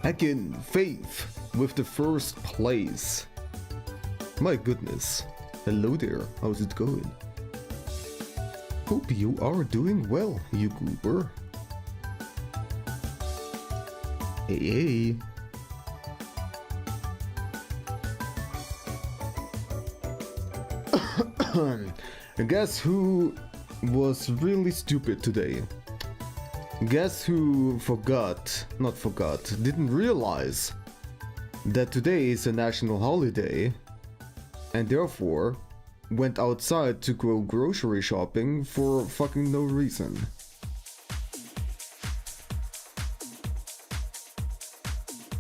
Again, Faith with the first place. My goodness. Hello there, how's it going? Hope you are doing well, you goober. Hey. Guess who was really stupid today? Guess who didn't realize that today is a national holiday and therefore went outside to go grocery shopping for fucking no reason.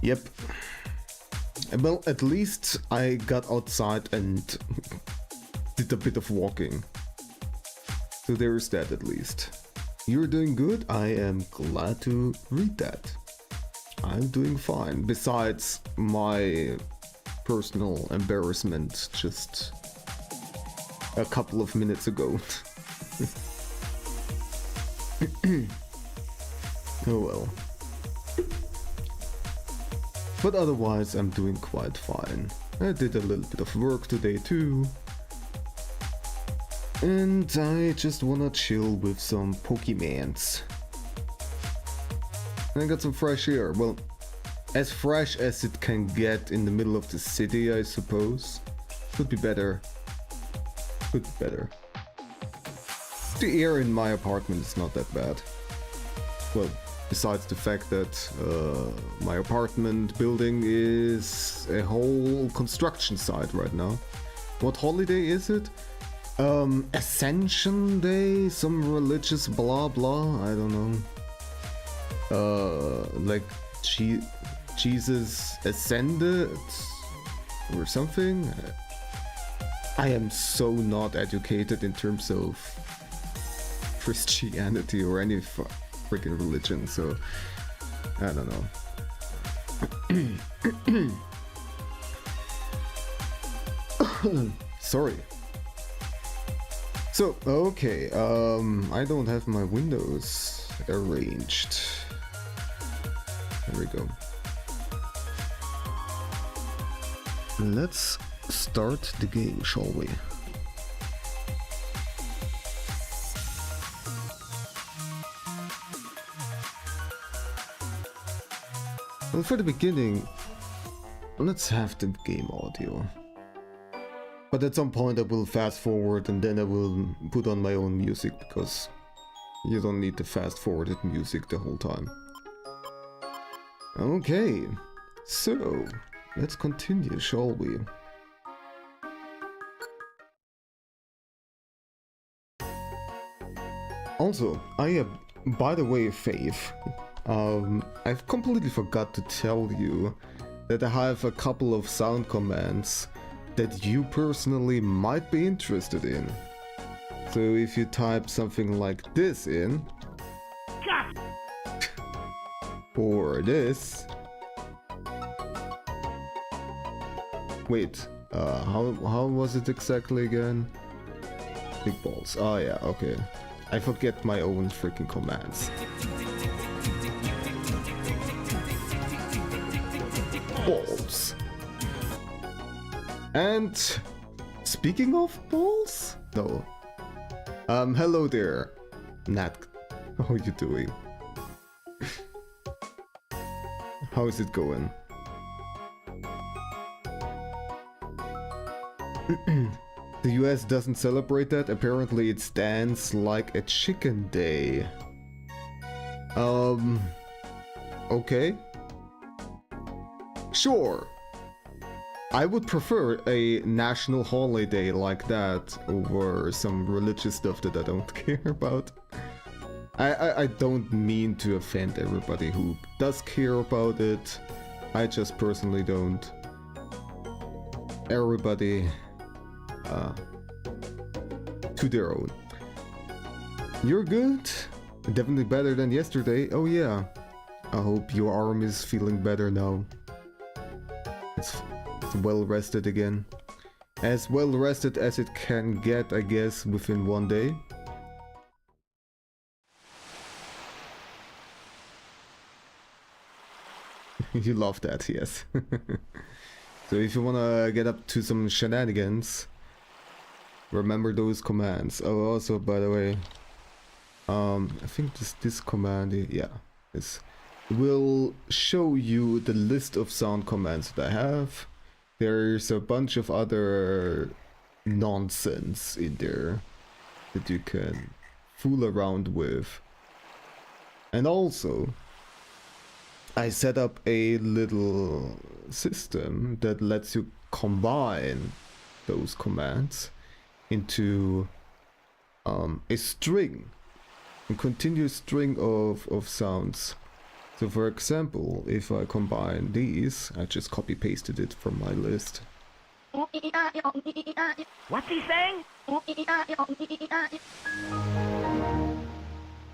Yep. Well, at least I got outside and did a bit of walking. So there's that at least. You're doing good? I am glad to read that. I'm doing fine, besides my personal embarrassment just a couple of minutes ago. Oh well. But otherwise I'm doing quite fine. I did a little bit of work today too. And I just wanna chill with some Pokémons. And I got some fresh air. Well, as fresh as it can get in the middle of the city, I suppose. Could be better. Could be better. The air in my apartment is not that bad. Well, besides the fact that my apartment building is a whole construction site right now. What holiday is it? Ascension Day? Some religious blah blah? I don't know. Like Jesus ascended or something? I am so not educated in terms of Christianity or any freaking religion, so I don't know. Sorry. So, okay, I don't have my windows arranged. There we go. Let's start the game, shall we? Well, for the beginning, let's have the game audio. But at some point I will fast forward and then I will put on my own music, because you don't need the fast forwarded music the whole time. Okay, so let's continue, shall we? Also, by the way, Faith, I've completely forgot to tell you that I have a couple of sound commands that you personally might be interested in. So if you type something like this in, or this, wait, how was it exactly again? Big balls. Oh yeah, okay. I forget my own freaking commands. Balls. And speaking of balls? No. Hello there, Nat. How are you doing? How is it going? The US doesn't celebrate that. Apparently it stands like a chicken day. Okay. Sure. I would prefer a national holiday like that over some religious stuff that I don't care about. I don't mean to offend everybody who does care about it. I just personally don't. Everybody to their own. You're good? Definitely better than yesterday. Oh yeah. I hope your arm is feeling better now. It's well rested again. As well rested as it can get, I guess, within one day. You love that, yes. So if you wanna get up to some shenanigans, remember those commands. Oh, also, by the way, I think this command, yeah, this will show you the list of sound commands that I have. There's a bunch of other nonsense in there that you can fool around with. And also, I set up a little system that lets you combine those commands into a string, a continuous string of sounds. So for example, if I combine these, I just copy pasted it from my list. What's he saying?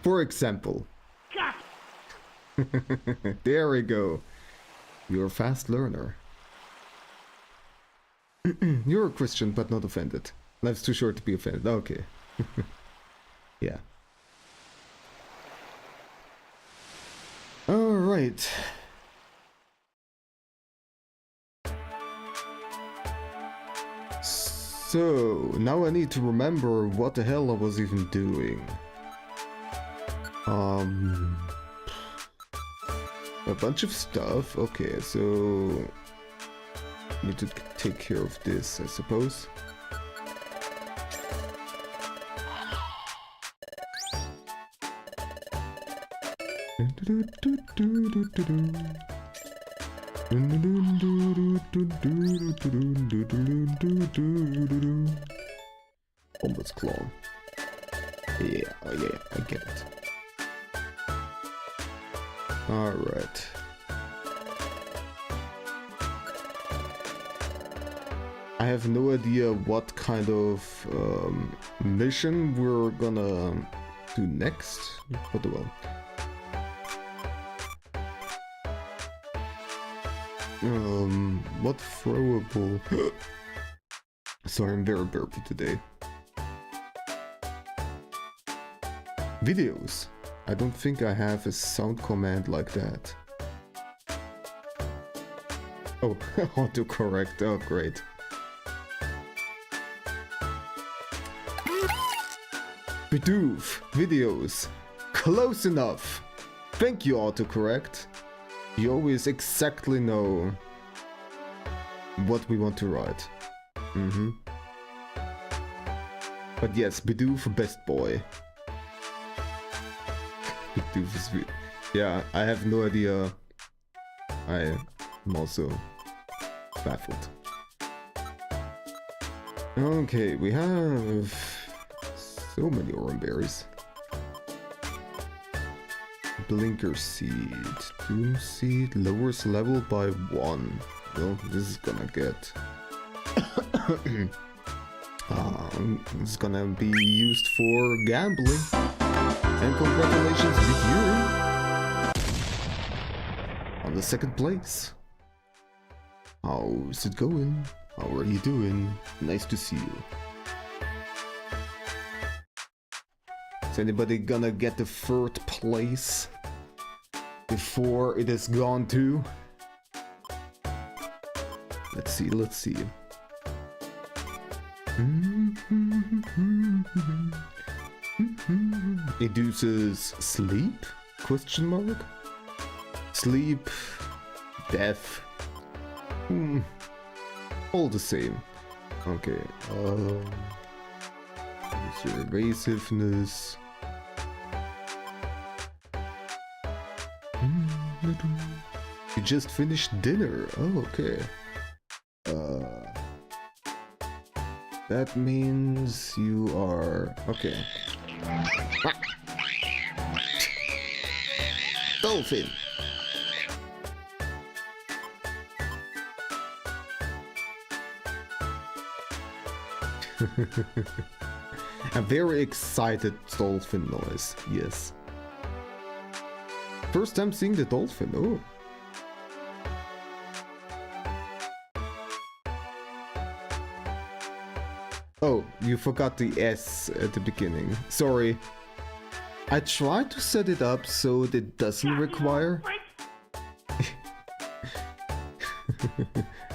For example. There we go. You're a fast learner. You're a Christian but not offended. Life's too short to be offended. Okay. Yeah. Alright. So, now I need to remember what the hell I was even doing. A bunch of stuff. Okay, so need to take care of this, I suppose. Almost clone. Yeah, oh yeah, I get it. Alright. I have no idea what kind of mission we're gonna do next, but well. What throwable? Sorry, I'm very burpy today. Videos. I don't think I have a sound command like that. Oh, autocorrect. Oh, great. Bidoof. Videos. Close enough. Thank you, autocorrect. You always exactly know what we want to write. But yes, Bidoof, best boy. Yeah, I have no idea. I am also baffled. Okay, we have so many orange berries. Blinker seed, doom seed, lowers level by 1. Well, this is gonna get it's gonna be used for gambling. And congratulations, Big Yuri, on the 2nd place. How's it going? How are you doing? Nice to see you. Is anybody gonna get the 3rd place before it is gone too? Let's see, let's see. Induces sleep? Question mark? Sleep, death. All the same. Okay. What's your evasiveness? You just finished dinner. Oh, okay. That means you are okay. Dolphin. A very excited dolphin noise. Yes. First time seeing the dolphin. Oh. Oh, you forgot the S at the beginning. Sorry. I tried to set it up so that it doesn't require...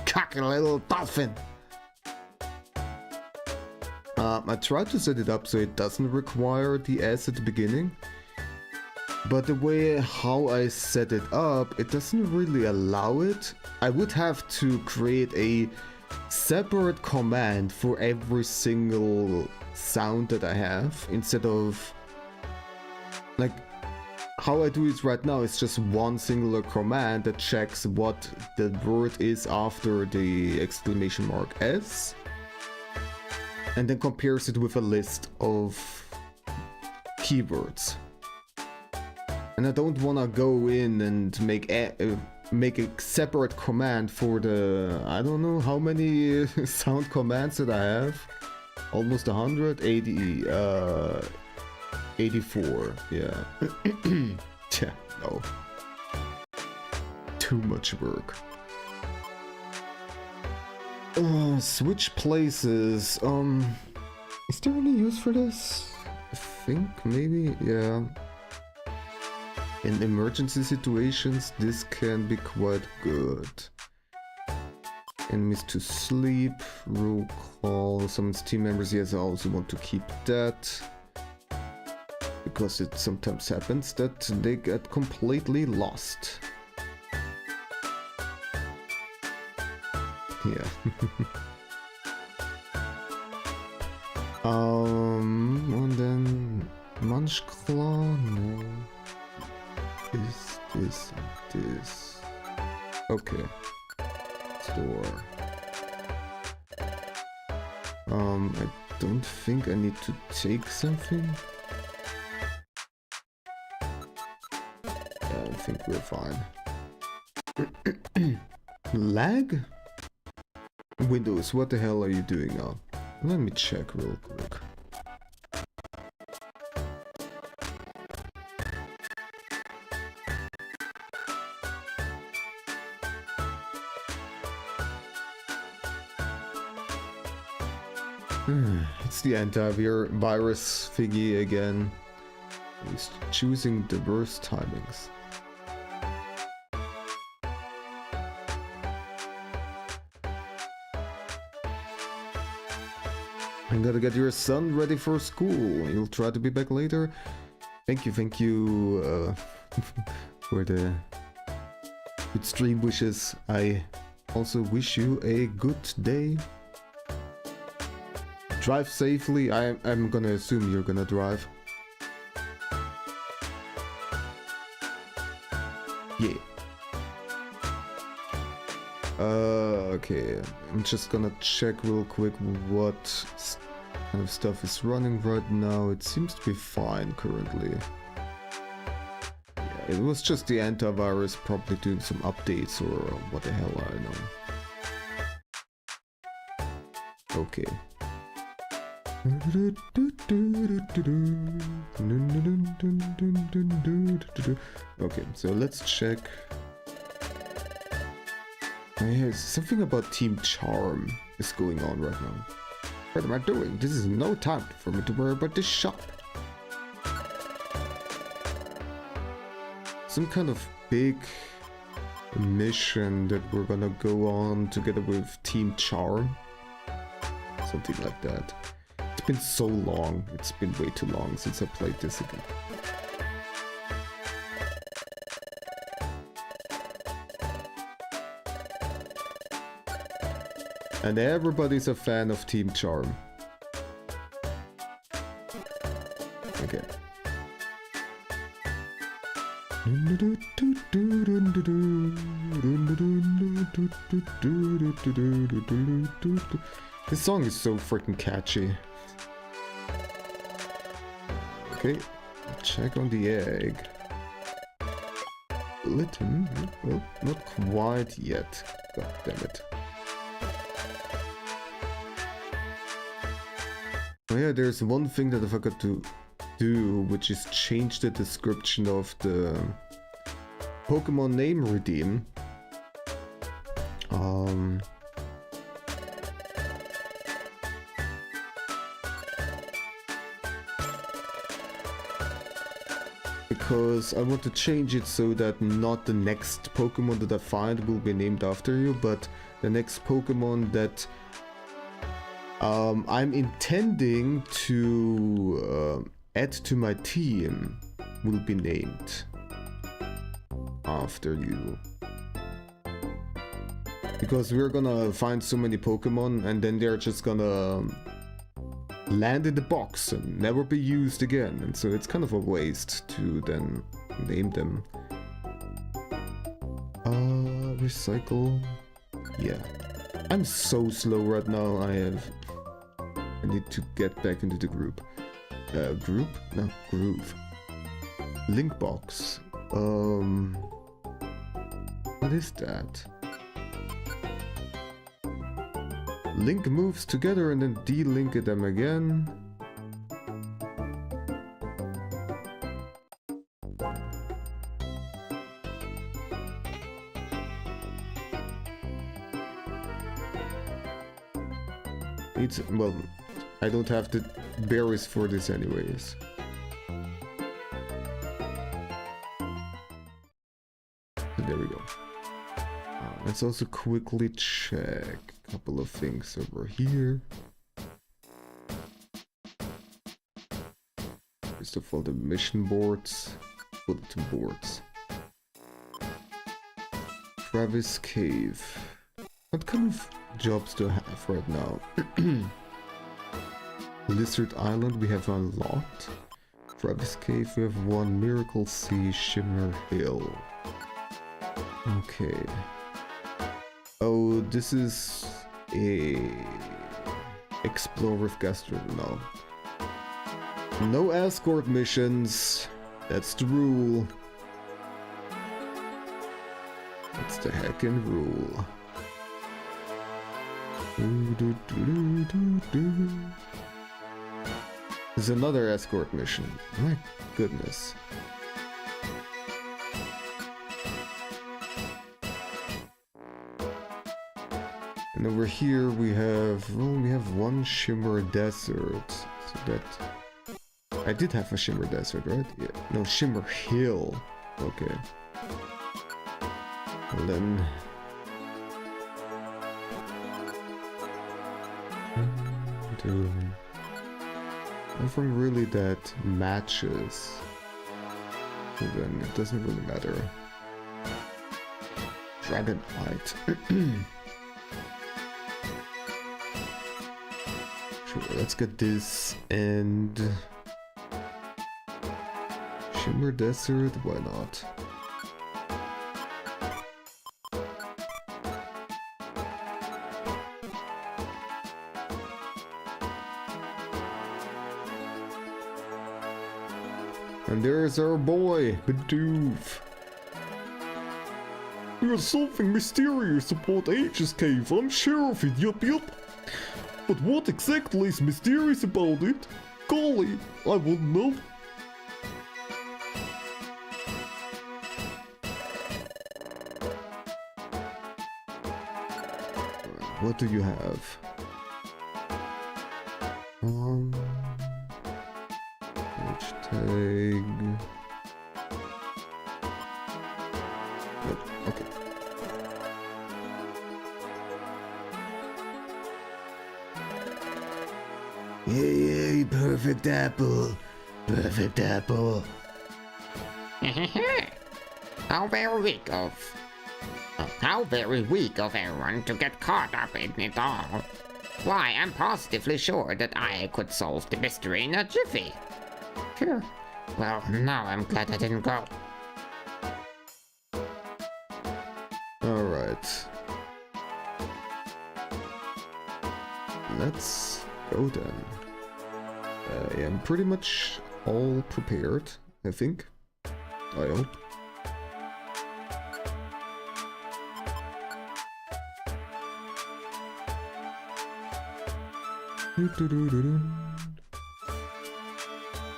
Cocky little dolphin. I tried to set it up so it doesn't require the S at the beginning. But the way how I set it up, it doesn't really allow it. I would have to create a separate command for every single sound that I have, instead of like how I do it right now is just one singular command that checks what the word is after the exclamation mark S and then compares it with a list of keywords. And I don't want to go in and make a separate command for the, I don't know how many sound commands that I have. Almost 100, 84, yeah. Yeah, no. Too much work. Switch places. Is there any use for this? I think maybe, yeah. In emergency situations, this can be quite good. Enemies to sleep, roll call, summons team members. Yes, I also want to keep that. Because it sometimes happens that they get completely lost. Yeah. And then Munchclaw, no. This. Okay. Store. I don't think I need to take something. I think we're fine. Lag? Windows, what the hell are you doing now? Let me check real quick. It's the antivirus thingy again. He's choosing the worst timings. I gotta get your son ready for school. You'll try to be back later. Thank you for the good stream wishes. I also wish you a good day. Drive safely. I'm gonna assume you're gonna drive. Yeah. Okay. I'm just gonna check real quick what kind of stuff is running right now. It seems to be fine currently. Yeah, it was just the antivirus probably doing some updates or what the hell I know. Okay. Okay, so let's check. Something about Team Charm is going on right now. What am I doing? This is no time for me to worry about this shop. Some kind of big mission that we're gonna go on together with Team Charm. Something like that. It's been so long. It's been way too long since I played this again. And everybody's a fan of Team Charm. Okay. This song is so freaking catchy. Okay, check on the egg. Litten? Well, not quite yet. God damn it. Oh yeah, there's one thing that I forgot to do, which is change the description of the Pokémon name redeem. because I want to change it so that not the next Pokemon that I find will be named after you, but the next Pokemon that I'm intending to add to my team will be named after you. Because we're gonna find so many Pokemon and then they're just gonna land in the box and never be used again. And so it's kind of a waste to then name them. Recycle. Yeah. I'm so slow right now. I need to get back into the group. Group? No, groove. Link box. What is that? Link moves together and then de-link them again. It's, well, I don't have the berries for this anyways. There we go. Let's also quickly check a couple of things over here. First of all, the mission boards, bulletin boards. Travis Cave. What kind of jobs do I have right now? Lizard Island, we have a lot. Travis Cave, we have one. Miracle Sea, Shimmer Hill. Okay. Oh, this is a explore with Gastro. No escort missions. That's the rule. That's the heckin' rule. There's another escort mission. My goodness. And over here we have, well, we have one Shimmer Desert. So that I did have a Shimmer Desert, right? Yeah. No, Shimmer Hill. Okay. And then nothing really that matches. So then it doesn't really matter. Dragonite. Sure, let's get this and Shimmer Desert, why not? And there's our boy, Bidoof. There's something mysterious about H's Cave, I'm sure of it, yup. But what exactly is mysterious about it? Golly, I wouldn't know. What do you have? Which tag? Nope. Okay. Yay, perfect apple. Perfect apple. How very weak of everyone to get caught up in it all. Why, I'm positively sure that I could solve the mystery in a jiffy. Phew. Well, now I'm glad I didn't go. Alright. Let's go then. I am pretty much all prepared, I think. I hope.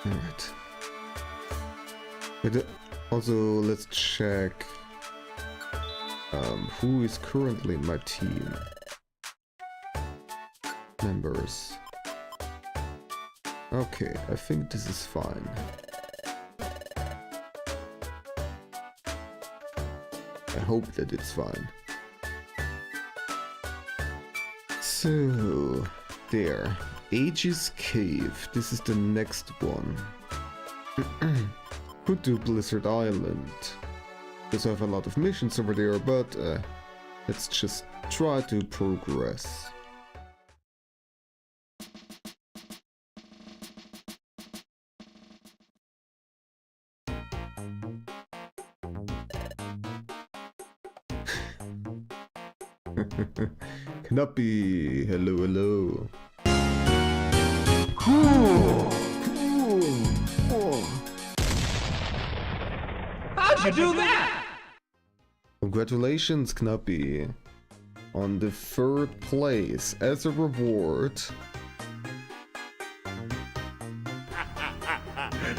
Alright. Also, let's check who is currently in my team. Members. Okay, I think this is fine. I hope that it's fine. So, there. Aegis Cave. This is the next one. Could do Blizzard Island. Because I have a lot of missions over there, but let's just try to progress. Knappy, hello, hello. Cool. How'd you do that? Congratulations, Knappy, on the 3rd place. As a reward,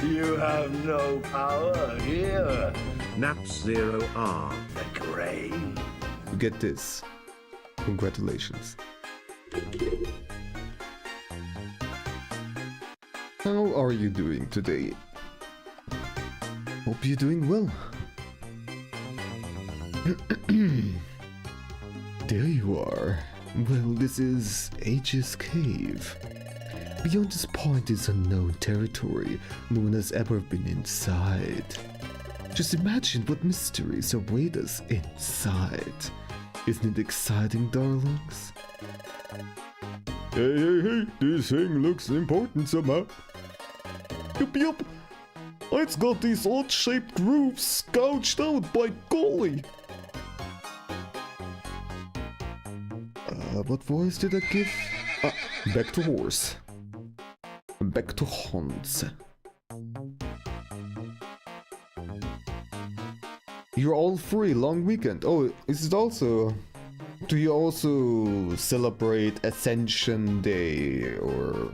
You have no power here. Naps 0R. The grave. you get this. Congratulations. How are you doing today? Hope you're doing well. There you are. Well, this is Aegis Cave. Beyond this point is unknown territory. No one has ever been inside. Just imagine what mysteries await us inside. Isn't it exciting, darlings? Hey, this thing looks important somehow. Yup. It's got these odd-shaped grooves gouged out by golly. What voice did I give? Back to horse. Back to Hans. You're all free, long weekend. Oh, is it also... Do you also celebrate Ascension Day or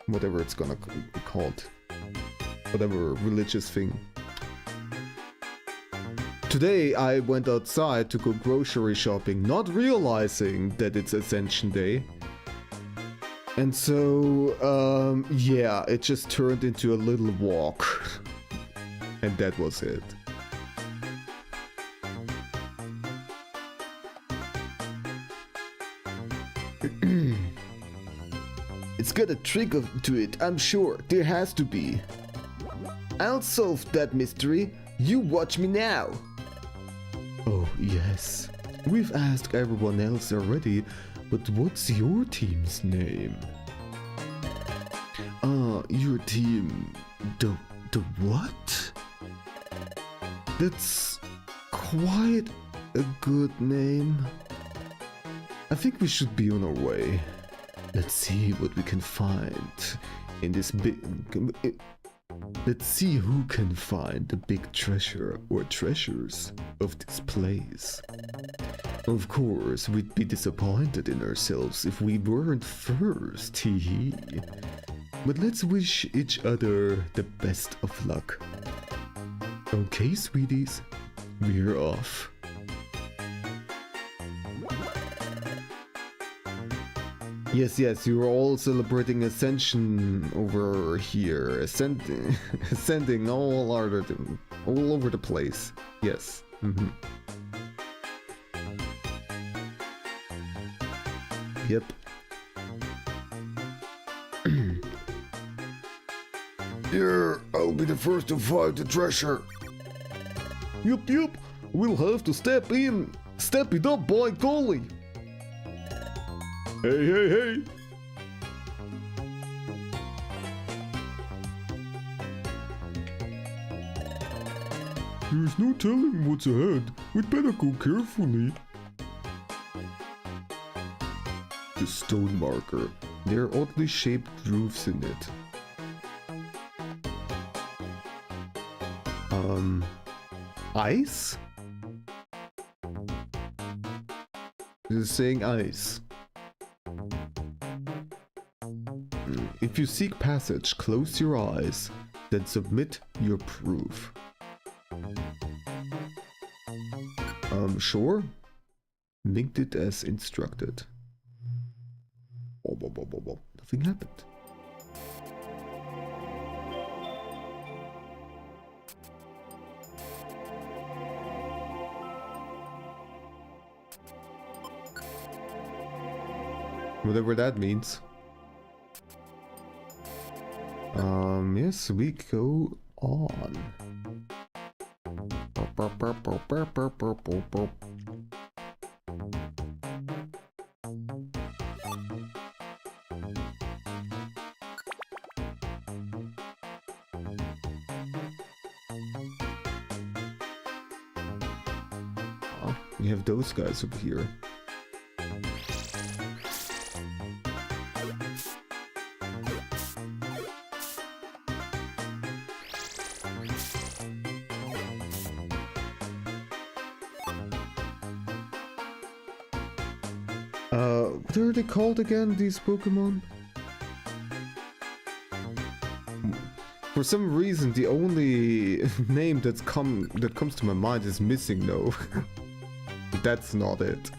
whatever it's gonna be called? Whatever religious thing. Today I went outside to go grocery shopping, not realizing that it's Ascension Day. And so, yeah, it just turned into a little walk. And that was it. It's got a trick to it, I'm sure. There has to be. I'll solve that mystery. You watch me now. Oh, yes. We've asked everyone else already, but what's your team's name? Your team... The what? That's quite a good name. I think we should be on our way. Let's see what we can find in this big... Let's see who can find the big treasure or treasures of this place. Of course, we'd be disappointed in ourselves if we weren't first, hee. But let's wish each other the best of luck. Okay, sweeties, we're off. Yes, you're all celebrating Ascension over here. Ascending all over the place. Yes. Yep. Here, I'll be the first to find the treasure. Yup. We'll have to step it up, by golly. Hey. There's no telling what's ahead. We'd better go carefully. The stone marker. There are oddly shaped grooves in it. Ice? This is saying ice. If you seek passage, close your eyes, then submit your proof. Sure. Linked it as instructed. Nothing happened. Whatever that means. Yes, we go on. We have those guys over here. What are they called again, these Pokemon? For some reason, the only name that comes to my mind is Missing No. But that's not it.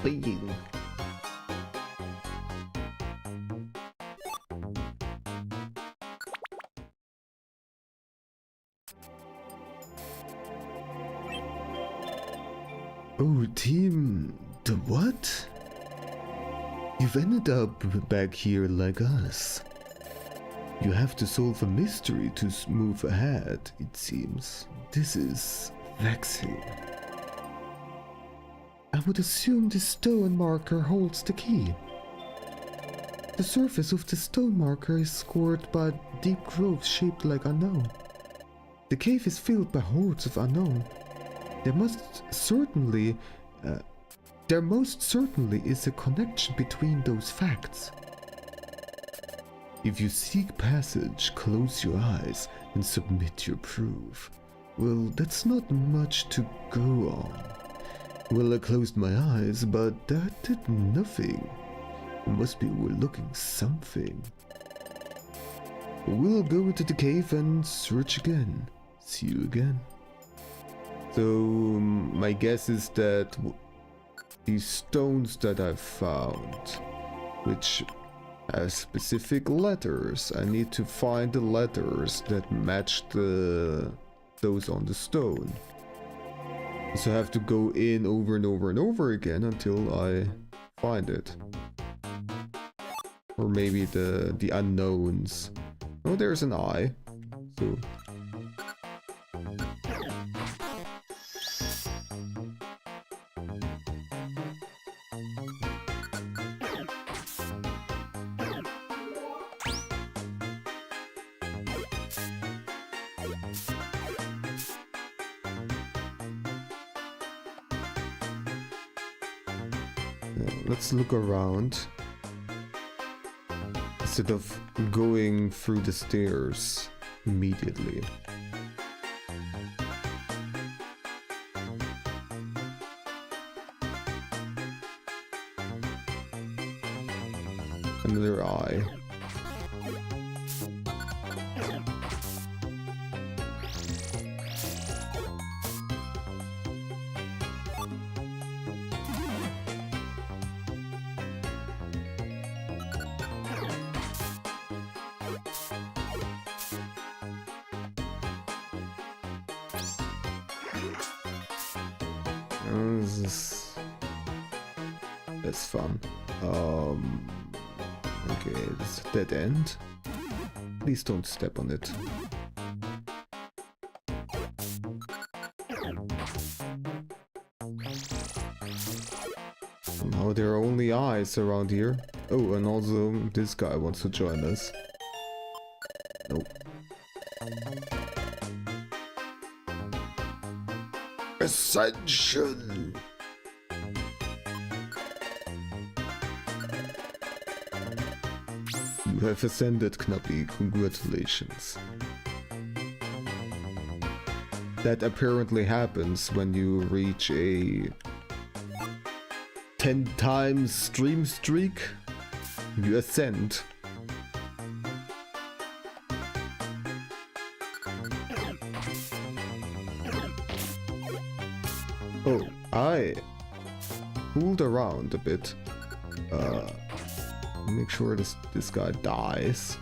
Being. Oh, team, the what? You've ended up back here like us. You have to solve a mystery to move ahead, it seems. This is vexing. I would assume the stone marker holds the key. The surface of the stone marker is scored by deep grooves shaped like unknown. The cave is filled by hordes of unknown. There most certainly is a connection between those facts. If you seek passage, close your eyes and submit your proof. Well, that's not much to go on. Well, I closed my eyes, but that did nothing. We must be overlooking something. We'll go into the cave and search again. See you again. So, my guess is that these stones that I found, which have specific letters, I need to find the letters that match those on the stone. So I have to go in over and over and over again until I find it. Or maybe the unknowns. Oh, there's an eye. So let's look around instead of going through the stairs immediately. Another eye. That's fun. Okay, this is a dead end. Please don't step on it. Now there are only eyes around here. Oh, and also this guy wants to join us. Nope. Ascension! You have ascended, Knappy. Congratulations. That apparently happens when you reach a 10 times stream streak. You ascend. I fooled around a bit. Make sure this guy dies.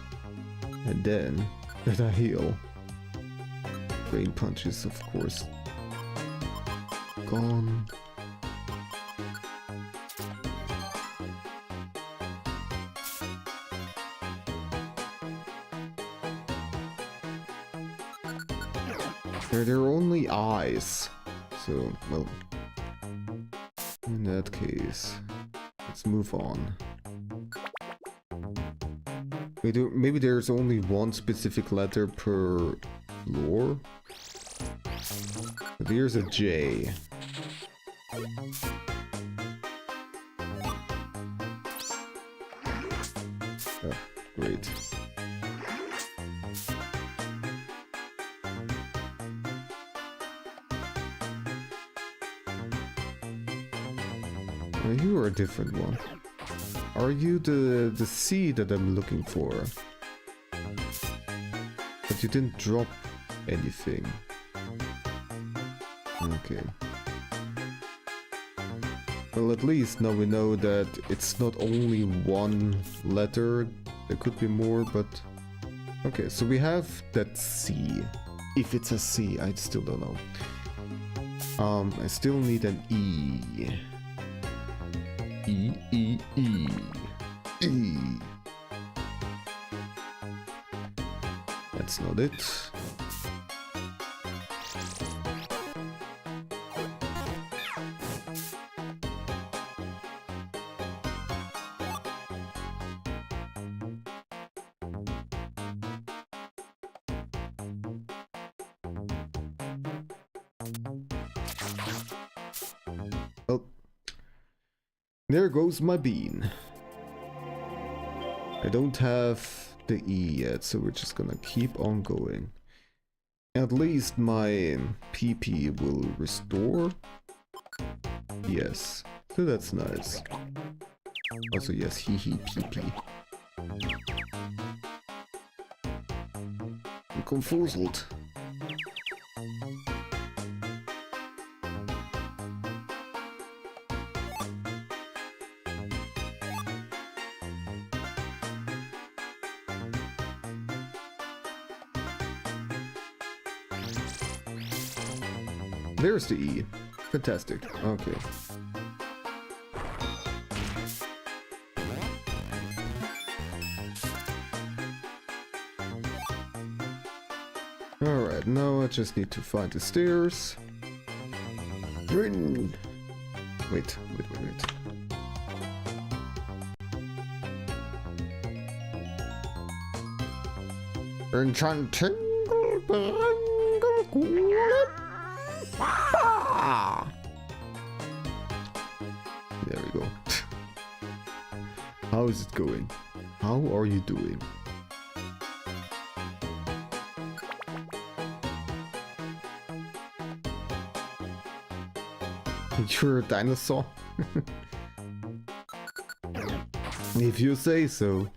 And then let I heal. Brain punches, of course. Gone. There are only eyes. So, well, in that case, let's move on. Maybe there's only one specific letter per floor? But here's a J. Oh, great. You are a different one. Are you the C that I'm looking for? But you didn't drop anything. Okay. Well, at least now we know that it's not only one letter. There could be more, but... Okay, so we have that C. If it's a C, I still don't know. I still need an E. E. That's not it. Oh. There goes my bean. I don't have the E yet, so we're just gonna keep on going. At least my PP will restore. Yes, so that's nice. Also, yes, hee PP. I'm confused. There's the E. Fantastic. Okay. Alright, now I just need to find the stairs. Wait. Enchanting. There we go. How is it going? How are you doing? You're a dinosaur? If you say so.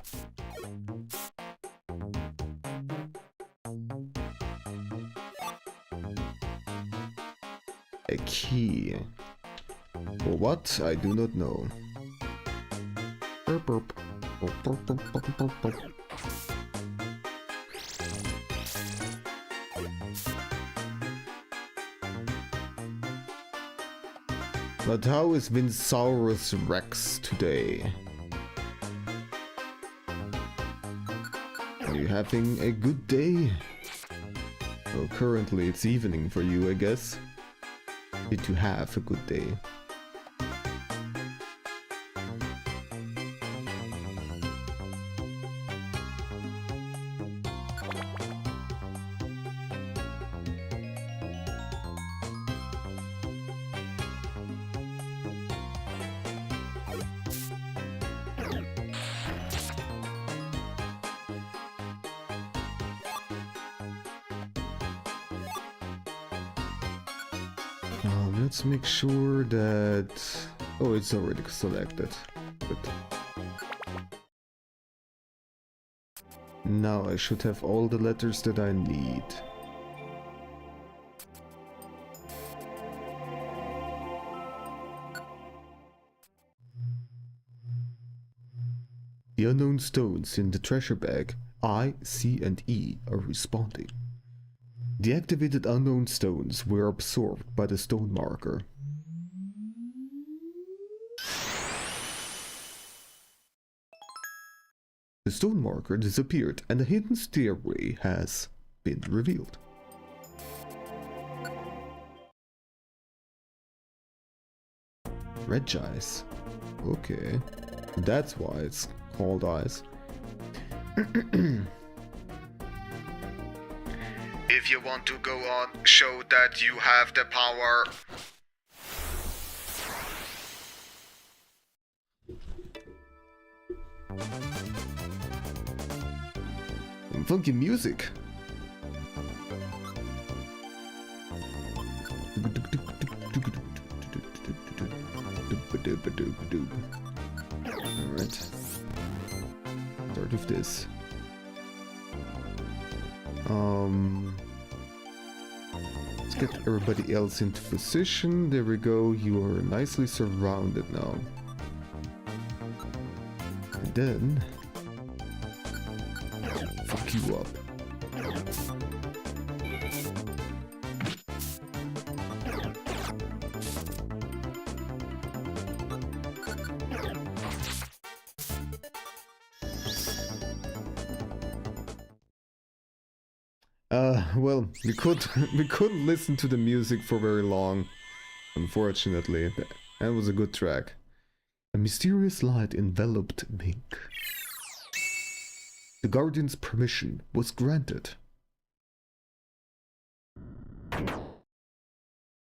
A key. For what? I do not know. But how is Vinsaurus Rex today? Are you having a good day? Well, currently it's evening for you, I guess. Did you have a good day? Let's make sure that... Oh, it's already selected. Good. Now I should have all the letters that I need. The unknown stones in the treasure bag I, C, and E are responding. The activated unknown stones were absorbed by the stone marker. The stone marker disappeared and a hidden stairway has been revealed. Red eyes. Okay. That's why it's called eyes. If you want to go on, show that you have the power. Funky music. Alright. Start with this. Let's get everybody else into position. There we go. You are nicely surrounded now. And then fuck you up. Well, we couldn't listen to the music for very long, unfortunately. That was a good track. A mysterious light enveloped Mink. The Guardian's permission was granted.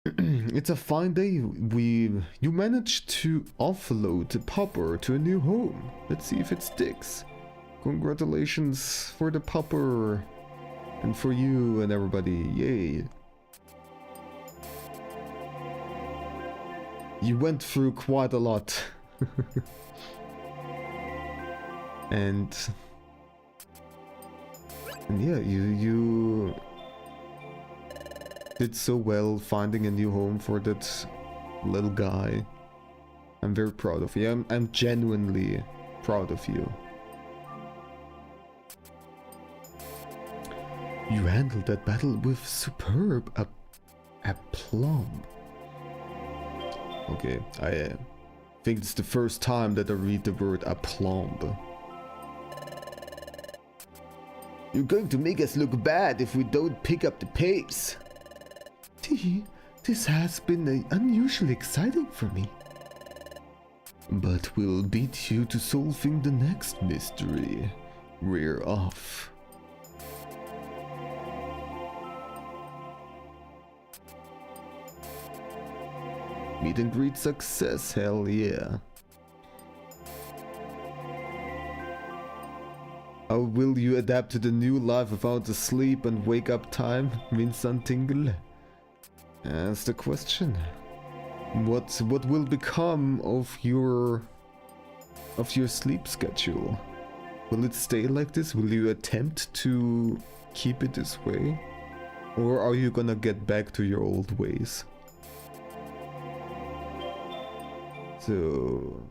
It's a fine day. You managed to offload the popper to a new home. Let's see if it sticks. Congratulations for the popper. And for you and everybody, yay. You went through quite a lot. and yeah, you did so well finding a new home for that little guy. I'm very proud of you. I'm genuinely proud of you. You handled that battle with superb aplomb. Okay, I think it's the first time that I read the word aplomb. You're going to make us look bad if we don't pick up the pace. This has been unusually exciting for me. But we'll beat you to solving the next mystery. We're off. Meet and greet success, hell yeah. How will you adapt to the new life without the sleep and wake up time, Vincent Tingle? That's the question. What will become of your sleep schedule? Will it stay like this? Will you attempt to keep it this way? Or are you gonna get back to your old ways? So,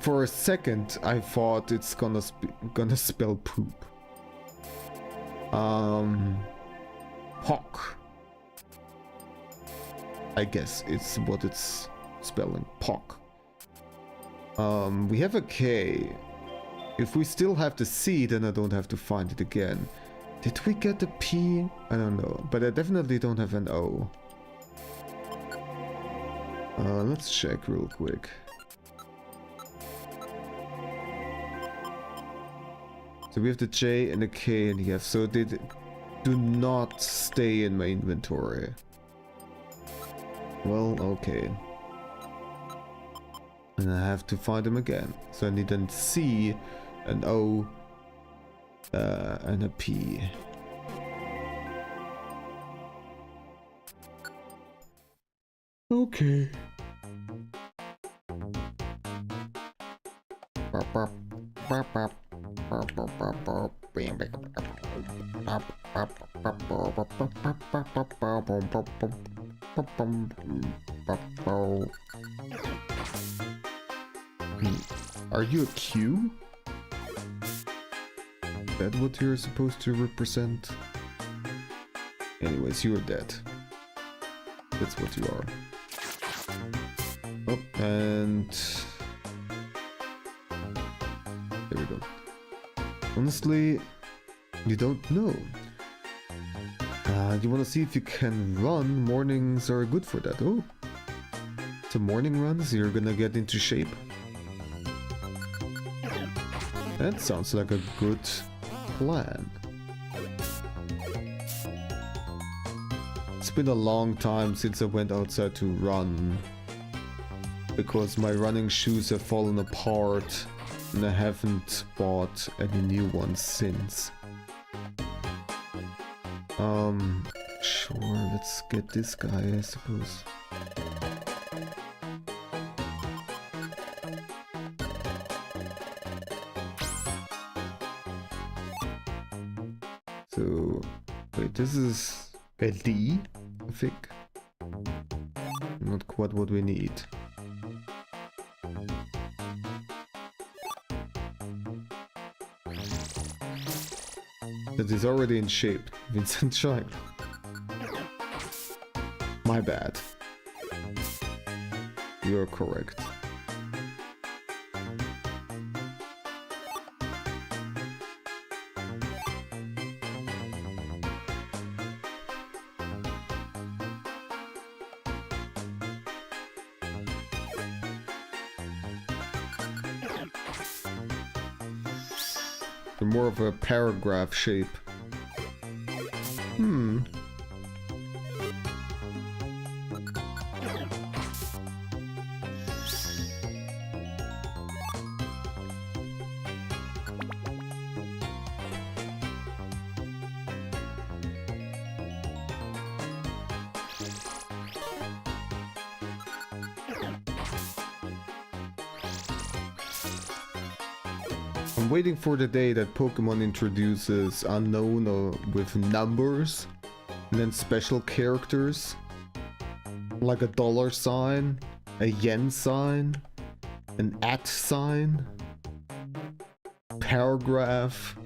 for a second, I thought it's gonna spell poop. Pock. I guess it's what it's spelling. Pock. We have a K. If we still have the C, then I don't have to find it again. Did we get the P? I don't know, but I definitely don't have an O. Let's check real quick. So we have the J and the K and the F, so they do not stay in my inventory. Well, okay. And I have to find them again. So I need a C, an O, and a P. Okay. Are you a Q? Is that what you're supposed to represent? Anyways, you're dead. That's what you are. Oh, and... there we go. Honestly, you don't know. You want to see if you can run? Mornings are good for that. Oh, so morning runs, you're gonna get into shape. That sounds like a good plan. It's been a long time since I went outside to run, because my running shoes have fallen apart and I haven't bought any new ones since. Sure, let's get this guy, I suppose. So, wait, this is a D, I think. Not quite what we need. That is already in shape, Vincent Shine. My bad. You're correct. They're more of a paragraph shape. I'm waiting for the day that Pokemon introduces unknown or with numbers and then special characters like a dollar sign, a yen sign, an at sign, paragraph,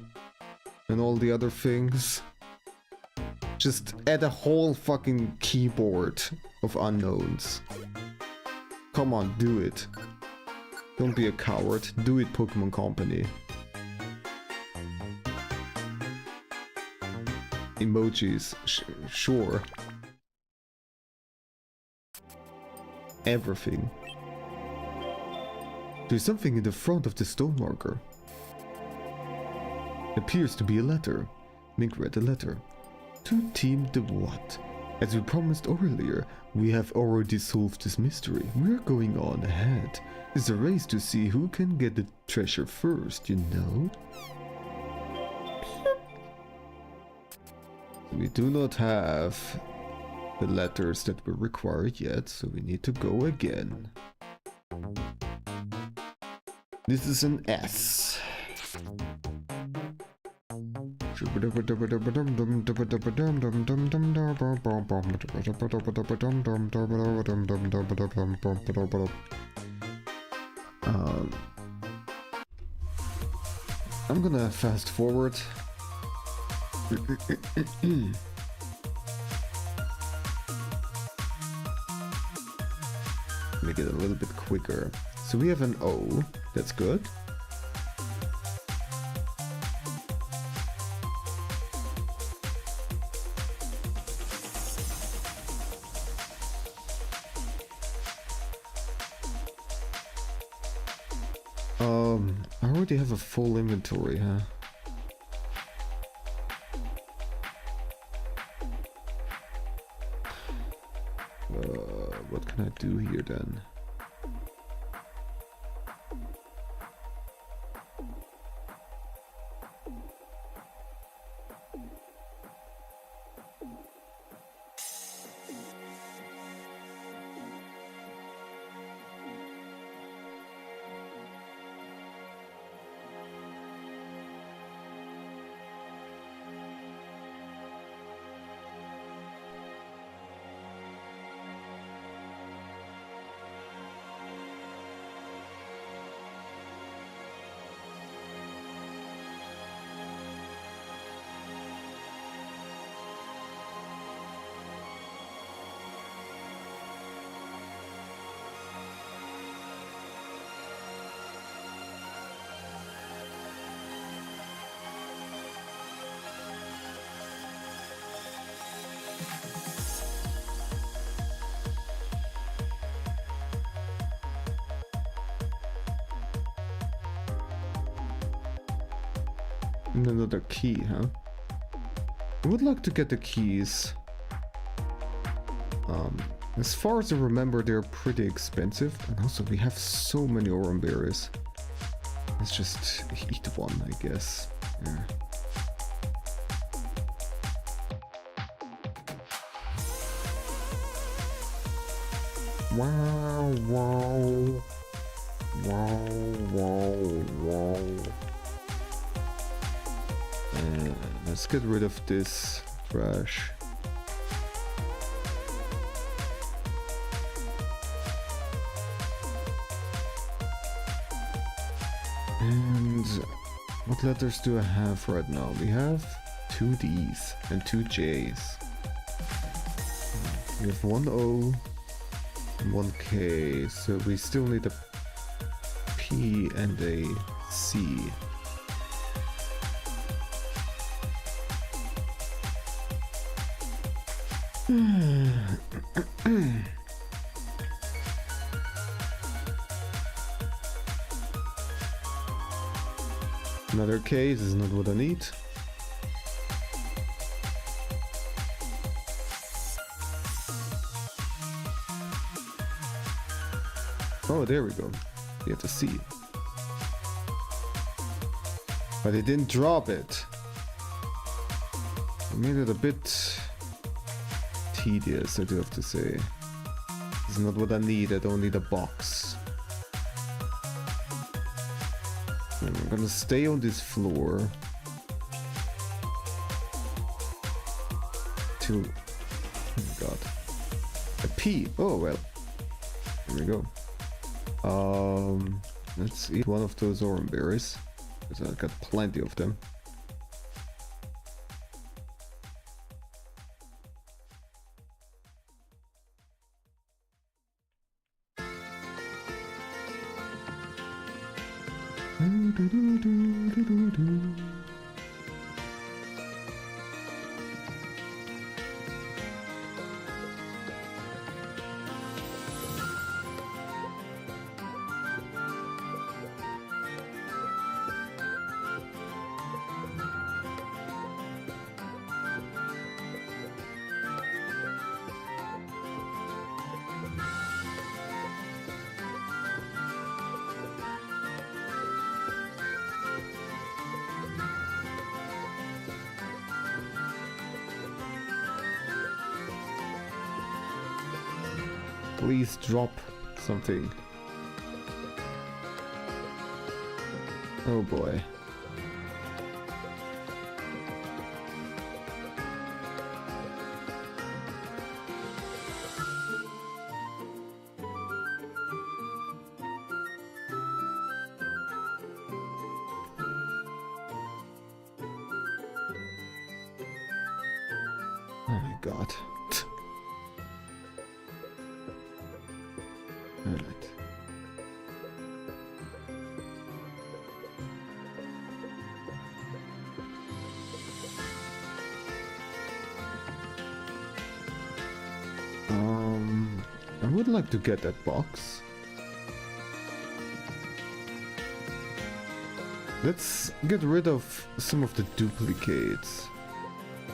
and all the other things. Just add a whole fucking keyboard of unknowns. Come on, do it. Don't be a coward. Do it, Pokemon Company. Emojis, sure. Everything. There's something in the front of the stone marker. Appears to be a letter. Mink read the letter. To Team the what? As we promised earlier, we have already solved this mystery. We're going on ahead. It's a race to see who can get the treasure first, you know? We do not have the letters that were required yet, so we need to go again. This is an S. I'm gonna fast forward. Make it a little bit quicker. So we have an O, that's good. I already have a full inventory, huh? What can I do here then? Another key, huh? I would like to get the keys. As far as I remember, they're pretty expensive. And also, we have so many orange berries. Let's just eat one, I guess. Yeah. Wow, wow. Wow, wow, wow. Let's get rid of this trash. And what letters do I have right now? We have 2 D's and 2 J's. We have 1 O and 1 K, so we still need a P and a C. Another K, this is not what I need. Oh, there we go. You have to see. But it didn't drop it. It made it a bit tedious, I do have to say. It's not what I need, I don't need a box. And I'm gonna stay on this floor. Till... oh my god. A P! Oh well. There we go. Let's eat one of those orange berries, because I got plenty of them. Please drop something. Oh boy. Oh my god. Alright. I would like to get that box. Let's get rid of some of the duplicates.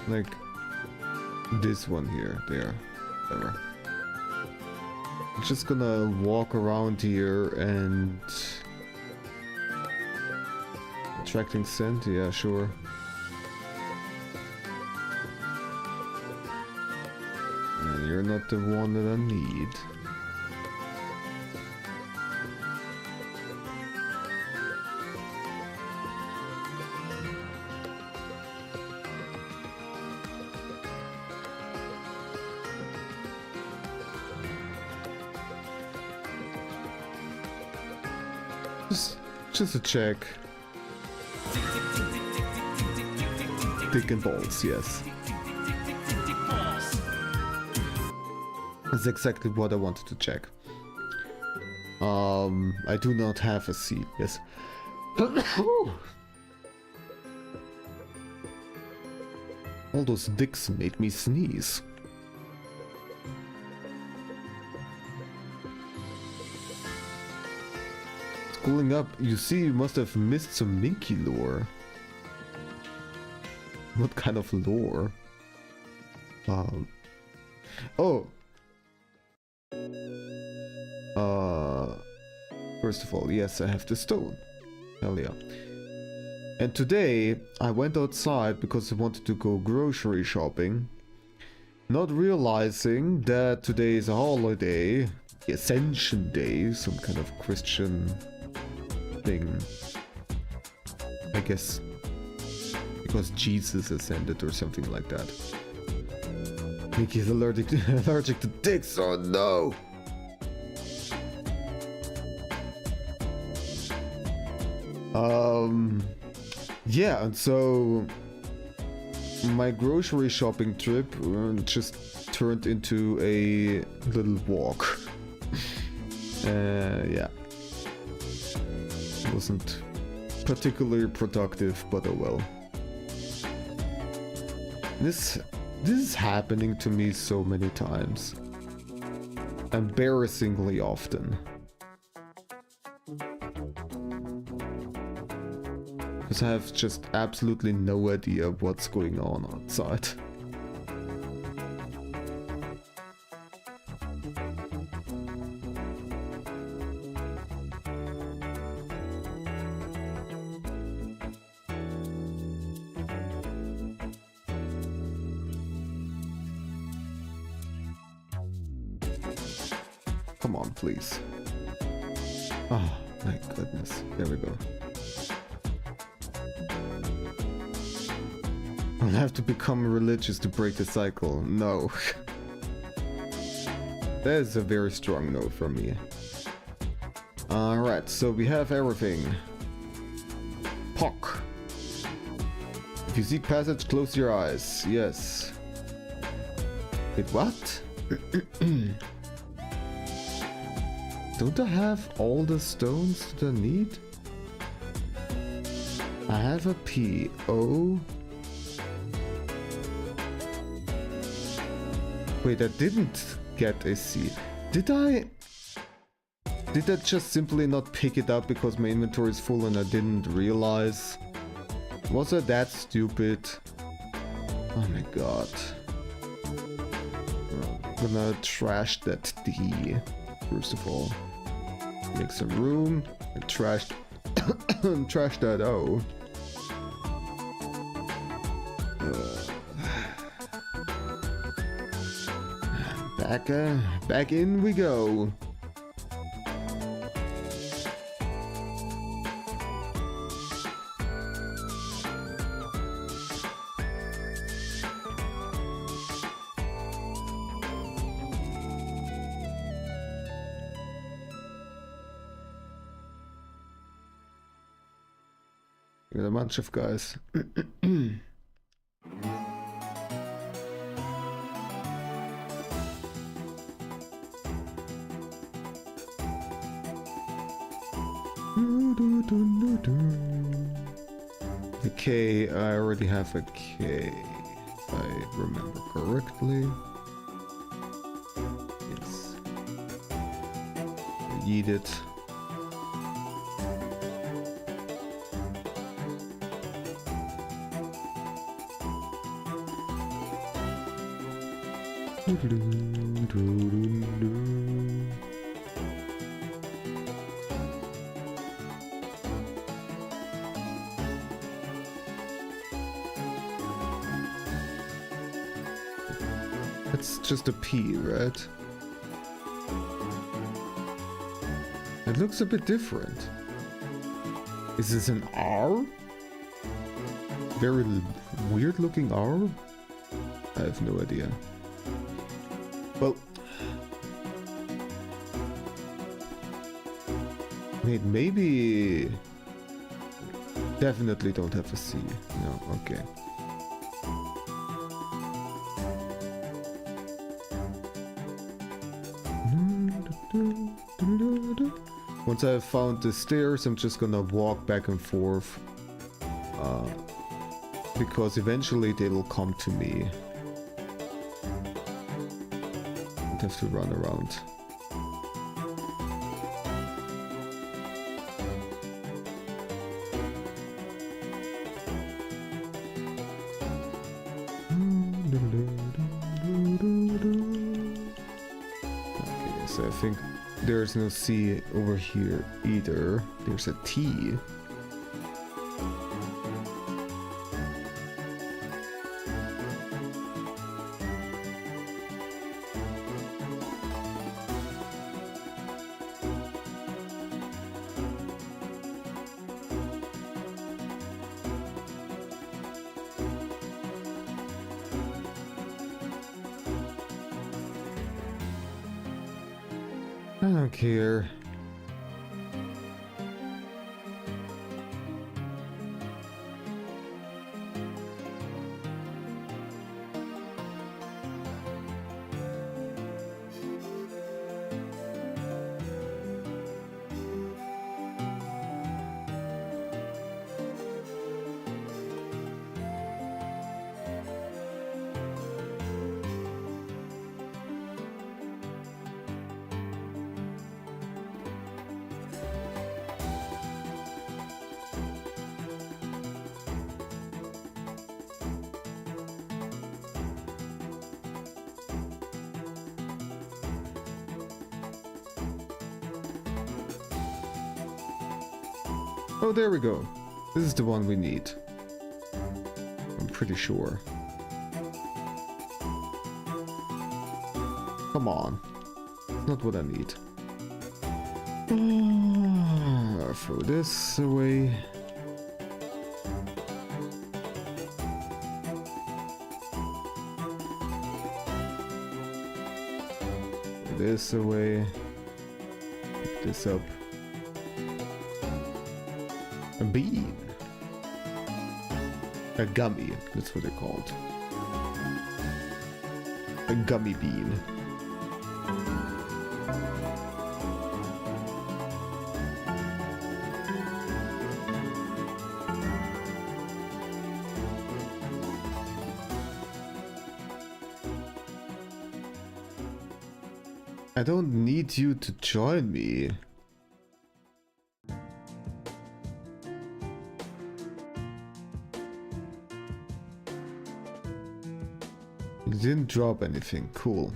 Like this one here, there, whatever. I'm just gonna walk around here and... attracting scent? Yeah, sure. And you're not the one that I need. Just a check. Dick and balls, yes. That's exactly what I wanted to check. I do not have a C, yes. All those dicks made me sneeze. Schooling up, you see you must have missed some Minky lore. What kind of lore? Oh! First of all, yes, I have the stone. Hell yeah. And today, I went outside because I wanted to go grocery shopping. Not realizing that today is a holiday. Ascension Day, some kind of Christian thing. I guess because Jesus ascended or something like that. Mickey's allergic to dicks, oh no! Yeah, and so my grocery shopping trip just turned into a little walk. Yeah. Wasn't particularly productive, but oh well. This is happening to me so many times. Embarrassingly often. Because I have just absolutely no idea what's going on outside. Come on, please. Oh, my goodness. There we go. I'll have to become religious to break the cycle. No. That is a very strong no from me. Alright, so we have everything. Pock. If you seek passage, close your eyes. Yes. Wait, what? Don't I have all the stones that I need? I have a P. O. Wait, I didn't get a C. Did I just simply not pick it up because my inventory is full and I didn't realize? Was I that stupid? Oh my god. I'm gonna trash that D. First of all, make some room and trash that O. Back in we go. With a bunch of guys. The K, I already have a K, if I remember correctly. Yes. Yeet it. It's just a P, right? It looks a bit different. Is this an R? Very weird looking R? I have no idea. Well, maybe definitely don't have a C. No, okay. Once I've found the stairs, I'm just gonna walk back and forth. Because eventually they'll come to me. I have to run around. Okay, so I think there's no C over here either. There's a T. I don't care. Oh, there we go. This is the one we need. I'm pretty sure. Come on. It's not what I need. Throw this away. Throw this away. Pick this up. A bean. A gummy, that's what they're called. A gummy bean. I don't need you to join me. You didn't drop anything, cool.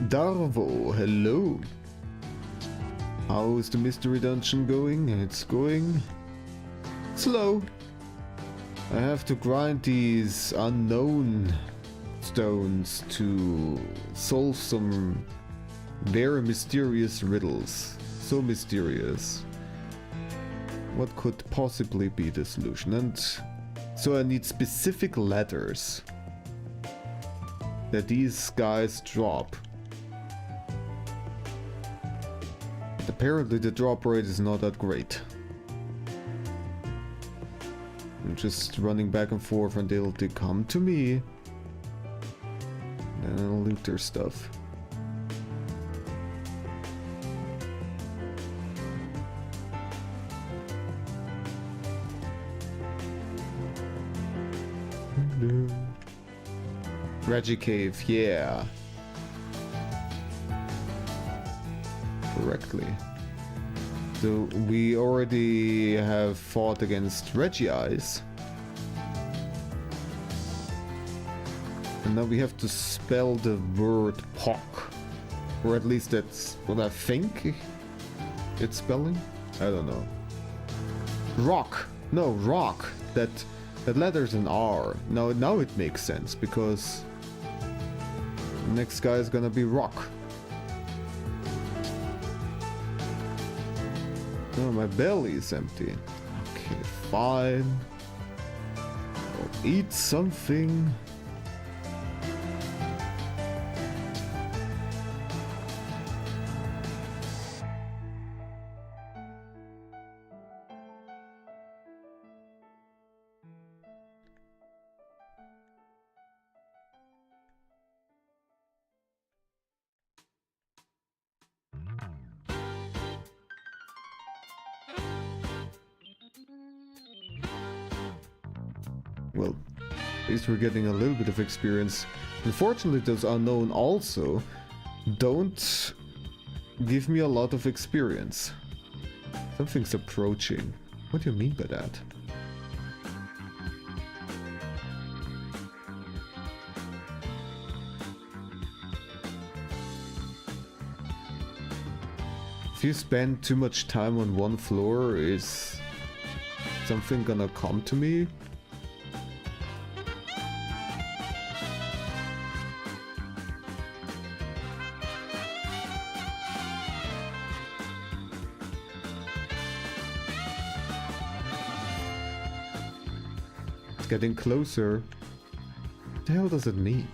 Darvo, hello. How is the mystery dungeon going? It's going slow. I have to grind these unknown stones to solve some very mysterious riddles. So mysterious. What could possibly be the solution? And so I need specific letters that these guys drop. But apparently the drop rate is not that great. I'm just running back and forth until they come to me. Then I'll loot their stuff. Reggie Cave, yeah. Correctly. So we already have fought against Reggie Eyes. And now we have to spell the word Pock. Or at least that's what I think it's spelling. I don't know. Rock. No, rock. That letter's an R. Now it makes sense because the next guy is gonna be Rock. Oh, my belly is empty. Okay, fine. I'll eat something. At least we're getting a little bit of experience. Unfortunately, those unknown also don't give me a lot of experience. Something's approaching. What do you mean by that? If you spend too much time on one floor, is something gonna come to me? It's getting closer. What the hell does it mean?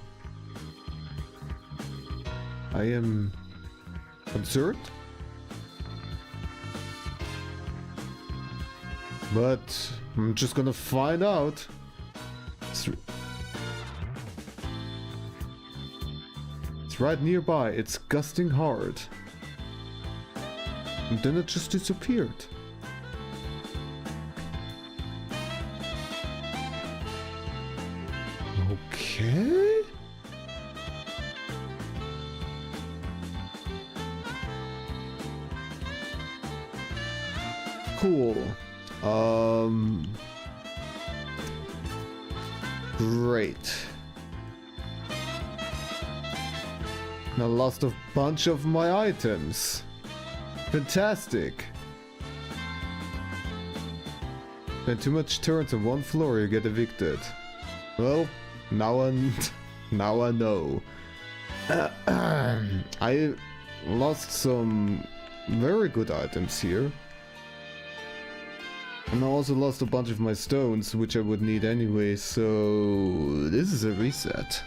I am concerned? But I'm just gonna find out. It's right nearby. It's gusting hard. And then it just disappeared. Okay. Cool. Great. And I lost a bunch of my items. Fantastic. Spend too much turns on one floor, you get evicted. Well, now I know. I lost some very good items here. And I also lost a bunch of my stones, which I would need anyway, so this is a reset.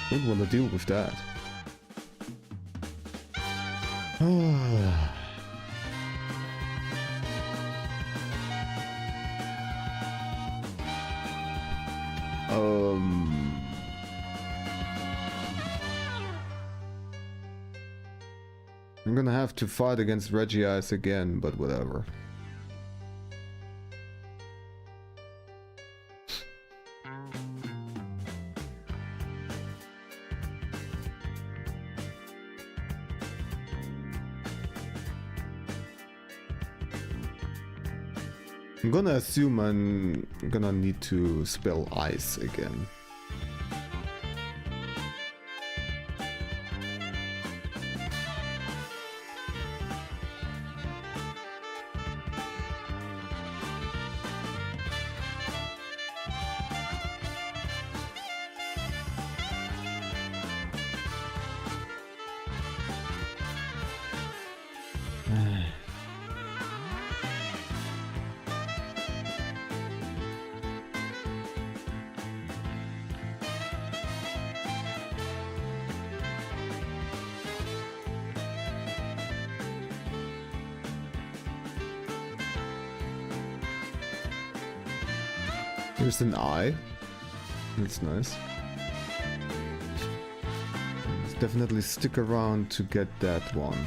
Don't want to deal with that. I'm gonna have to fight against Reggie Ice again, but whatever. I'm gonna assume I'm gonna need to spell ice again. There's an eye. That's nice. Let's definitely stick around to get that one.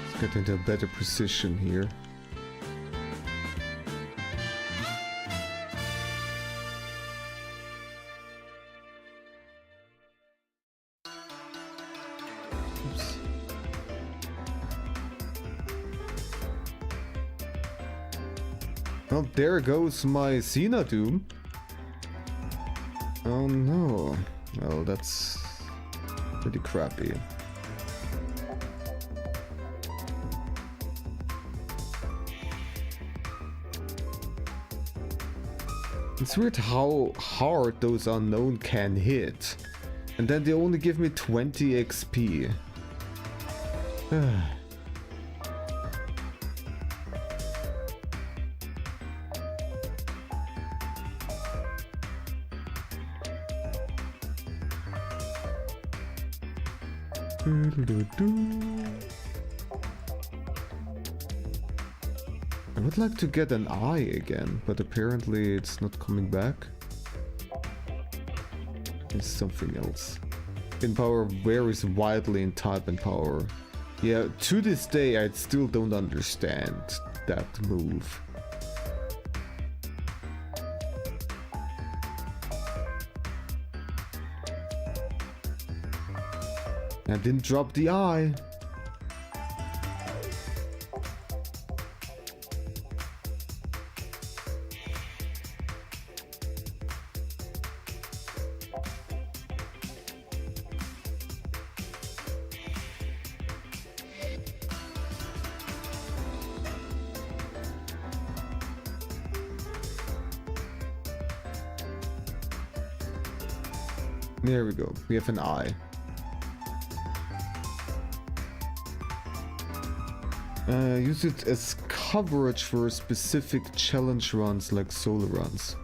Let's get into a better position here. Well, there goes my Xenodoom. Oh no. Well, that's pretty crappy. It's weird how hard those unknown can hit. And then they only give me 20 XP. I would like to get an eye again, but apparently it's not coming back. It's something else. In power varies widely in type and power. Yeah, to this day I still don't understand that move. I didn't drop the eye. There we go. We have an eye. Use it as coverage for specific challenge runs like solo runs.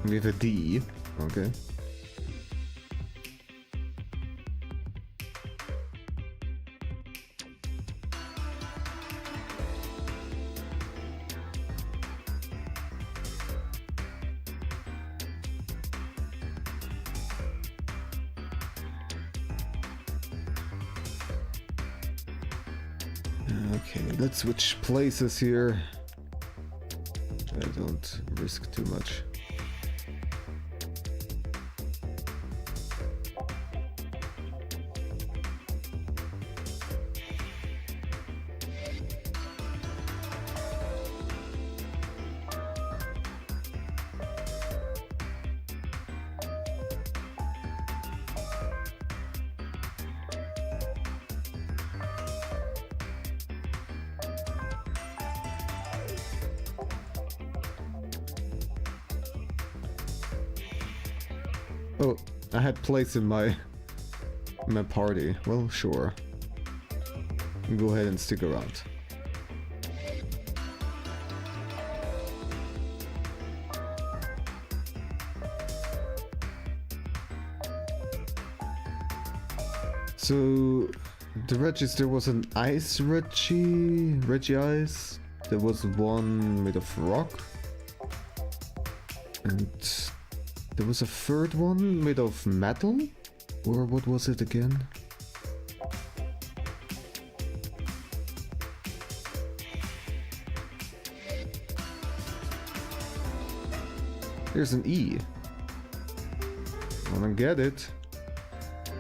We have a D. Okay. Okay, let's switch places here. I don't risk too much. Oh, I had place in my party. Well, sure. Go ahead and stick around. So the Regis, there was an ice Reggie Ice. There was one made of rock. And there was a third one made of metal? Or what was it again? There's an E. Wanna get it?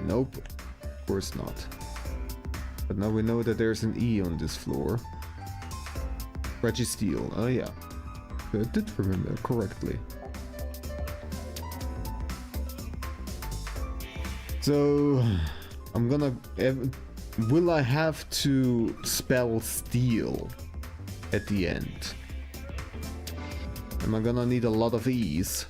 Nope. Of course not. But now we know that there's an E on this floor. Reggie Steel. Oh yeah. I did remember correctly. So, I'm gonna... will I have to spell steel at the end? Am I gonna need a lot of E's?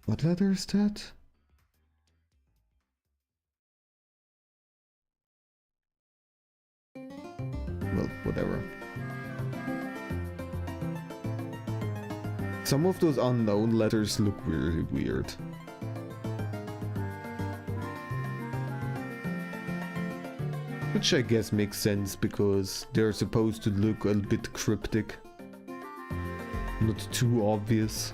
What letter is that? Well, whatever. Some of those unknown letters look really weird. Which I guess makes sense because they're supposed to look a bit cryptic. Not too obvious.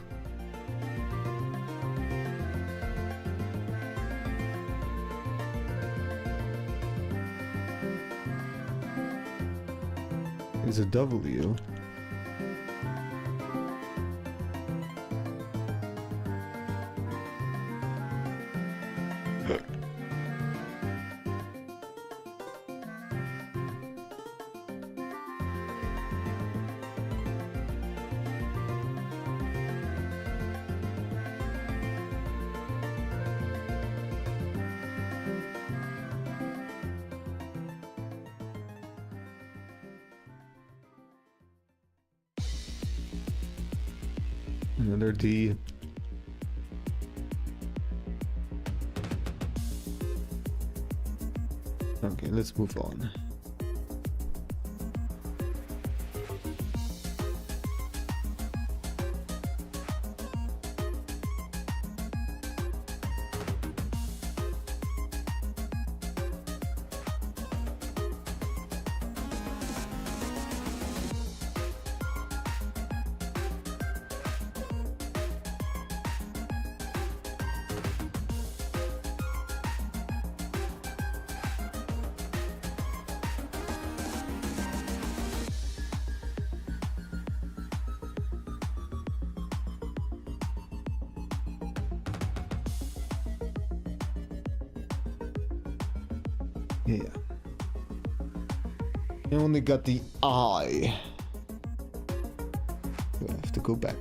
It's a W. Another D. Okay, let's move on. Yeah. I only got the eye. So I have to go back.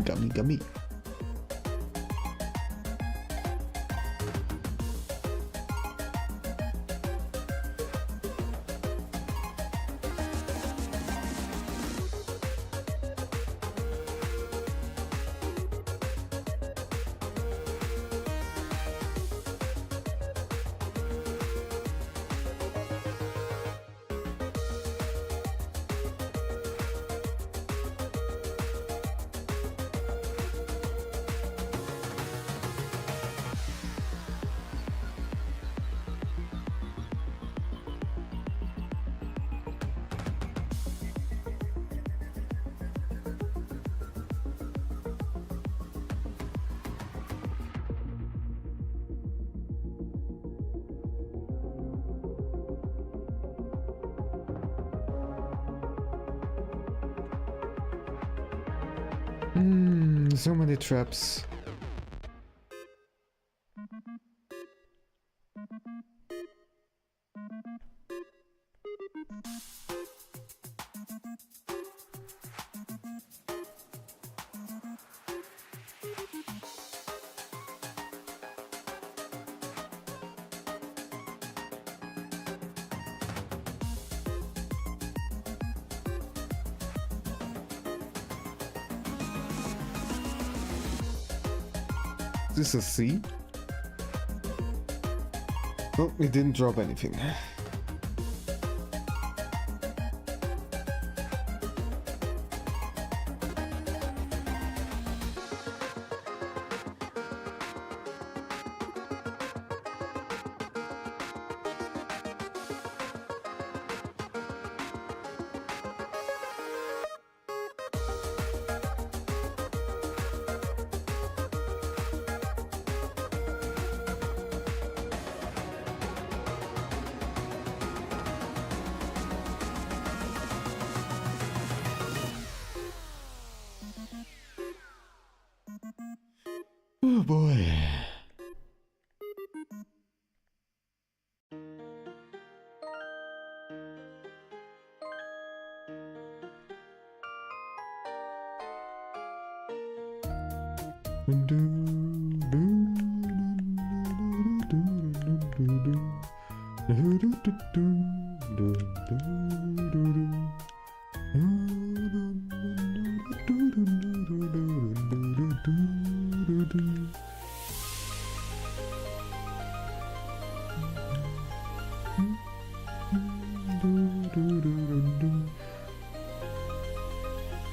Gummy, gummy. So many traps. Is this a C? Oh, it didn't drop anything. Oh boy.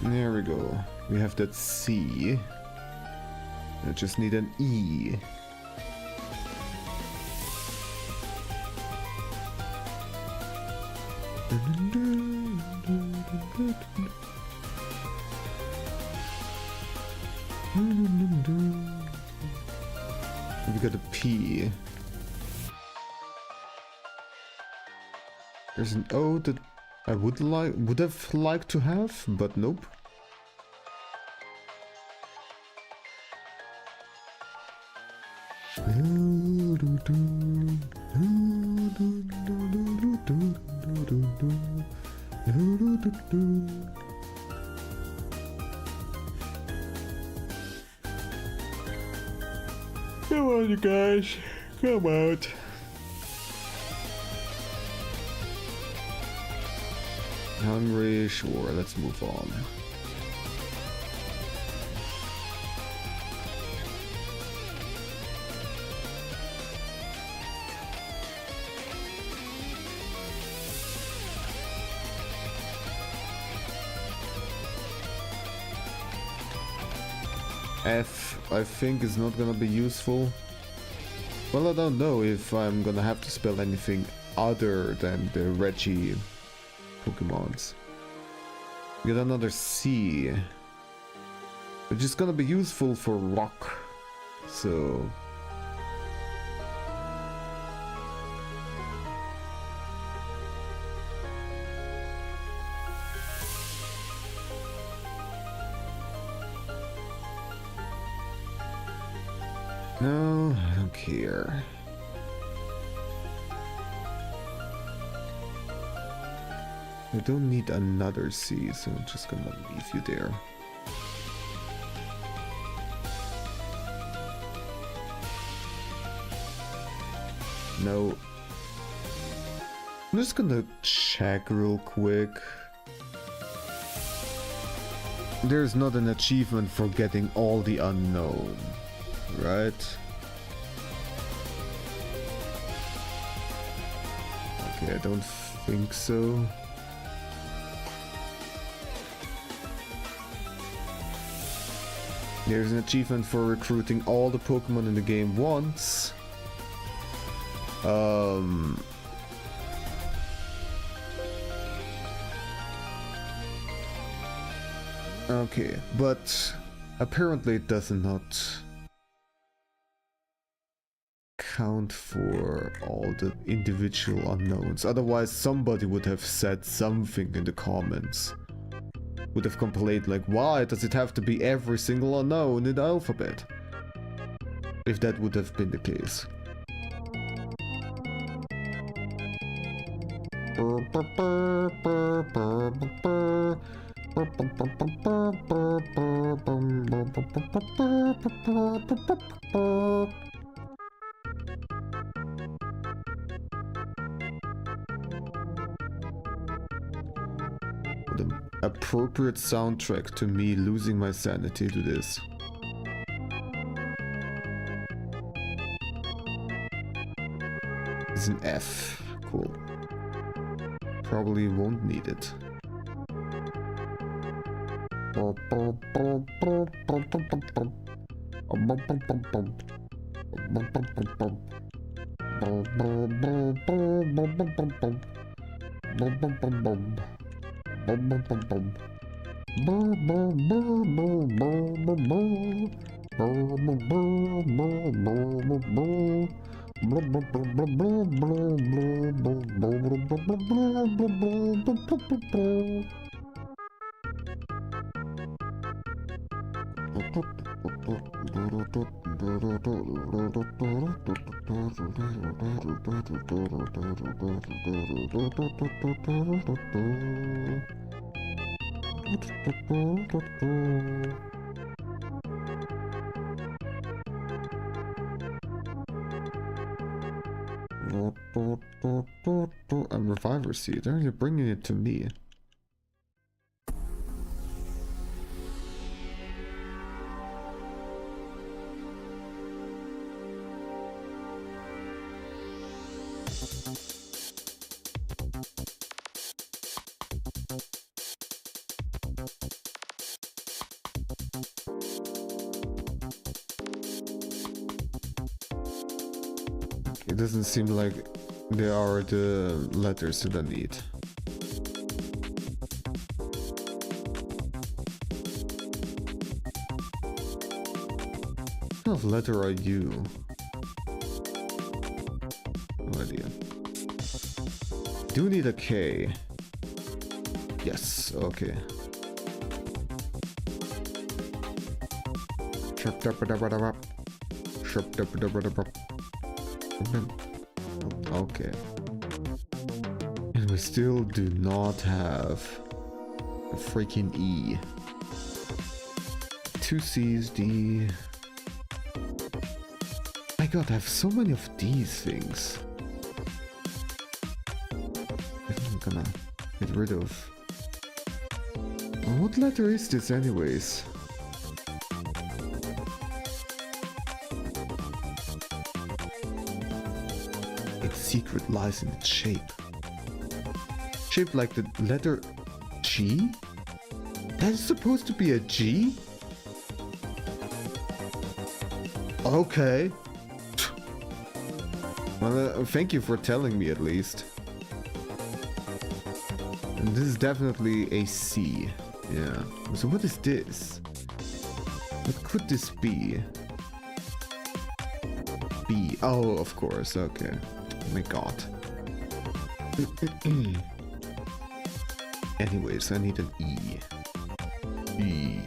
There we go. We have that C. I just need an E. We got a P. There's an O that I would have liked to have, but nope. Come on, you guys, come out. Hungry, sure, let's move on. F, I think, is not gonna be useful. Well, I don't know if I'm gonna have to spell anything other than the Reggie Pokemons. Get another C, which is gonna be useful for rock, so... No, I don't care. I don't need another C, so I'm just gonna leave you there. No. I'm just gonna check real quick. There's not an achievement for getting all the unknown, right? Okay, I don't think so. There's an achievement for recruiting all the Pokemon in the game once. Okay, but apparently it does not count for all the individual unknowns. Otherwise, somebody would have said something in the comments. Would have complained like, why does it have to be every single unknown in the alphabet? If that would have been the case. The appropriate soundtrack to me losing my sanity to this. It's an F. Cool. Probably won't need it. A reviver seed, are you bringing it to me? It doesn't seem like there are the letters that I need. What kind of letter are you? No idea. Do need a K. Yes, okay. Okay. And we still do not have a freaking E. 2 C's, D. My god, I have so many of these things. I'm gonna get rid of. What letter is this anyways? Its secret lies in its shape. Shaped like the letter G? That is supposed to be a G? Okay. Well, thank you for telling me at least. And this is definitely a C. Yeah. So what is this? What could this be? B. Oh, of course. Okay. Oh my god. Anyways, I need an E. E.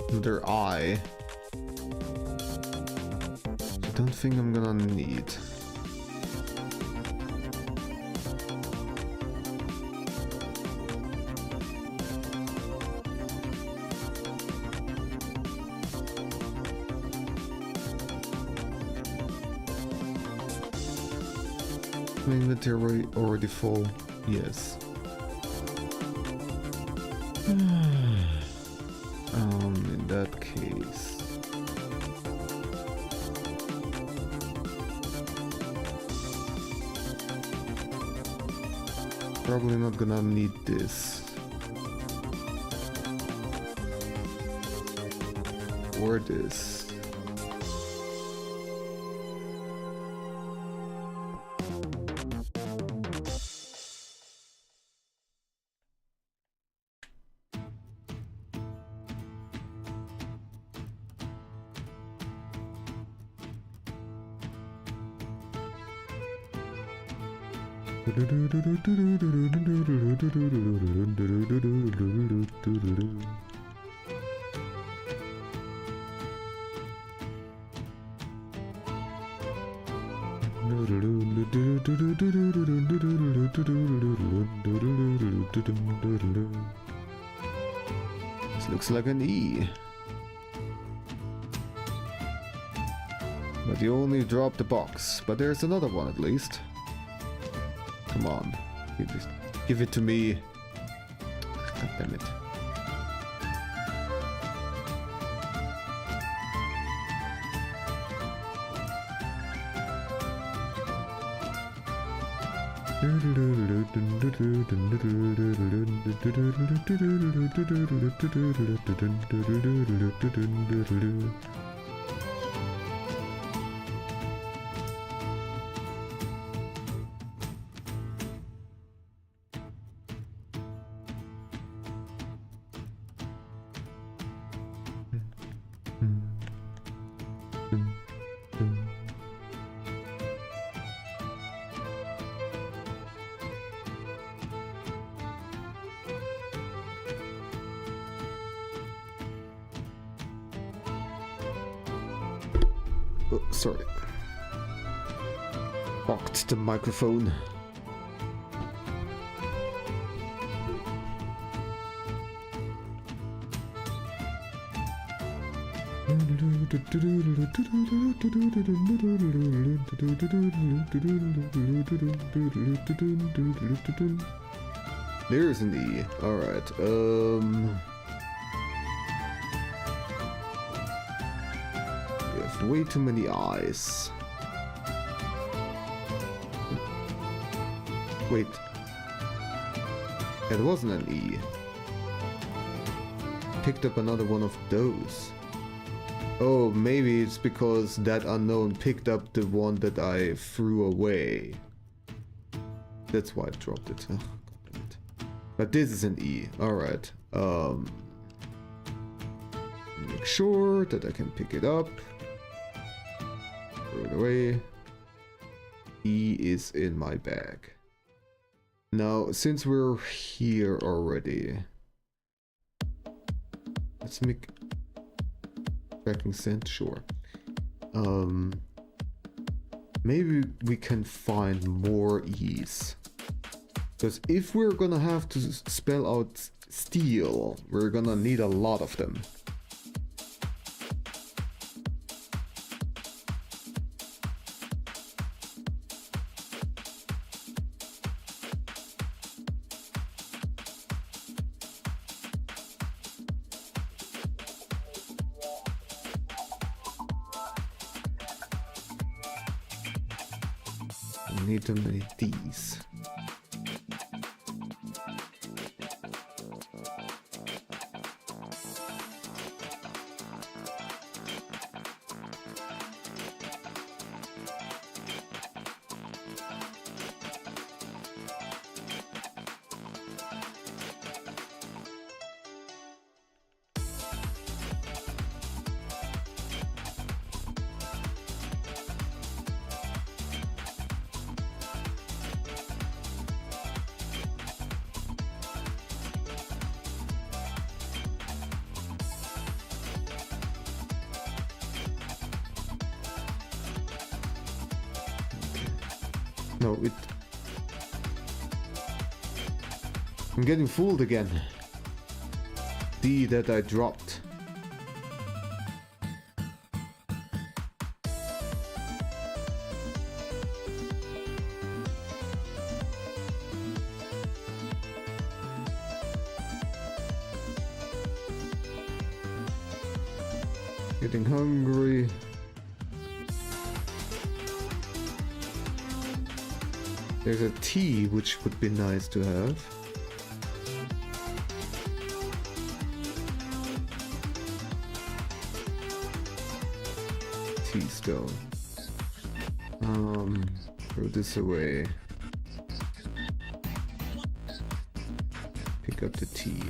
Another eye. I don't think I'm gonna need. My inventory already full. Yes. In that case. Probably not gonna need this. Or this. This looks like an E. But you only dropped the box. But there's another one at least. Come on. Give it to me. God damn it. Oh, sorry. Locked the microphone. There's an E. Alright, we have way too many eyes. Wait. It wasn't an E. Picked up another one of those. Oh, maybe it's because that unknown picked up the one that I threw away. That's why I dropped it. Oh, God damn it. But this is an E. Alright. Make sure that I can pick it up. Throw it away. E is in my bag. Now, since we're here already, let's make tracking scent, sure. Maybe we can find more E's. Because if we're gonna have to spell out steel, we're gonna need a lot of them. Need too many D's. No, it... I'm getting fooled again. D that I dropped. Getting hungry. There's a T which would be nice to have. T stone. Throw this away. Pick up the T.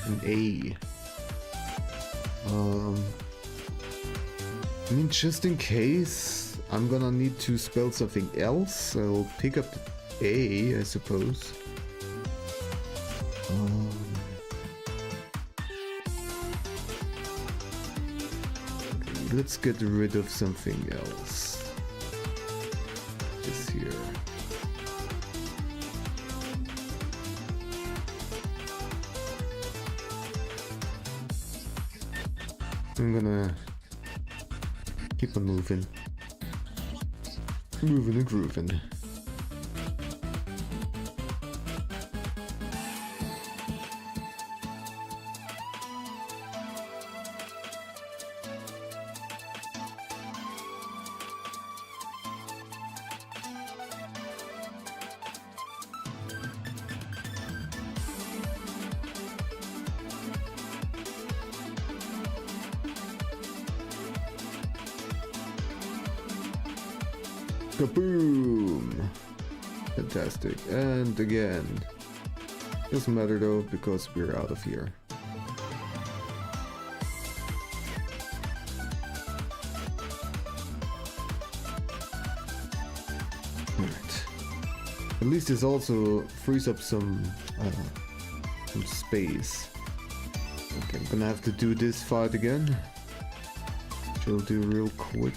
An A. I mean, just in case I'm gonna need to spell something else, I'll pick up the A, I suppose. Okay, let's get rid of something else. This here. I'm gonna keep on moving. Moving and grooving. Kaboom! Fantastic. And again. Doesn't matter though, because we're out of here. Alright. At least this also frees up some space. Okay, I'm gonna have to do this fight again. Which I'll do real quick.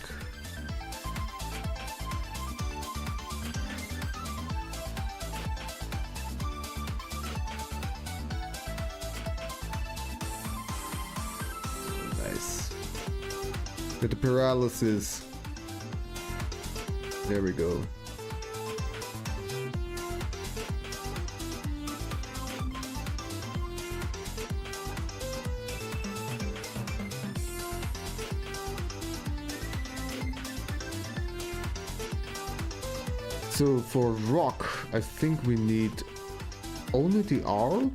The paralysis. There we go. So for rock, I think we need only the R.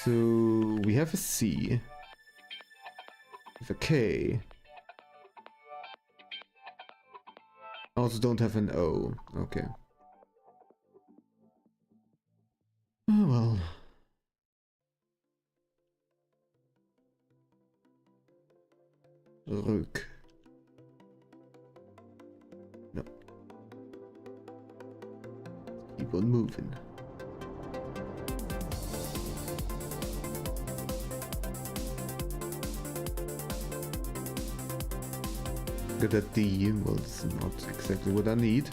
So we have a C, with a K. Also don't have an O. Okay. Oh well. Rook. No. Keep on moving. Look at that D. Well, it's not exactly what I need.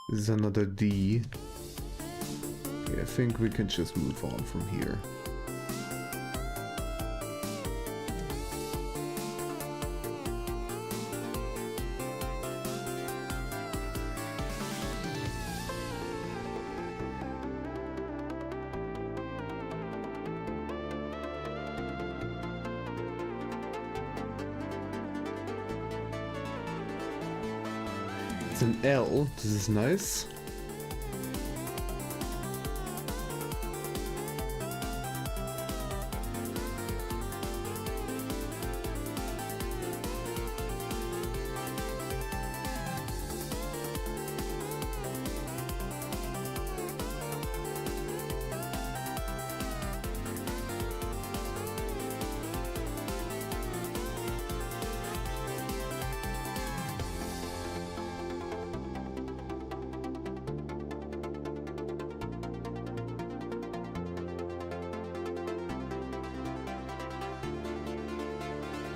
This is another D. Okay, I think we can just move on from here. An L, this is nice.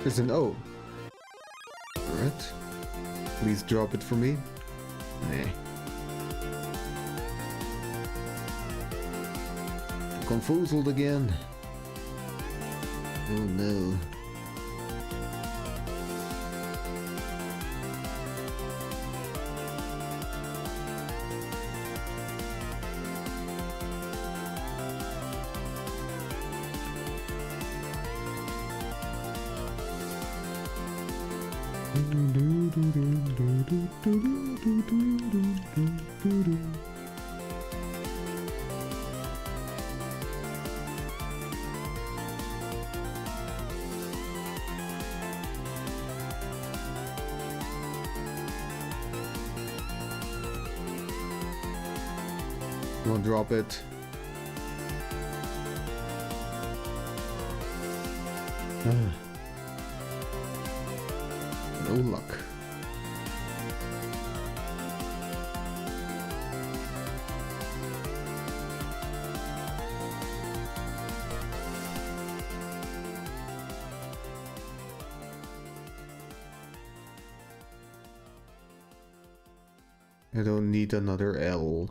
There's an O. Alright. Please drop it for me. Nah. Confuzzled again. Oh no. Don't drop it. No luck. I don't need another L.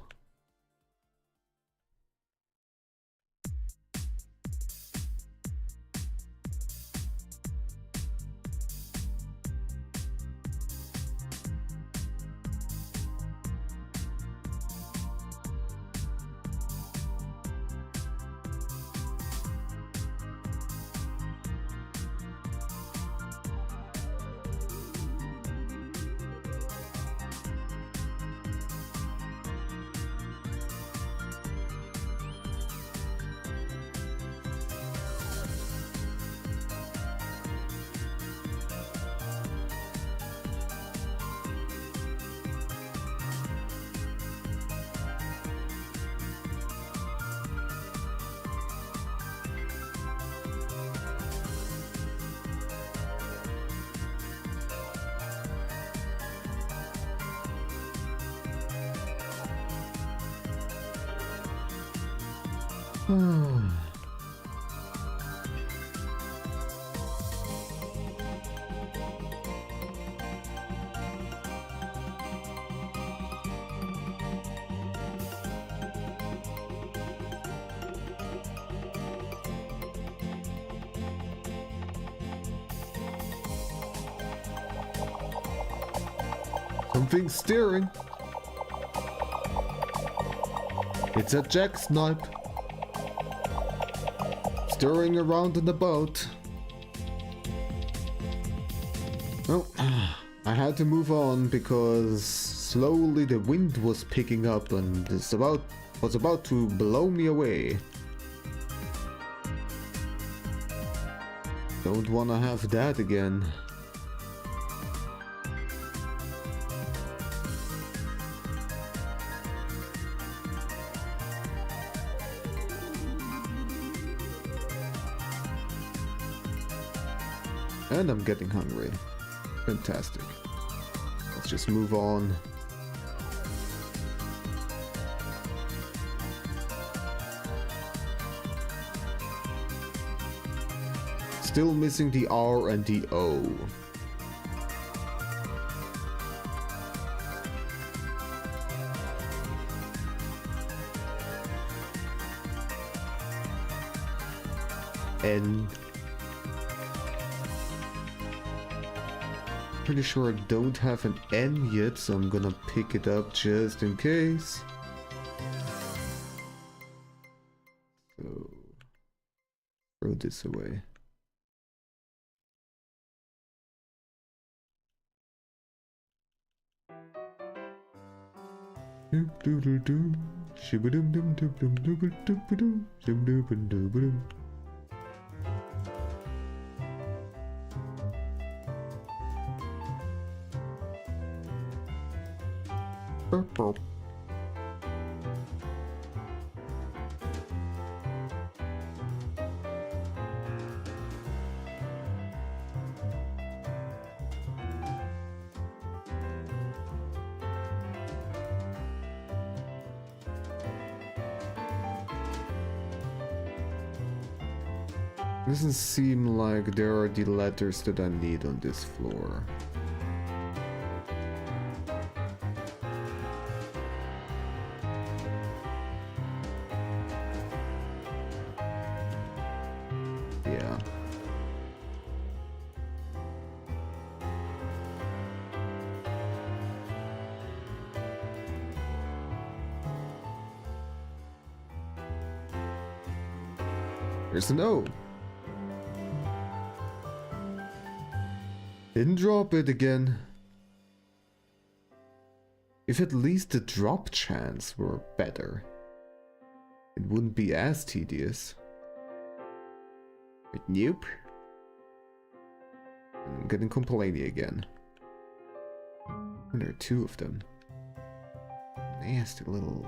Something's steering. It's a jack snipe. Stirring around in the boat. Well, I had to move on because slowly the wind was picking up and was about to blow me away. Don't wanna have that again. And I'm getting hungry. Fantastic. Let's just move on. Still missing the R and the O. N. Pretty sure I don't have an N yet, so I'm gonna pick it up just in case. So, throw this away. Purple. Doesn't seem like there are the letters that I need on this floor. Yeah. There's an O. Didn't drop it again. If at least the drop chance were better, it wouldn't be as tedious. But nope. I'm getting complainy again. And there are two of them. Nasty little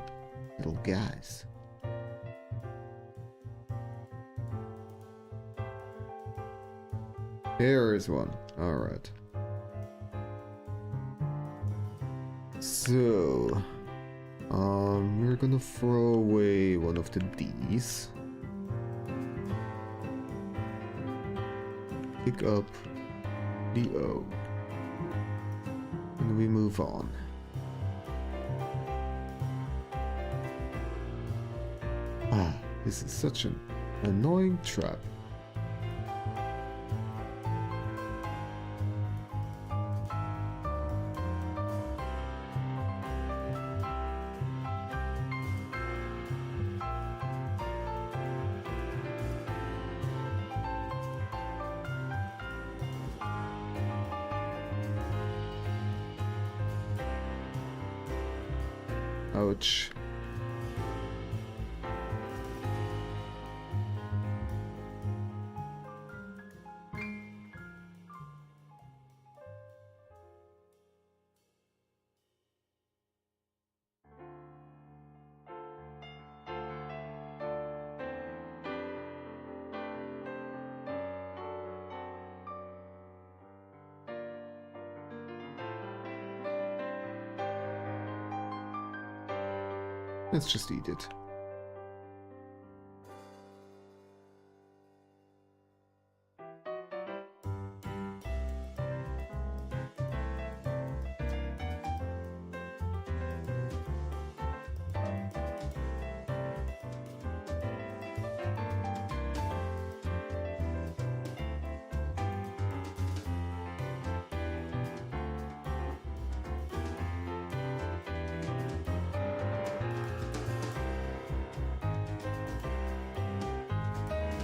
guys. There is one. Alright. So, we're gonna throw away one of the D's. Pick up the O. And we move on. Ah, this is such an annoying trap. Ouch. Let's just eat it.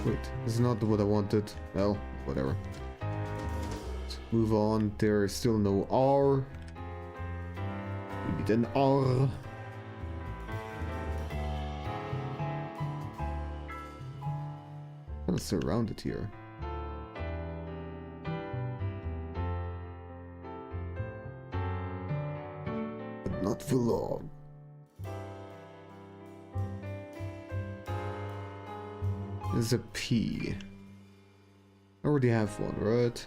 Wait, this is not what I wanted. Well, whatever. Let's move on. There is still no R. We need an R. Kind of surrounded here. But not for long. There's a P. I already have one, right?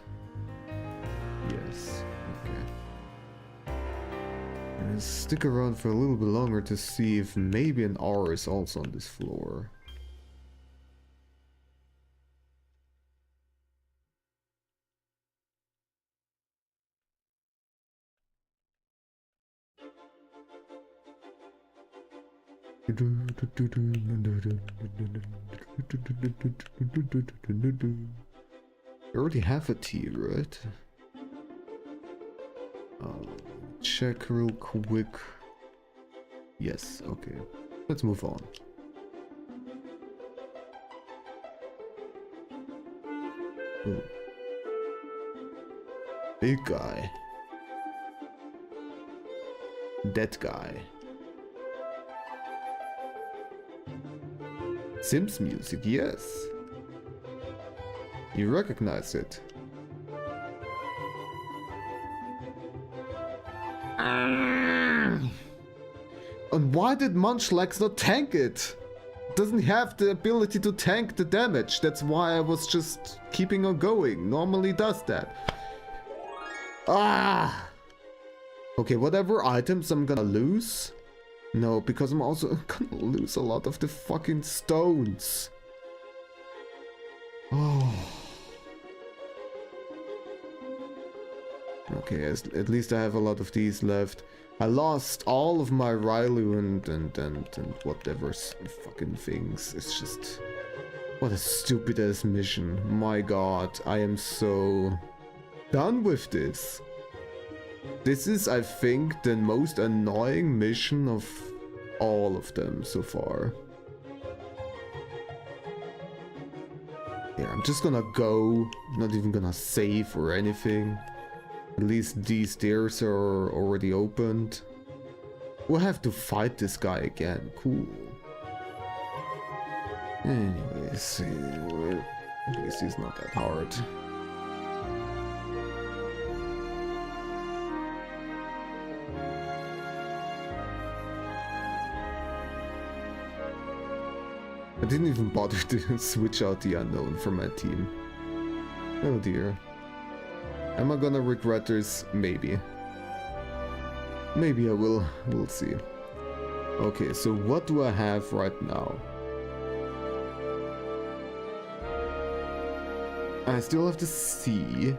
Yes. Okay. And stick around for a little bit longer to see if maybe an R is also on this floor. I already have a T, right? Check real quick. Yes, okay. Let's move on. Ooh. Big guy. That guy. Sims music, yes. You recognize it. And why did Munchlax not tank it? Doesn't have the ability to tank the damage. That's why I was just keeping on going. Normally does that. Ah! Okay, whatever items I'm gonna lose. No, because I'm also gonna lose a lot of the fucking stones. Oh. Okay, at least I have a lot of these left. I lost all of my Railu and whatever fucking things. It's just... What a stupid ass mission. My god, I am so done with this. This is, I think, the most annoying mission of all of them so far. Yeah, I'm just gonna go, not even gonna save or anything. At least these stairs are already opened. We'll have to fight this guy again, cool. Anyways, at least he's not that hard. I didn't even bother to switch out the unknown from my team. Oh dear. Am I gonna regret this? Maybe. Maybe I will. We'll see. Okay, so what do I have right now? I still have to see.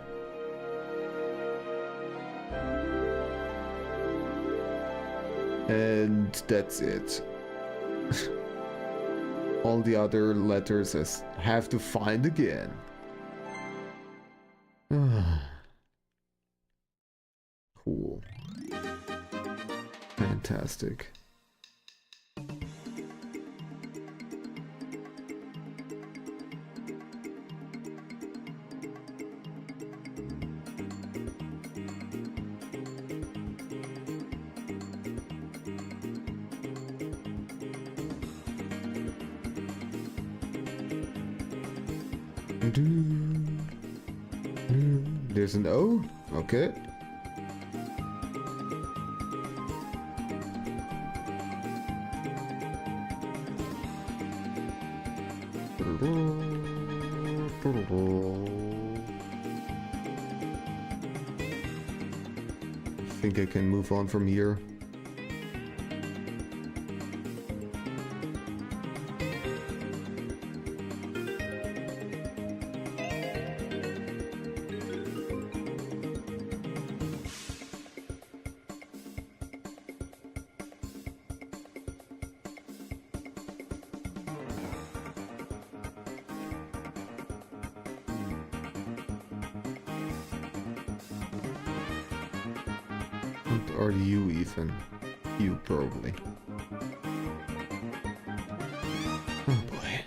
And that's it. All the other letters I have to find again. Cool. Fantastic. There's an O? Okay. I think I can move on from here. Or you even. You probably. Oh boy.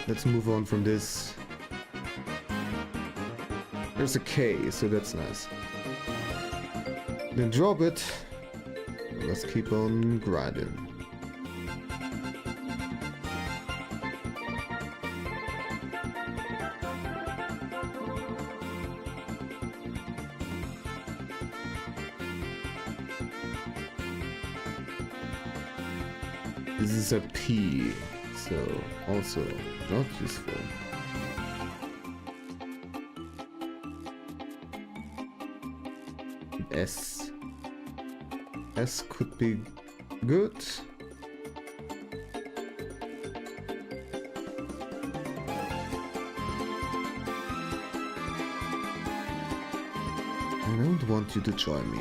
Let's move on from this. There's a K, so that's nice. Then drop it. Let's keep on grinding. This is a P, so also not useful. S. S could be good. I don't want you to join me.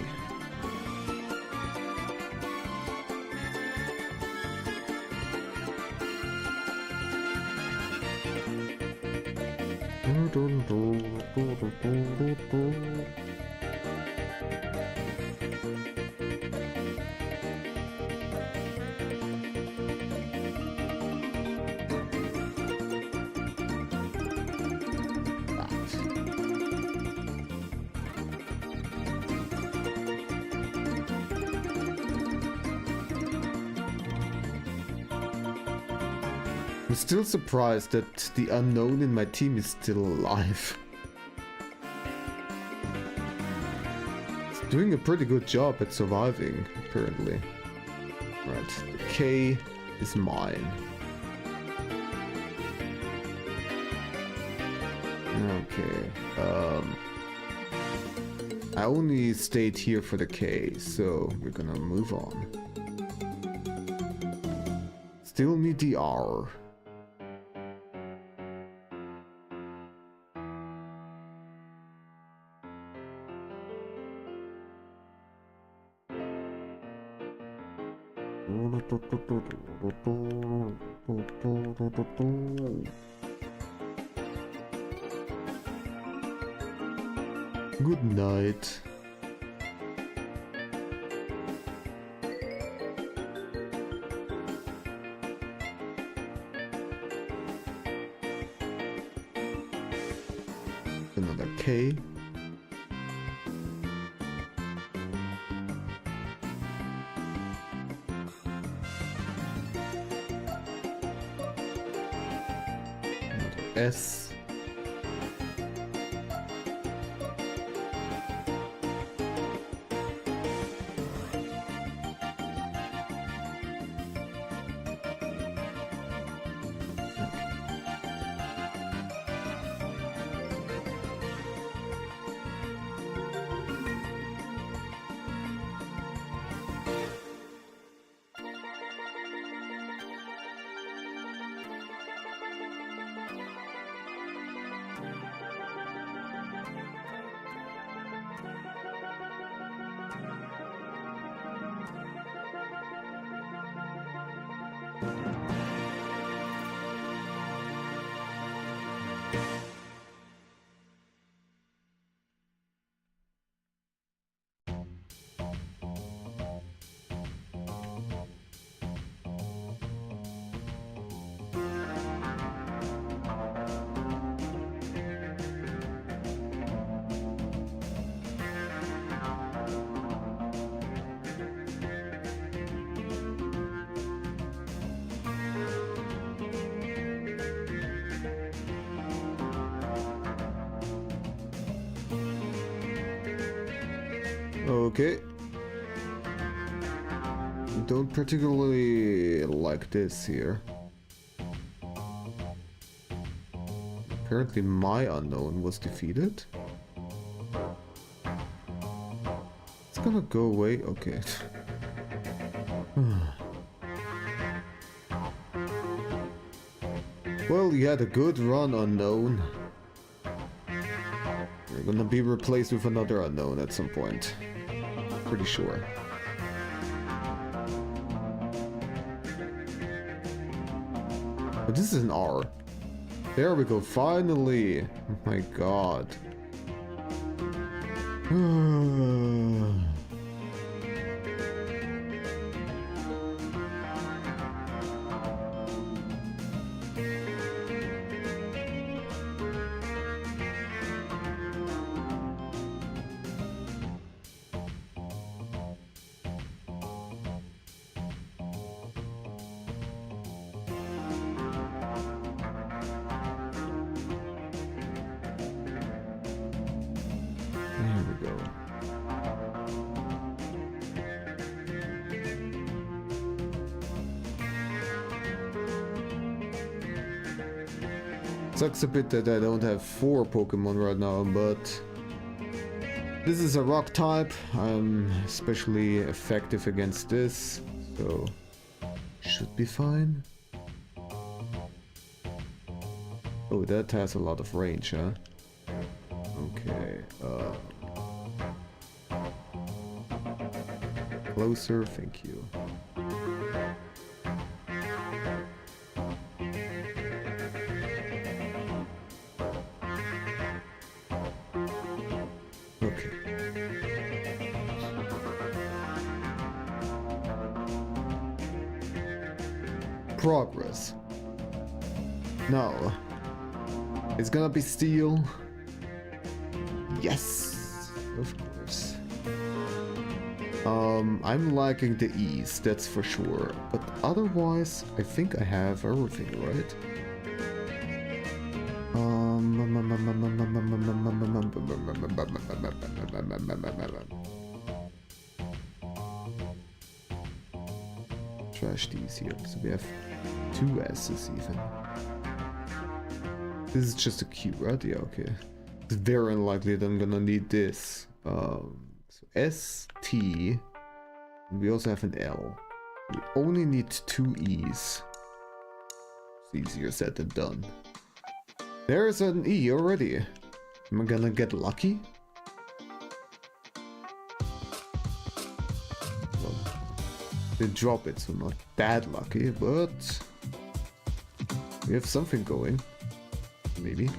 I'm still surprised that the unknown in my team is still alive. It's doing a pretty good job at surviving, apparently. Right, the K is mine. Okay, I only stayed here for the K, so we're gonna move on. still need the R. Good night. Another K. Another S. Okay. Don't particularly like this here. Apparently my unknown was defeated. It's gonna go away. Okay. Well, you had a good run, unknown. You're gonna be replaced with another unknown at some point. Pretty sure. But this is an R. There we go, finally! Oh my god. Sucks a bit that I don't have 4 Pokemon right now, but this is a rock type. I'm especially effective against this, so should be fine. Oh, that has a lot of range, huh? Okay, closer, thank you. Progress. Now, it's gonna be steel. Yes, of course. I'm lacking the ease, that's for sure. But otherwise, I think I have everything, right? Trash these here. So we have 2 S's even. This is just a Q, right? Yeah, okay. It's very unlikely that I'm gonna need this. So S, T. We also have an L. We only need 2 E's. It's easier said than done. There's an E already. Am I gonna get lucky? Well, they drop it, so not that lucky, but we have something going. Maybe.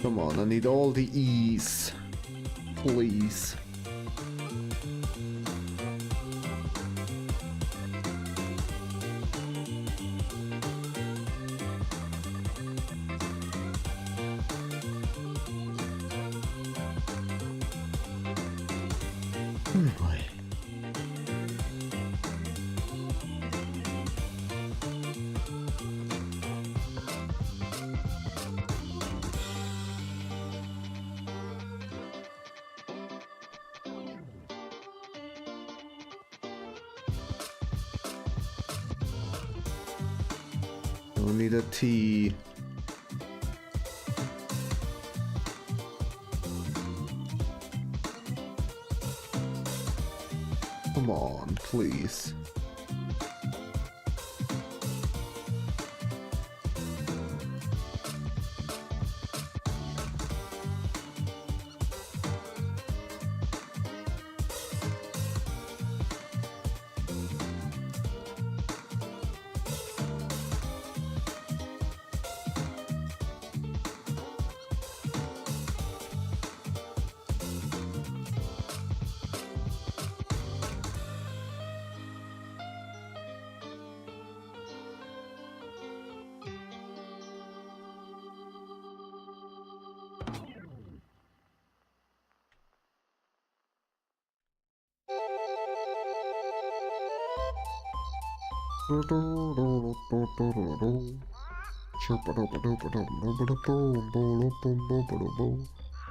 Come on, I need all the E's. Please. Oh boy. We'll need a T. Come on, please.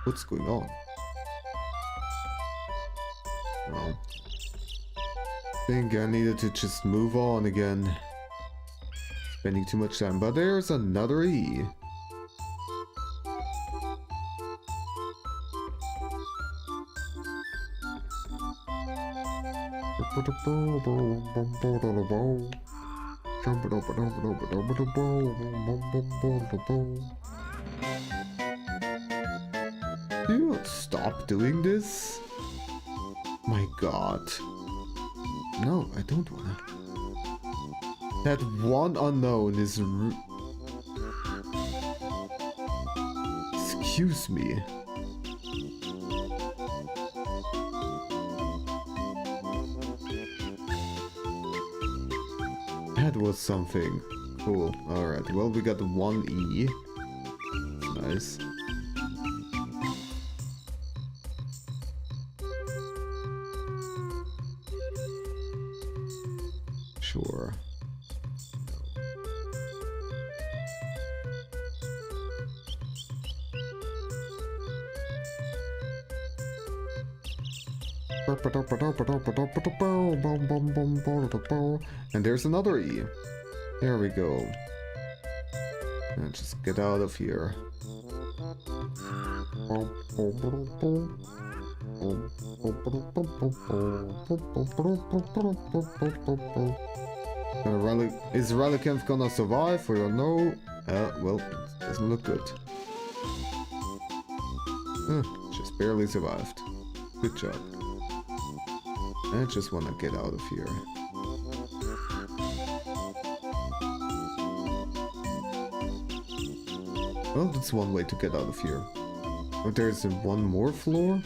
What's going on? Well, I think I needed to just move on again. Spending too much time, but there's another E. Do you stop doing this? My god. No, I don't wanna. That one unknown is excuse me. That was something. Cool. Alright, well, we got one E. Nice. Sure. And there's another E. There we go. And just get out of here. Is Relicanth gonna survive or no? Well, it doesn't look good. Just barely survived. Good job. I just wanna get out of here. Well, that's one way to get out of here. Oh, there's one more floor?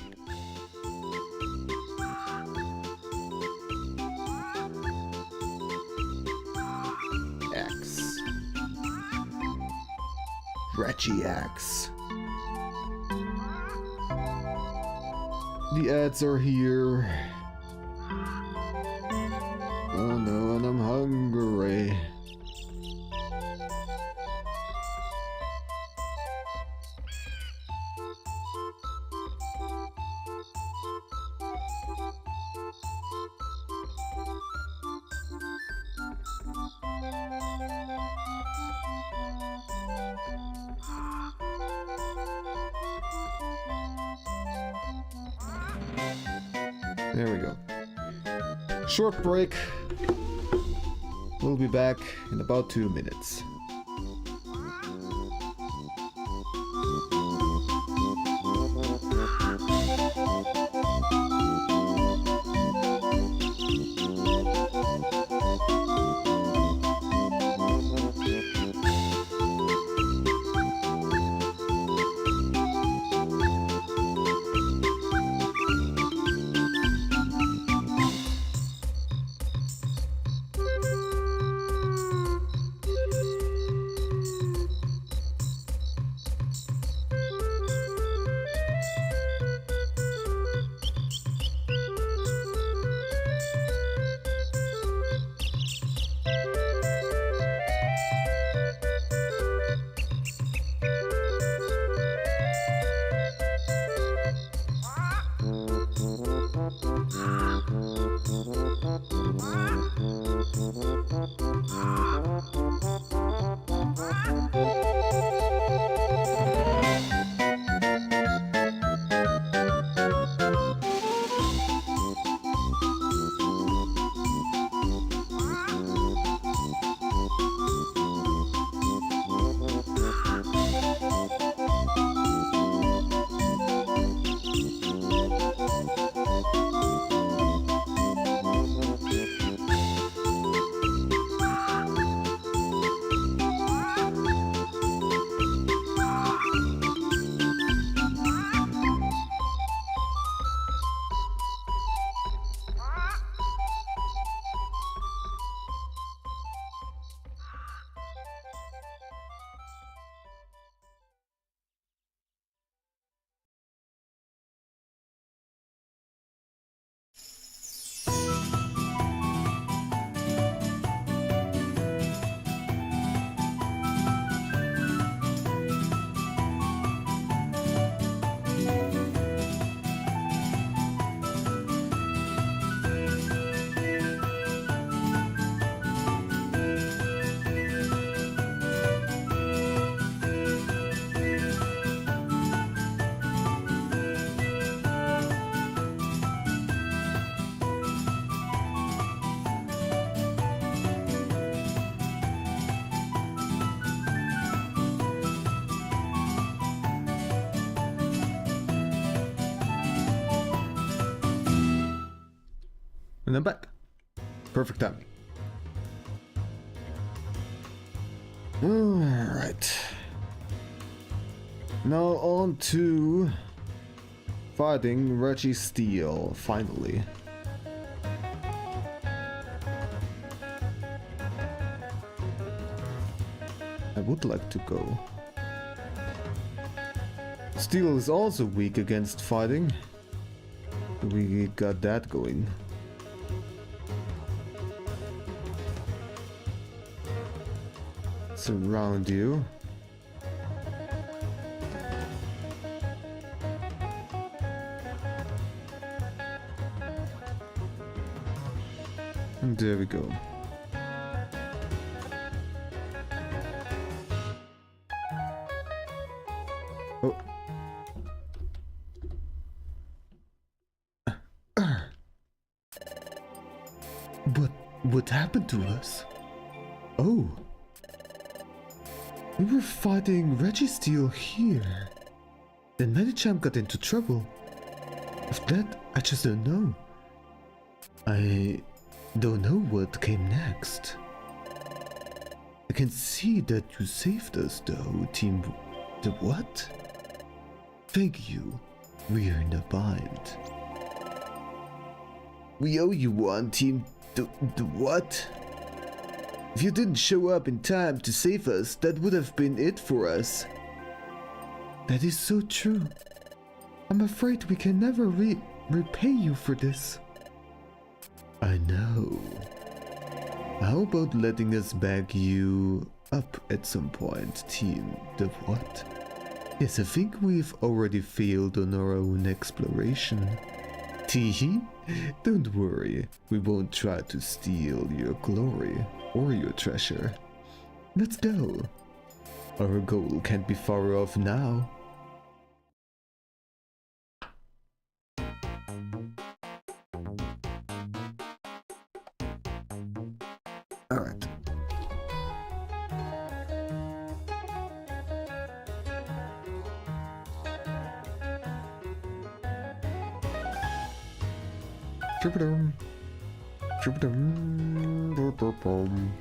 X. RetroAchievements. The ads are here. Oh no, and I'm hungry. There we go. Short break. We'll be back in about 2 minutes. And I'm back. Perfect timing. Alright. Now on to fighting Reggie Steele, finally. I would like to go. Steele is also weak against fighting. We got that going. Surround you. And there we go. Oh. What happened to us? Oh. We were fighting Reggie Steele here. Then Medicham got into trouble. Of that, I just don't know. I don't know what came next. I can see that you saved us though, Team... The what? Thank you. We are in a bind. We owe you one, Team... The what? If you didn't show up in time to save us, that would have been it for us. That is so true. I'm afraid we can never repay you for this. I know. How about letting us back you up at some point, Team the what? Yes, I think we've already failed on our own exploration. Teehee, don't worry, we won't try to steal your glory or your treasure. Let's go. Our goal can't be far off now. Alright. Chirpadum. Chirpadum. Bum.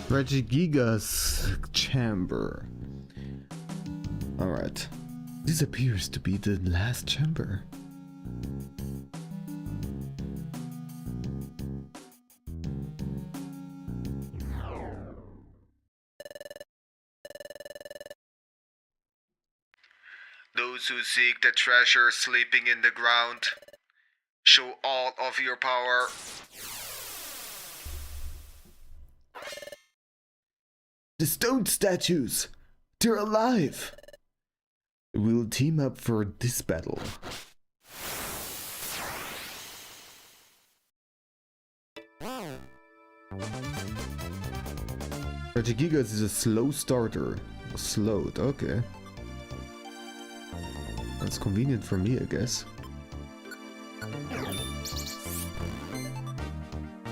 Regigiga's chamber. Alright. This appears to be the last chamber. Those who seek the treasure sleeping in the ground, show all of your power. The stone statues! They're alive! We'll team up for this battle. Regigigas is a slow starter. Slowed, okay. That's convenient for me, I guess.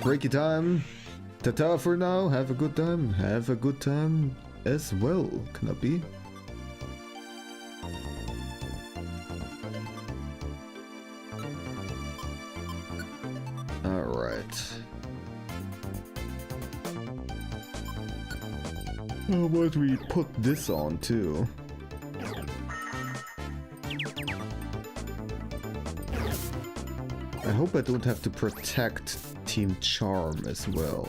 Breaky time! Ta-ta for now, have a good time. Have a good time as well, Knappy. Alright. How about we put this on too? I hope I don't have to protect Team Charm as well.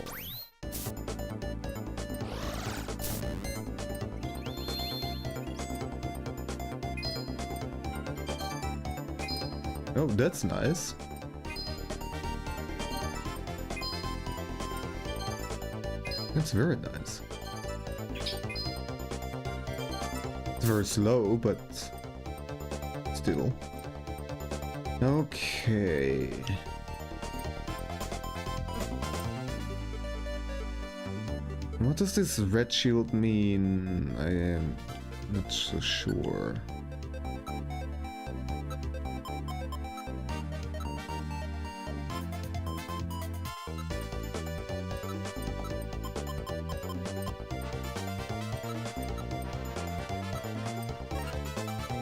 Oh, that's nice. That's very nice. It's very slow, but still. Okay. What does this red shield mean? I am not so sure.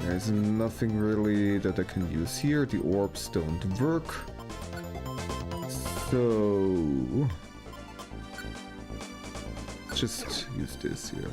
There's nothing really that I can use here. The orbs don't work. So just use this here.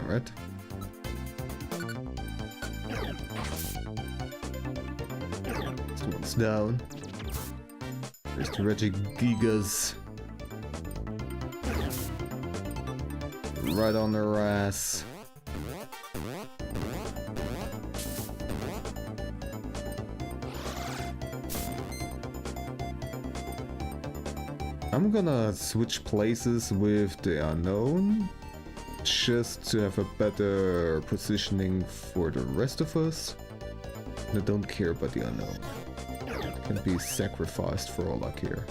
Alright. This one's down. There's the Regigigas. Right on their ass. I'm gonna switch places with the unknown, just to have a better positioning for the rest of us. I don't care about the unknown. It can be sacrificed for all I care.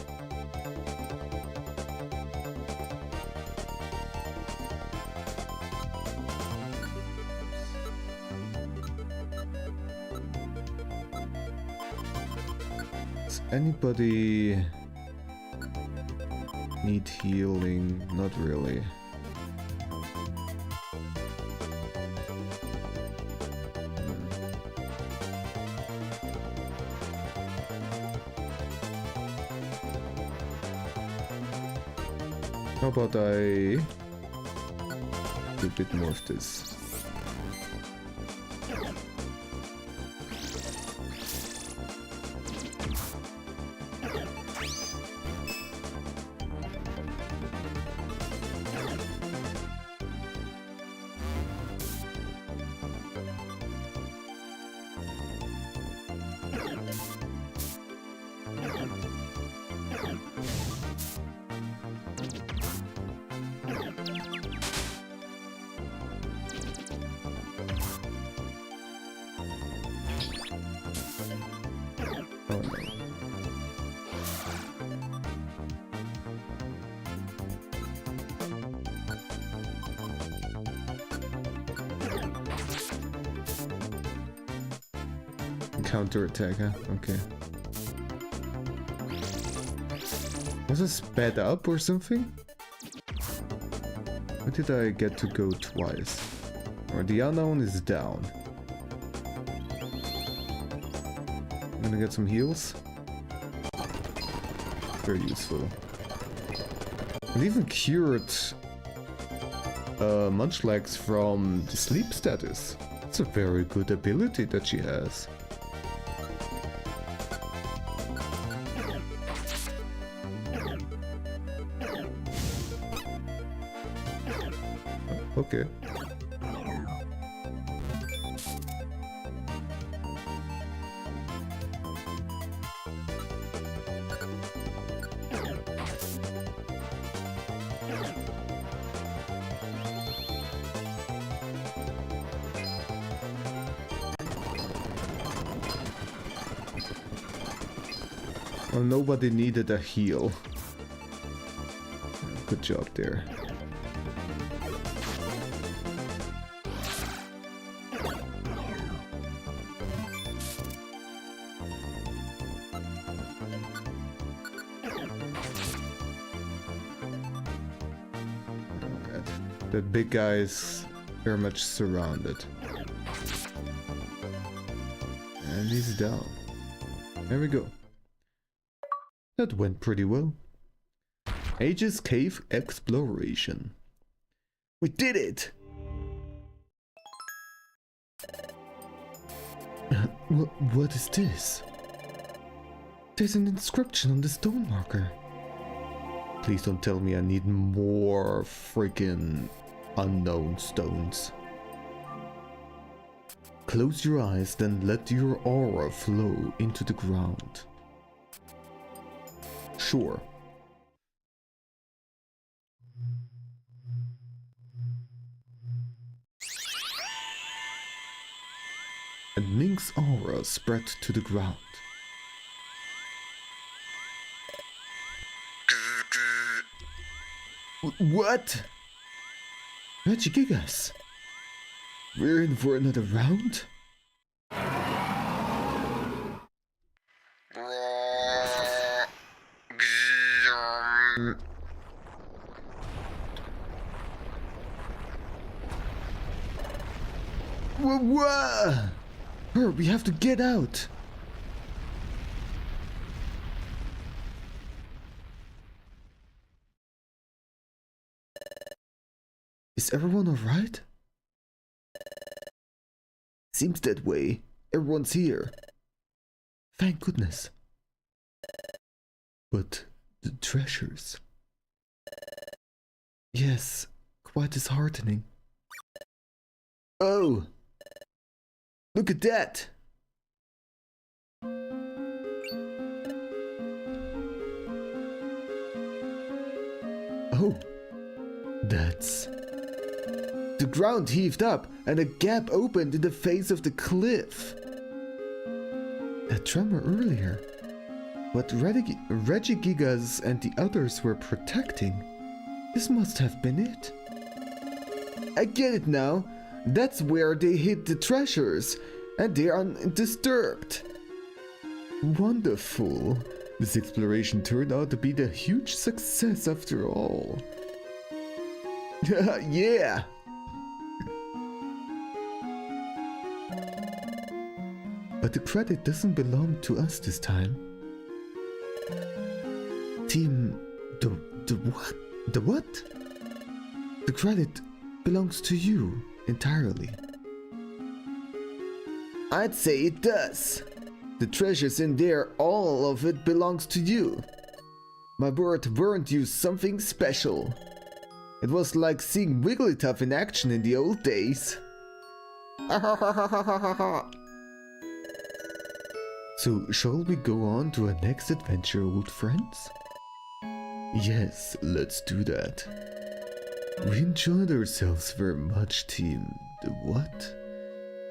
Does anybody need healing? Not really. How about I do a bit more of this? Oh no. Counter-attack, huh? Okay. Was it sped up or something? Why did I get to go twice? Or the unknown is down. I'm gonna get some heals. Very useful. It even cured Munchlax from the sleep status. It's a very good ability that she has. Okay. Well, nobody needed a heal. Good job there. The big guy is very much surrounded. And he's down. There we go. That went pretty well. Aegis Cave Exploration. We did it! What is this? There's an inscription on the stone marker. Please don't tell me I need more freaking unknown stones. Close your eyes, then let your aura flow into the ground. Sure. And Mink's aura spread to the ground. What? Regigigas? We're in for another round? Whoa! Herb, we have to get out! Is everyone alright? Seems that way. Everyone's here. Thank goodness. But the treasures... Yes, quite disheartening. Oh! Look at that! Oh, that's... The ground heaved up and a gap opened in the face of the cliff. That tremor earlier. What Regigigas and the others were protecting. This must have been it. I get it now. That's where they hid the treasures, and they are undisturbed. Wonderful. This exploration turned out to be a huge success after all. Yeah! But the credit doesn't belong to us this time. Team... The what? The what? The credit belongs to you entirely. I'd say it does. The treasures in there, all of it belongs to you. My word, weren't you something special? It was like seeing Wigglytuff in action in the old days. So, shall we go on to our next adventure, old friends? Yes, let's do that. We enjoyed ourselves very much, team. The what?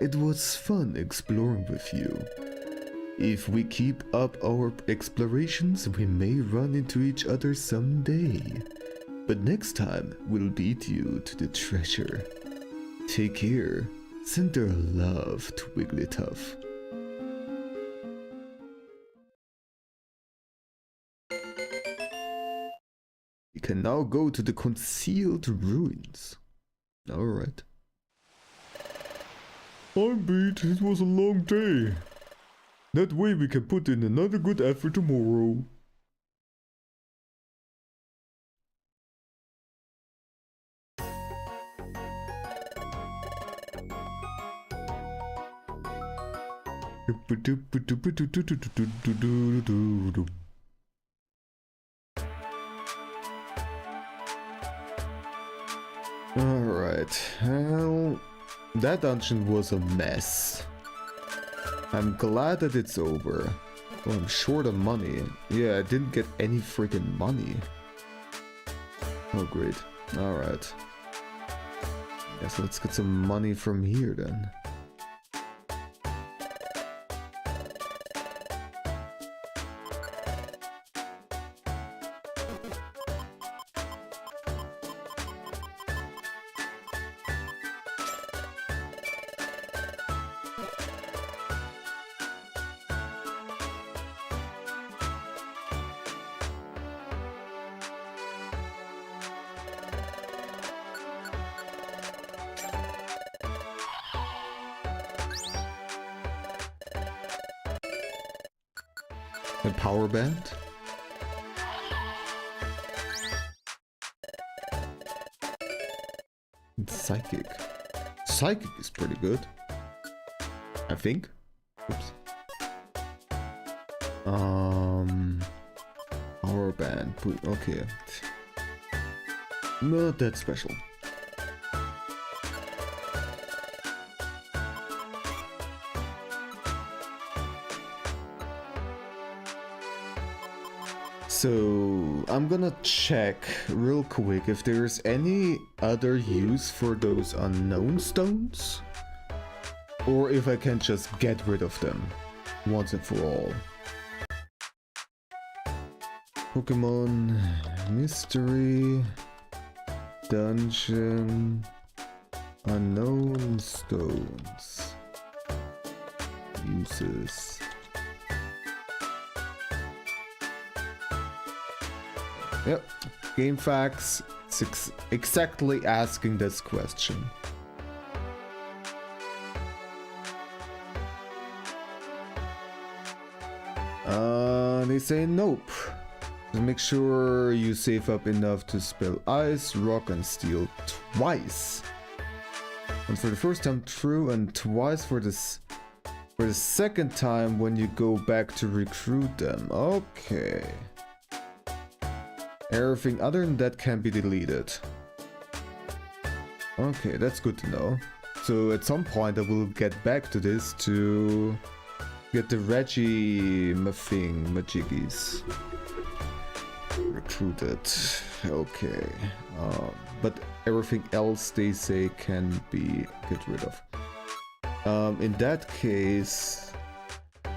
It was fun exploring with you. If we keep up our explorations, we may run into each other someday. But next time, we'll beat you to the treasure. Take care. Send our love to Wigglytuff. We can now go to the concealed ruins. Alright. I'm beat. It was a long day. That way we can put in another good effort tomorrow. Alright, well, that dungeon was a mess. I'm glad that it's over. Well, I'm short on money. Yeah, I didn't get any freaking money. Oh, great. Alright. Guess let's get some money from here then. A power band? Psychic. Psychic is pretty good. I think. Oops. Power band. Okay. Not that special. So I'm gonna check real quick if there's any other use for those unknown stones, or if I can just get rid of them once and for all. Pokemon mystery dungeon unknown stones uses. Yep, game facts, exactly asking this question. They say nope. Just make sure you save up enough to spell ice, rock, and steel twice. And for the first time true, and twice for this for the second time when you go back to recruit them. Okay. Everything other than that can be deleted. Okay, that's good to know. So at some point I will get back to this to get the Majiggies recruited. Okay. But everything else they say can be get rid of. In that case,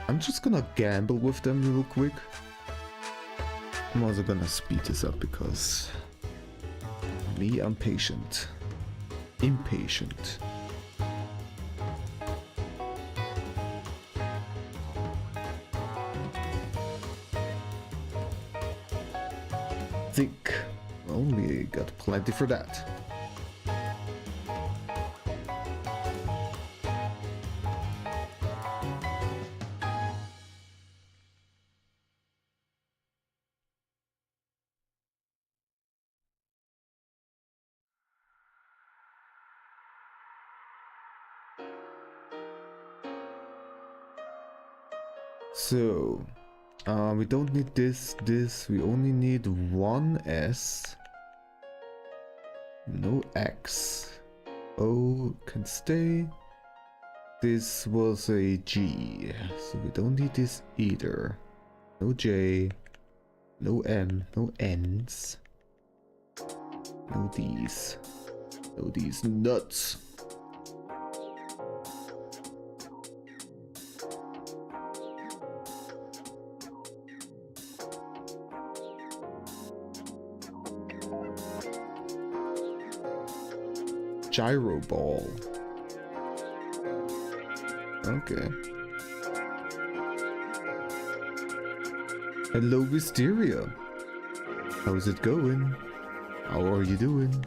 I'm just gonna gamble with them real quick. I'm also gonna speed this up because me, I'm patient. Impatient. Think. Well, we got plenty for that. So, we don't need this, we only need one S. No X. O can stay. This was a G, so we don't need this either. No J, no M, no N's. No D's. No D's nuts. Gyro ball. Okay. Hello, Wisteria. How's it going? How are you doing?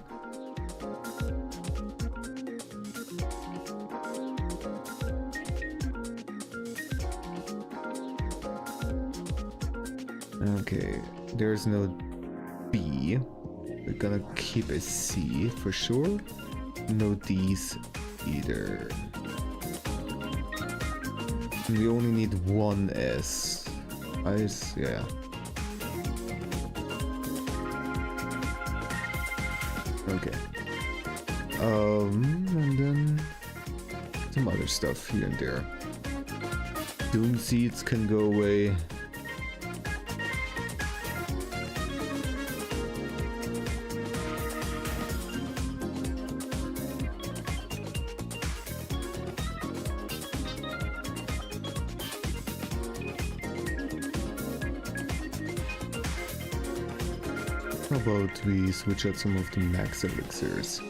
Okay, there's no B. We're gonna keep a C for sure. No D's either. We only need one S. Ice, yeah. Okay. And then some other stuff here and there. Doom seeds can go away. How about we switch out some of the max elixirs?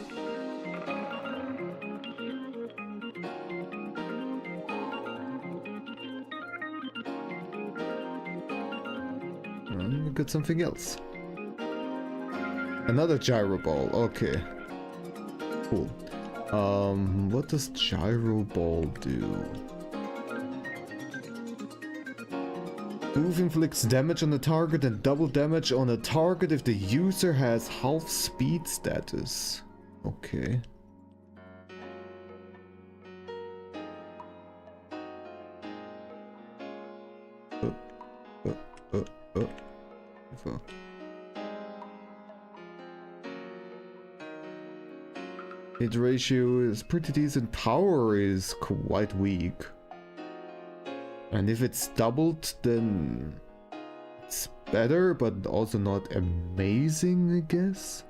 And we got something else. Another gyro ball, okay. Cool. What does gyro ball do? Move inflicts damage on the target and double damage on a target if the user has half speed status. Okay. Hit ratio is pretty decent. Power is quite weak. And if it's doubled, then it's better, but also not amazing, I guess.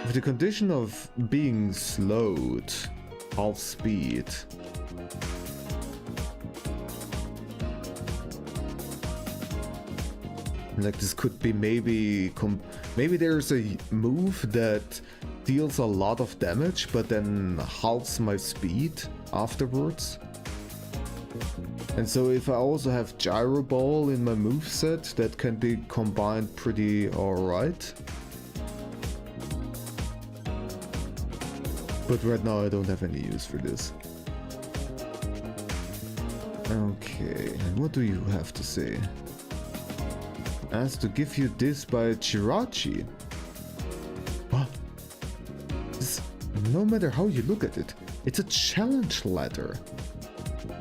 With the condition of being slowed, half speed. Like this could be maybe there's a move that deals a lot of damage but then halves my speed afterwards. And so if I also have Gyro Ball in my moveset, that can be combined pretty alright. But right now I don't have any use for this. Okay, and what do you have to say? Asked to give you this by Chirachi. What? This, no matter how you look at it, it's a challenge letter.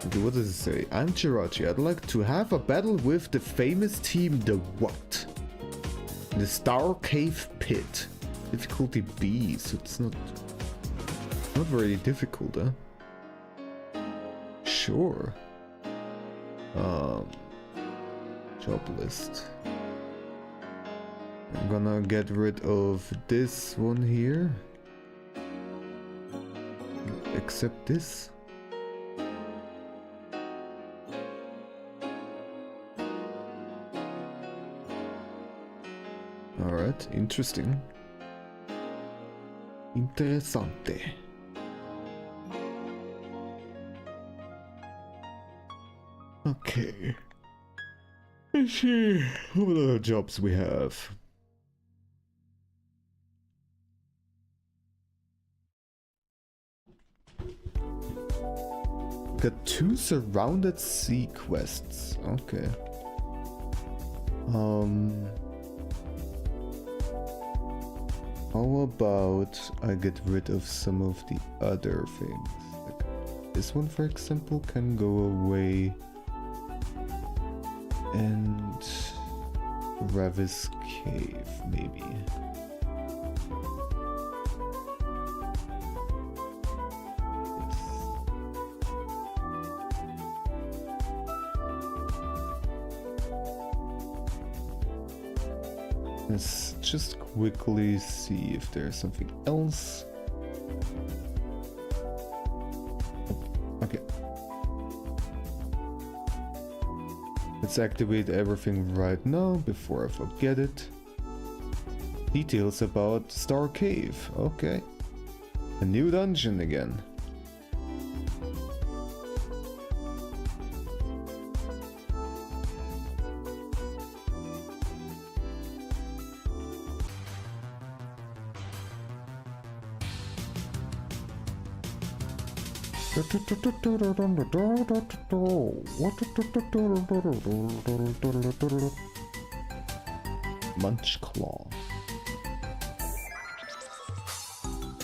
Okay, what does it say? I'm Chirachi. I'd like to have a battle with the famous team, the what? The Star Cave Pit. Difficulty B, so it's not very difficult, huh? Sure. Job list. I'm gonna get rid of this one here. Except this. Alright, interesting. Interessante. Okay. Let's see what other jobs we have. Got 2 surrounded sea quests. Okay. How about I get rid of some of the other things? Like this one, for example, can go away. And Ravis Cave, maybe. Let's just quickly see if there's something else. Okay. Let's activate everything right now before I forget it. Details about Star Cave. Okay. A new dungeon again. Munch Claw.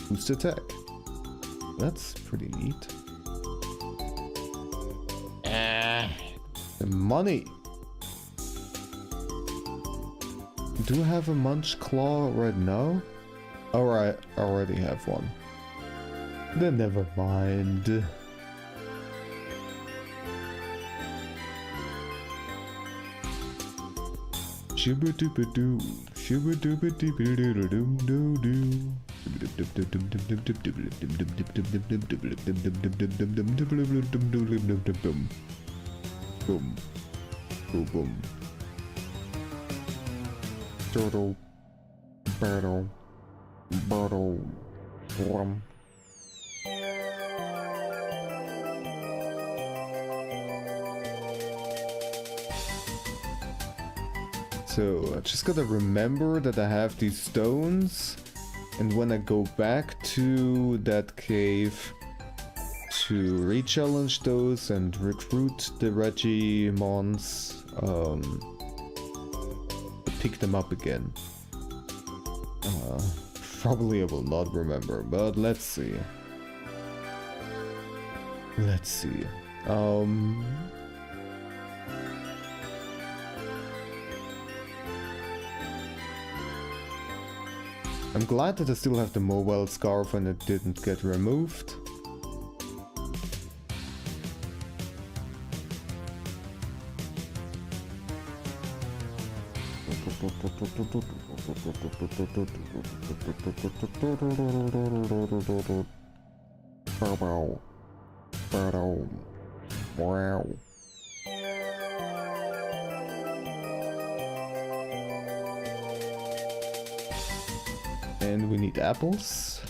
Boost attack. That's pretty neat. The money. Do I have a Munch Claw right now? Alright, I already have one. Then never mind. Shubba dooba doo, shubba dooba dooba doo doo doo doo. Boom, boom, boom. Turtle, battle, battle, boom. So I just gotta remember that I have these stones, and when I go back to that cave to re-challenge those and recruit the Regimons, pick them up again. Probably I will not remember, but let's see. Let's see. I'm glad that I still have the mobile scarf and it didn't get removed. Wow. And we need apples.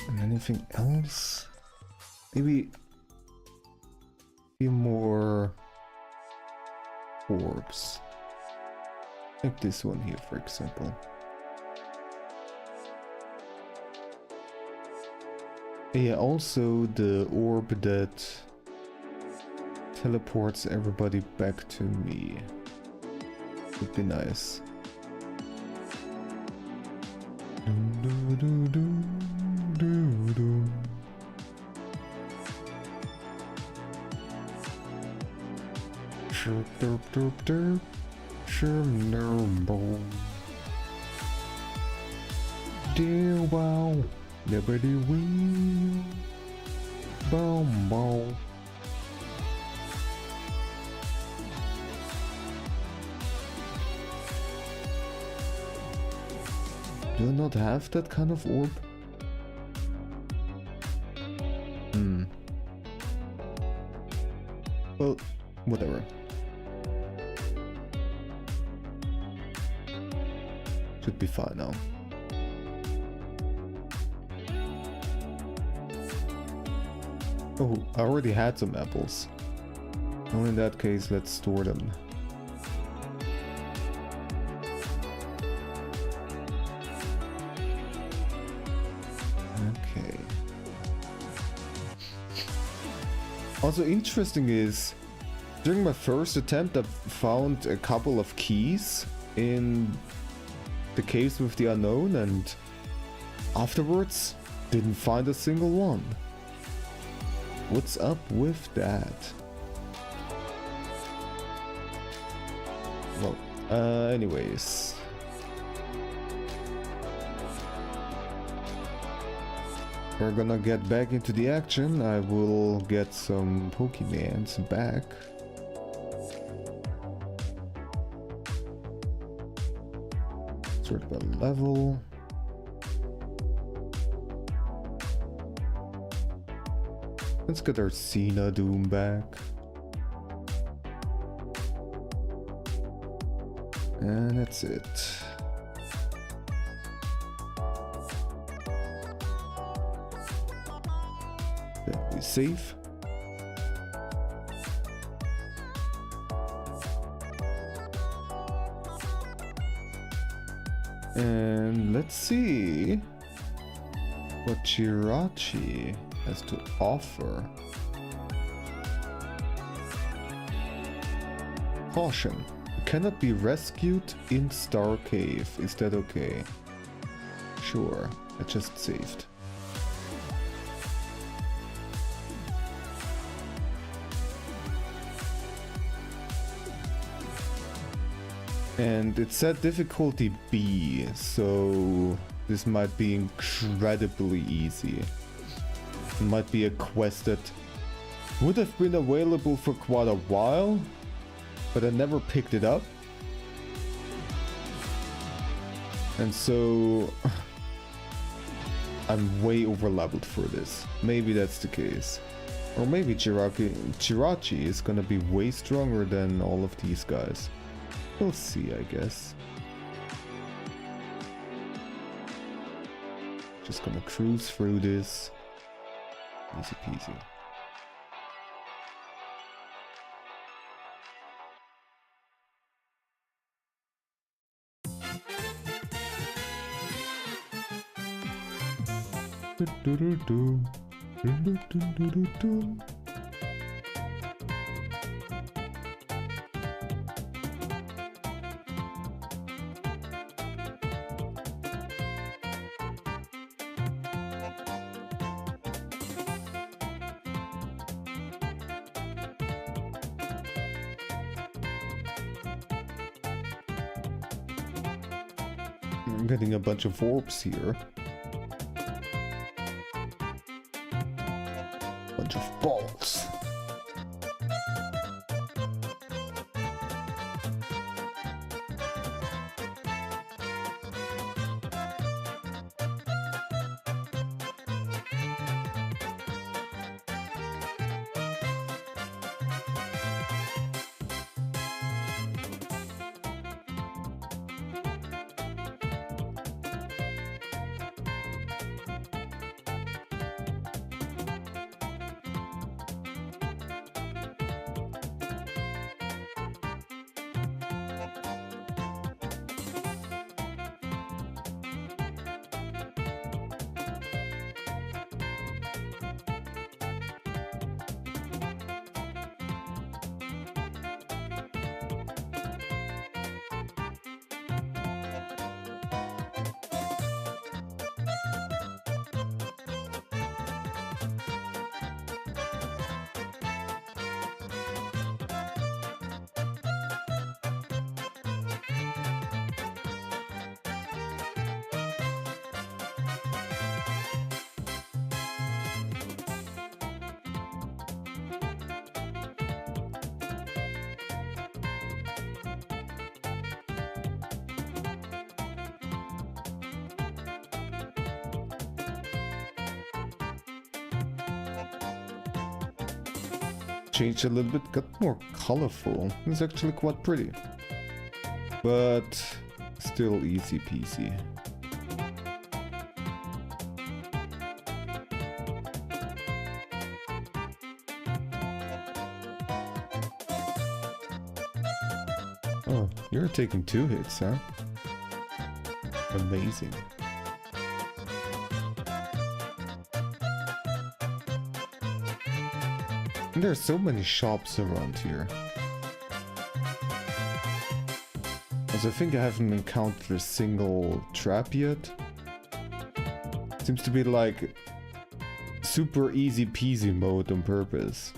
And anything else? Maybe a few more orbs. Like this one here, for example. Yeah, also the orb that teleports everybody back to me. Would be nice. Dear wow, nobody will. Boom, boom. Do I not have that kind of orb? Well, whatever. Should be fine now. Oh, I already had some apples. Well, in that case, let's store them. Okay. Also interesting is, during my first attempt I found a couple of keys in the caves with the unknown, and afterwards didn't find a single one. What's up with that? Well, anyways. We're gonna get back into the action. I will get some Pokemons back. Sort by level. Let's get our Doom back. And that's it. That'll be safe. And let's see what Jirachi has to offer. Caution. You cannot be rescued in Star Cave. Is that okay? Sure. I just saved. And it said difficulty B, so this might be incredibly easy. It might be a quest that would have been available for quite a while, but I never picked it up. And so I'm way over leveled for this. Maybe that's the case. Or maybe Jirachi is gonna be way stronger than all of these guys. We'll see, I guess. Just gonna cruise through this. Easy peasy. I'm getting a bunch of orbs here. Bunch of balls. Changed a little bit, got more colorful. It's actually quite pretty. But still easy peasy. Oh, you're taking 2 hits, huh? Amazing. And there are so many shops around here. As I think I haven't encountered a single trap yet. Seems to be like super easy peasy mode on purpose.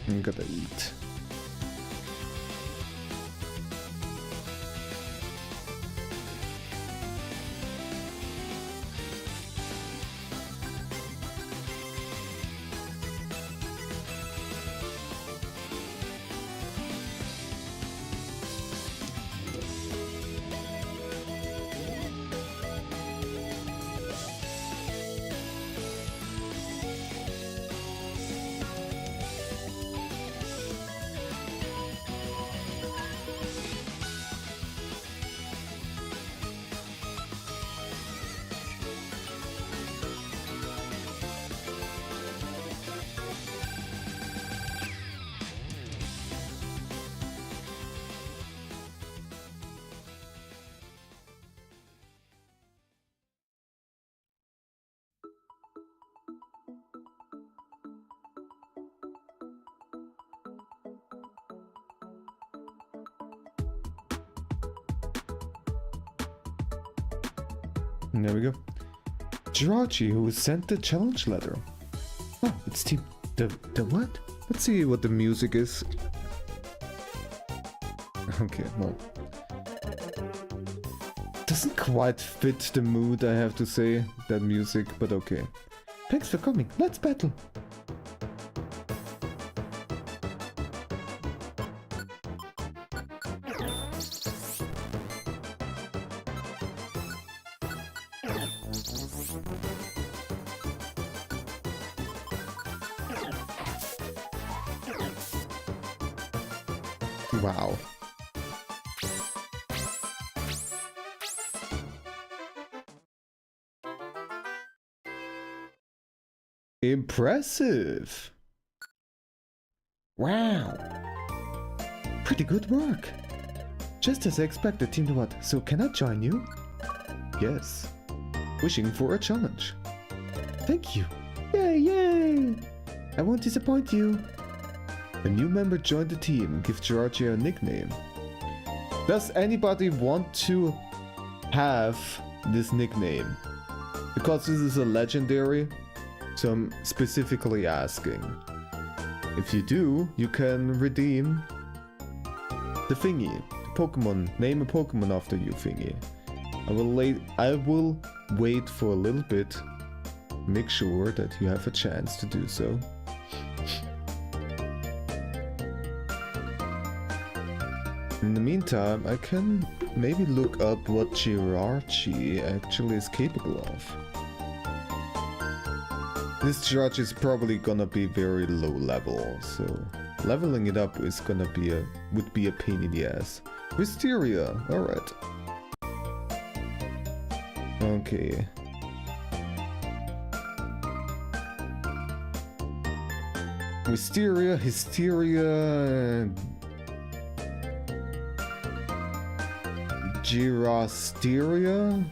I'm gonna eat. And there we go. Jirachi, who sent the challenge letter. Oh, it's the what? Let's see what the music is. Okay, well. Doesn't quite fit the mood, I have to say, that music, but okay. Thanks for coming, let's battle! Wow. Impressive. Wow. Pretty good work. Just as I expected, Team What? So can I join you? Yes. Wishing for a challenge. Thank you. Yay, yay! I won't disappoint you. A new member joined the team. Give Georgia a nickname. Does anybody want to have this nickname? Because this is a legendary, so I'm specifically asking. If you do, you can redeem the thingy. The Pokemon. Name a Pokemon after you thingy. I will wait for a little bit. Make sure that you have a chance to do so. In the meantime, I can maybe look up what Jirachi actually is capable of. This Jirachi is probably gonna be very low level, so leveling it up is gonna be would be a pain in the ass. Wisteria, alright. Okay. Wisteria, Hysteria, Girasteria?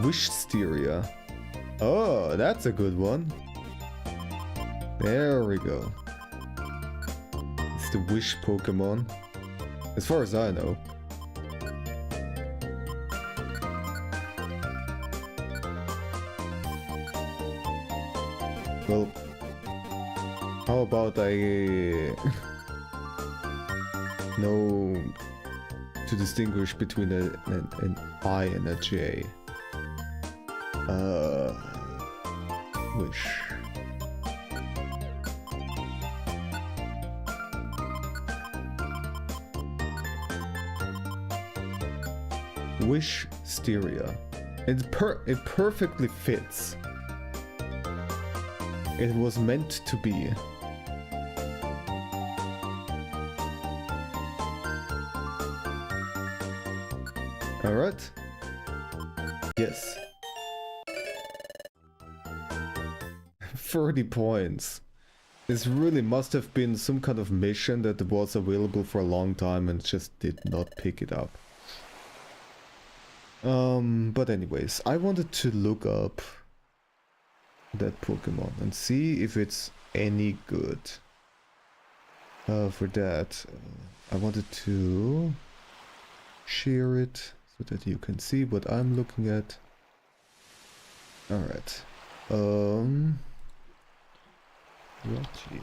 Wishsteria. Oh, that's a good one. There we go. It's the Wish Pokemon. As far as I know. Well, how about I know to distinguish between an I and a J? Wish. Wishsteria. It perfectly fits. It was meant to be. Alright. Yes. 30 points. This really must have been some kind of mission that was available for a long time and just did not pick it up. But anyways, I wanted to look up that Pokemon and see if it's any good. For that, I wanted to share it so that you can see what I'm looking at. Alright. Rachi.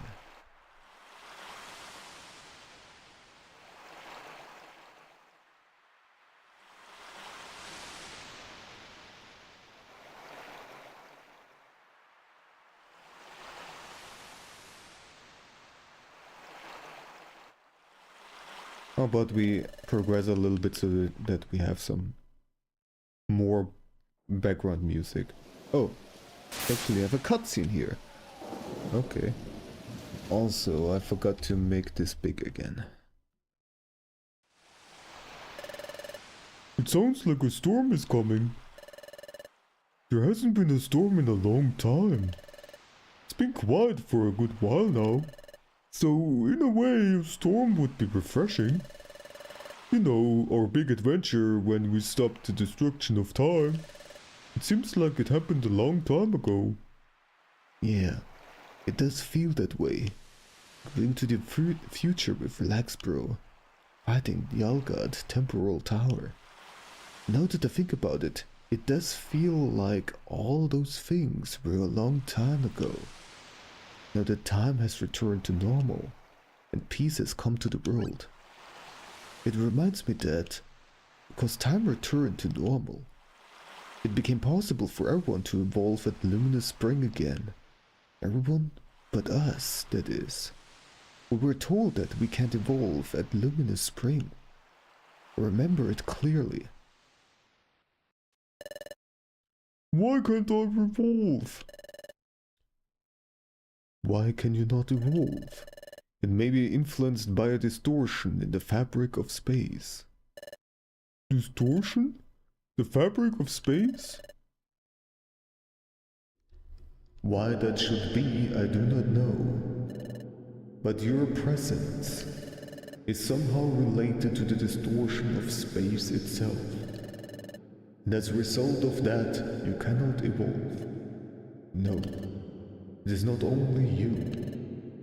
How about we progress a little bit so that we have some more background music? Oh, actually I have a cutscene here. Okay. Also, I forgot to make this big again. It sounds like a storm is coming. There hasn't been a storm in a long time. It's been quiet for a good while now. So, in a way, a storm would be refreshing. You know, our big adventure when we stopped the destruction of time. It seems like it happened a long time ago. Yeah, it does feel that way. Going to the future with Relaxbro, fighting the Algod Temporal Tower. Now that I think about it, it does feel like all those things were a long time ago. Now that time has returned to normal, and peace has come to the world. It reminds me that, because time returned to normal, it became possible for everyone to evolve at Luminous Spring again. Everyone but us, that is. We were told that we can't evolve at Luminous Spring. Remember it clearly. Why can't I evolve? Why can you not evolve? It may be influenced by a distortion in the fabric of space. Distortion? The fabric of space? Why that should be, I do not know. But your presence is somehow related to the distortion of space itself. And as a result of that, you cannot evolve. No, it is not only you.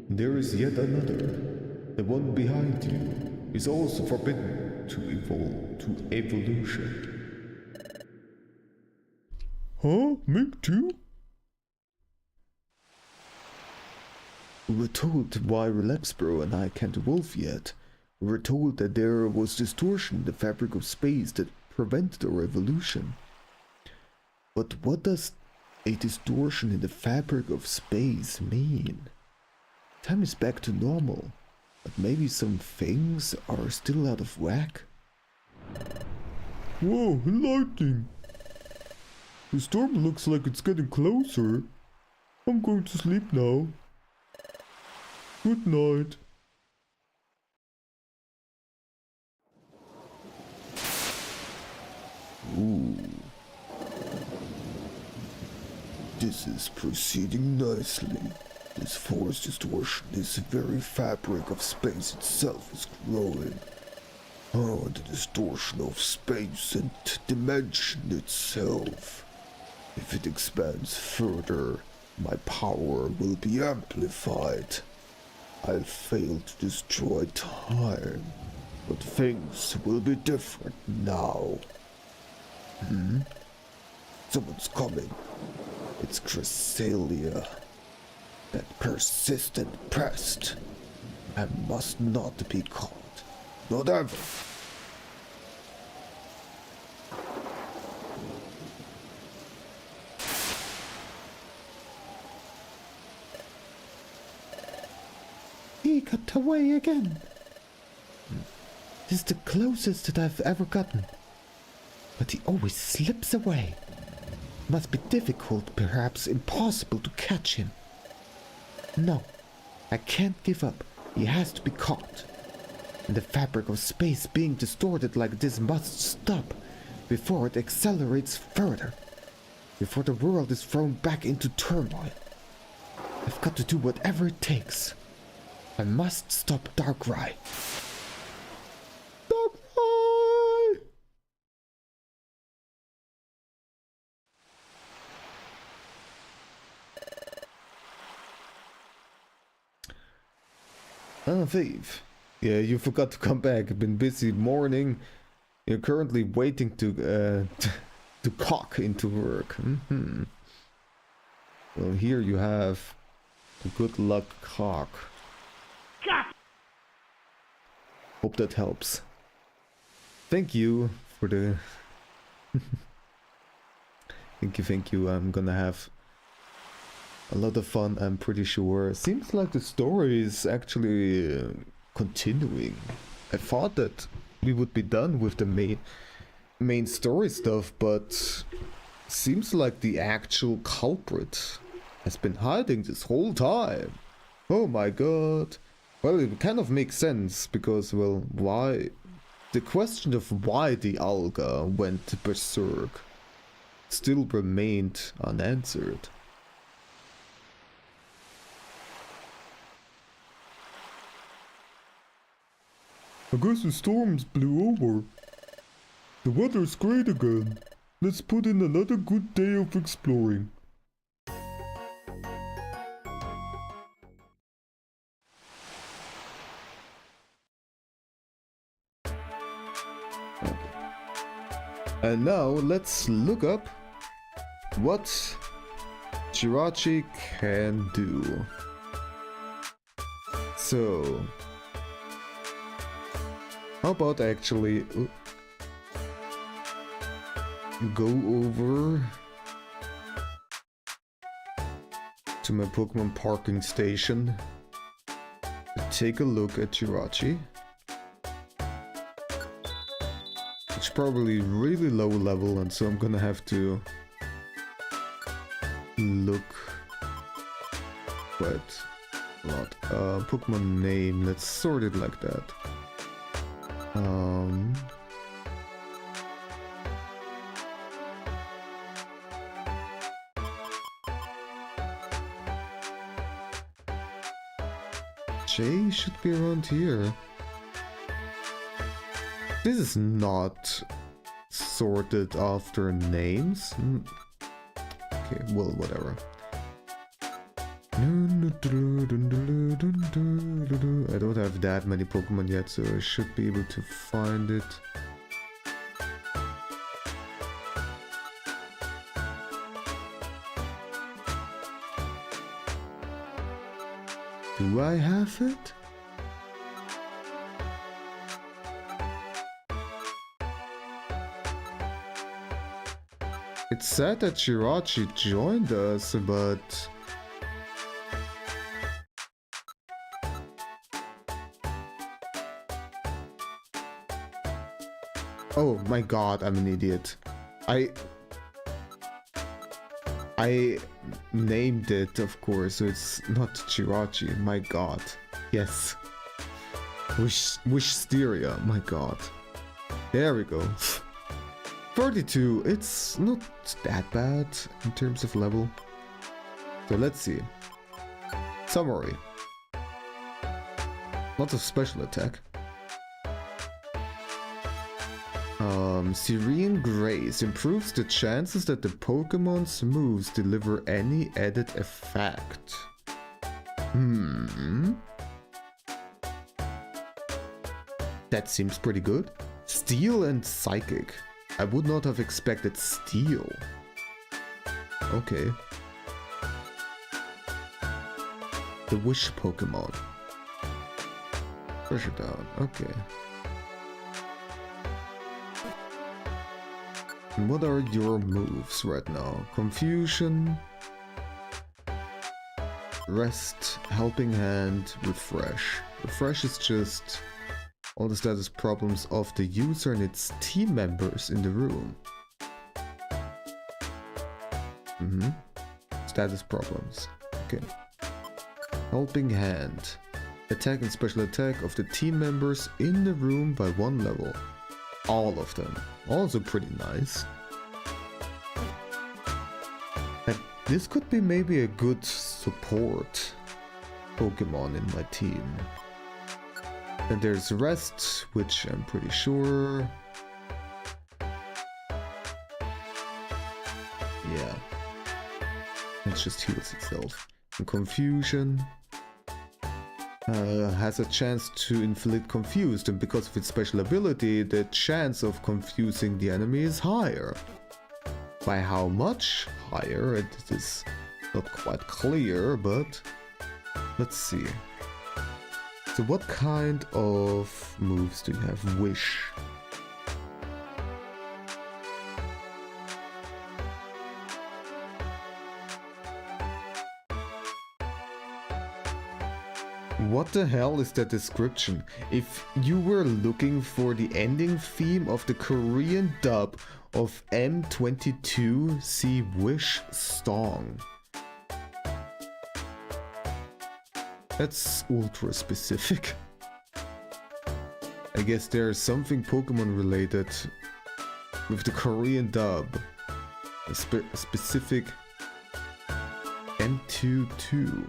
There is yet another. The one behind you is also forbidden to evolve to evolution. Huh? Me too? We were told why Relapsebro and I can't evolve yet. We were told that there was distortion in the fabric of space that prevented our evolution. But what does a distortion in the fabric of space mean? Time is back to normal, but maybe some things are still out of whack? Whoa, lightning! The storm looks like it's getting closer. I'm going to sleep now. Good night. Ooh. This is proceeding nicely. This force distortion, this very fabric of space itself is growing. Oh, the distortion of space and dimension itself. If it expands further, my power will be amplified. I'll fail to destroy time, but things will be different now. Someone's coming. It's Cresselia. That persistent pest. I must not be caught. Not ever. He got away again. This is the closest that I've ever gotten. But he always slips away. Must be difficult, perhaps impossible to catch him. No, I can't give up. He has to be caught. And the fabric of space being distorted like this must stop before it accelerates further. Before the world is thrown back into turmoil. I've got to do whatever it takes. I must stop Darkrai. Darkrai! Ah, Vive. Yeah, you forgot to come back. I've been busy mourning. You're currently waiting to to cock into work. Well, here you have the good luck cock. Hope that helps. Thank you for the... Thank you. I'm gonna have a lot of fun, I'm pretty sure. Seems like the story is actually continuing. I thought that we would be done with the main story stuff, but seems like the actual culprit has been hiding this whole time. Oh my god. Well, it kind of makes sense, because, well, why... The question of why the Alga went berserk still remained unanswered. I guess the storms blew over. The weather's great again. Let's put in another good day of exploring. And now let's look up what Jirachi can do. So, how about actually go over to my Pokemon parking station, the take a look at Jirachi. It's probably really low level, and so I'm gonna have to look quite a lot. Pokemon name, let's sort it like that. J should be around here. This is not sorted after names. Okay, well, whatever. I don't have that many Pokemon yet, so I should be able to find it. Do I have it? It said that Jirachi joined us, but... Oh my god, I'm an idiot. I named it, of course, so it's not Jirachi. My god. Yes. Wishsteria, my god. There we go. 32, it's not that bad in terms of level. So let's see. Summary. Lots of special attack. Serene Grace improves the chances that the Pokemon's moves deliver any added effect. That seems pretty good. Steel and Psychic. I would not have expected Steel. Okay. The Wish Pokemon. Pressure down, okay. And what are your moves right now? Confusion, Rest, Helping Hand, Refresh. Refresh is just all the status problems of the user and its team members in the room. Status problems. Okay. Helping Hand. Attack and special attack of the team members in the room by 1 level. All of them. Also pretty nice. And this could be maybe a good support Pokemon in my team. And there's Rest, which I'm pretty sure... Yeah. It just heals itself. And Confusion... has a chance to inflict confused, and because of its special ability, the chance of confusing the enemy is higher. By how much higher, it is not quite clear, but let's see. So what kind of moves do you have? Wish. What the hell is that description? If you were looking for the ending theme of the Korean dub of M22, see Wish Song. That's ultra specific. I guess there's something Pokemon related with the Korean dub. A specific M22.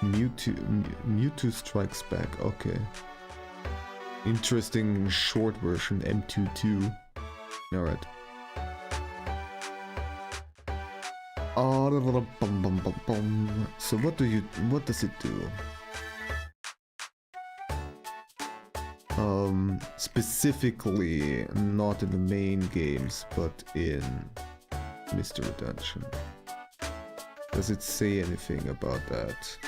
Mewtwo Strikes Back, okay. Interesting short version, M22. Alright. So what does it do? Specifically, not in the main games, but in Mr. Redemption. Does it say anything about that?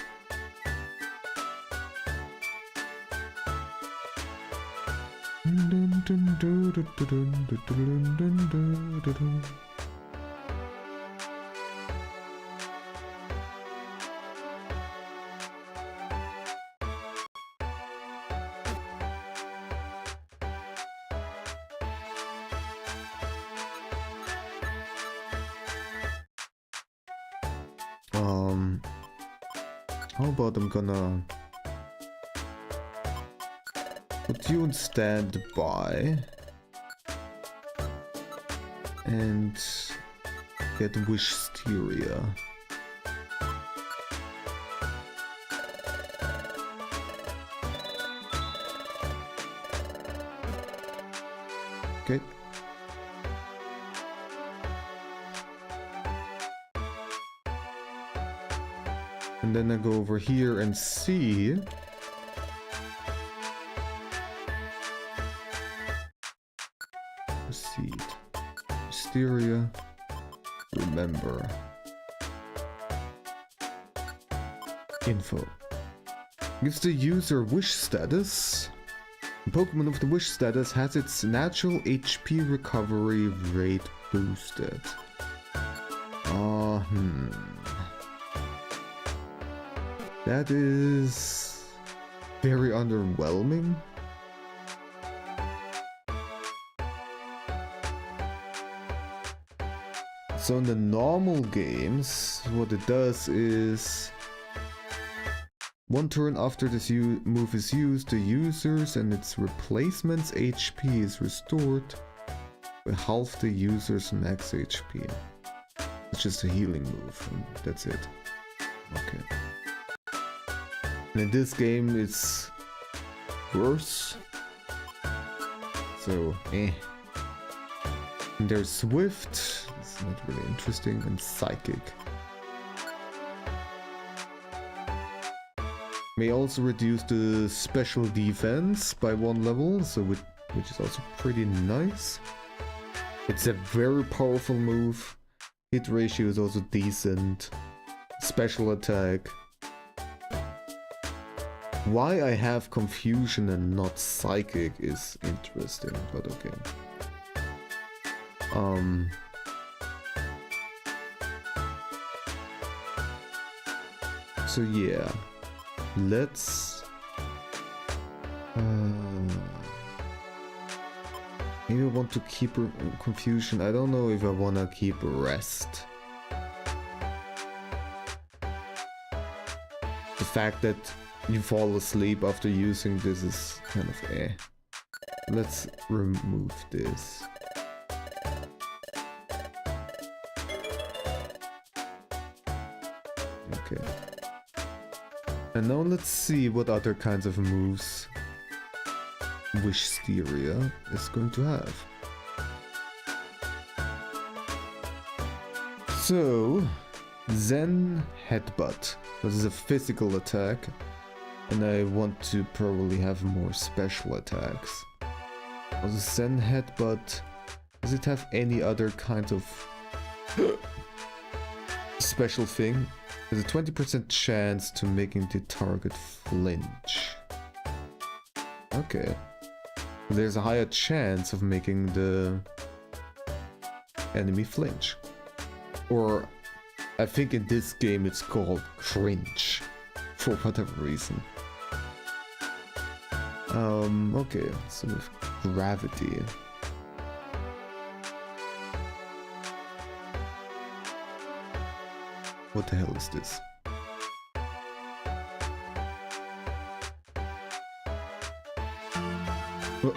How about I'm gonna put you on standby and get Wisteria. Okay. And then I go over here and see. Proceed. Wisteria. Remember. Info. Gives the user wish status. The Pokemon with the wish status has its natural HP recovery rate boosted. That is very underwhelming. So in the normal games, what it does is one turn after this move is used, the user's and its replacement's HP is restored by half the user's max HP. It's just a healing move, and that's it. Okay. And in this game, it's worse. So, And there's Swift, it's not really interesting, and Psychic. May also reduce the special defense by 1 level, so which is also pretty nice. It's a very powerful move. Hit ratio is also decent. Special attack. Why I have Confusion and not Psychic is interesting, but okay. So yeah. Let's maybe I want to keep Confusion. I don't know if I want to keep Rest. The fact that you fall asleep after using this is kind of Let's remove this. Okay. And now let's see what other kinds of moves Wisteria is going to have. So, Zen Headbutt. This is a physical attack, and I want to probably have more special attacks. Also, Zen Headbutt, does it have any other kind of special thing? There's a 20% chance to making the target flinch. Okay. There's a higher chance of making the enemy flinch. Or I think in this game it's called cringe. For whatever reason. Okay, so with gravity. What the hell is this? Oh,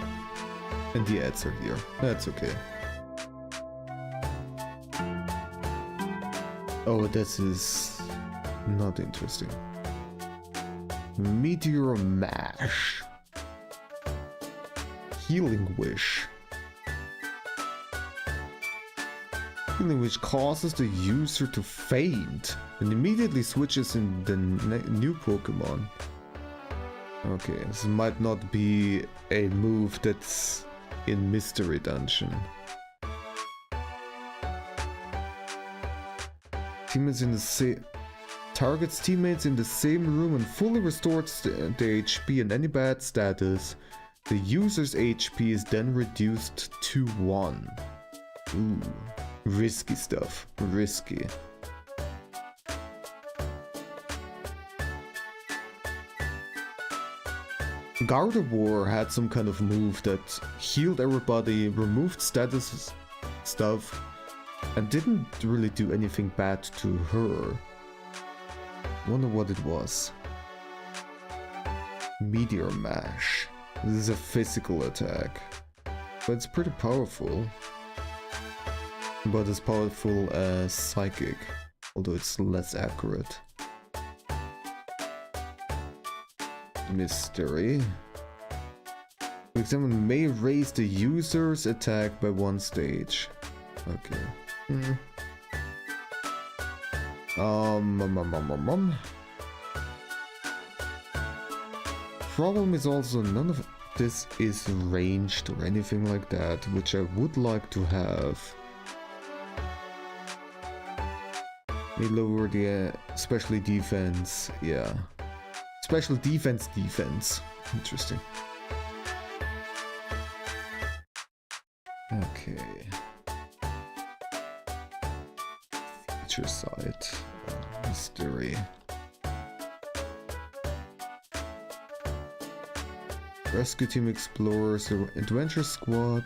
and the ads are here. That's okay. Oh, this is not interesting. Meteor Mash. Healing Wish. Healing Wish causes the user to faint and immediately switches in the new Pokemon. Okay, this might not be a move that's in Mystery Dungeon. Teammates in the same targets teammates in the same room and fully restores the HP and any bad status. The user's HP is then reduced to 1. Ooh, risky stuff. Risky. Gardevoir had some kind of move that healed everybody, removed status stuff, and didn't really do anything bad to her. Wonder what it was. Meteor Mash. This is a physical attack. But it's pretty powerful. But as powerful as Psychic. Although it's less accurate. Mystery. For example, may raise the user's attack by 1 stage. Okay. Problem is also none of this is ranged or anything like that, which I would like to have. May lower the special defense, yeah. Special defense. Interesting. Okay. Feature site. Mystery. Rescue Team Explorers, Adventure Squad.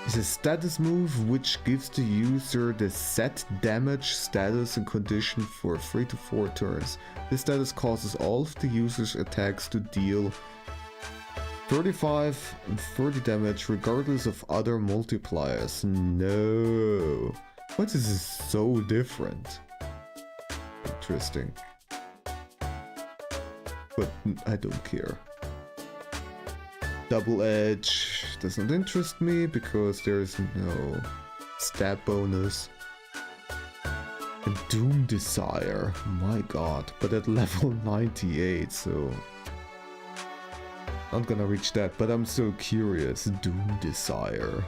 Is a status move which gives the user the set damage status and condition for 3 to 4 turns. This status causes all of the user's attacks to deal 35 and 30 damage regardless of other multipliers. No. What is this so different? Interesting. But I don't care. Double Edge does not interest me because there is no stat bonus. And Doom Desire, my god, but at level 98, so not gonna reach that, but I'm so curious. Doom Desire.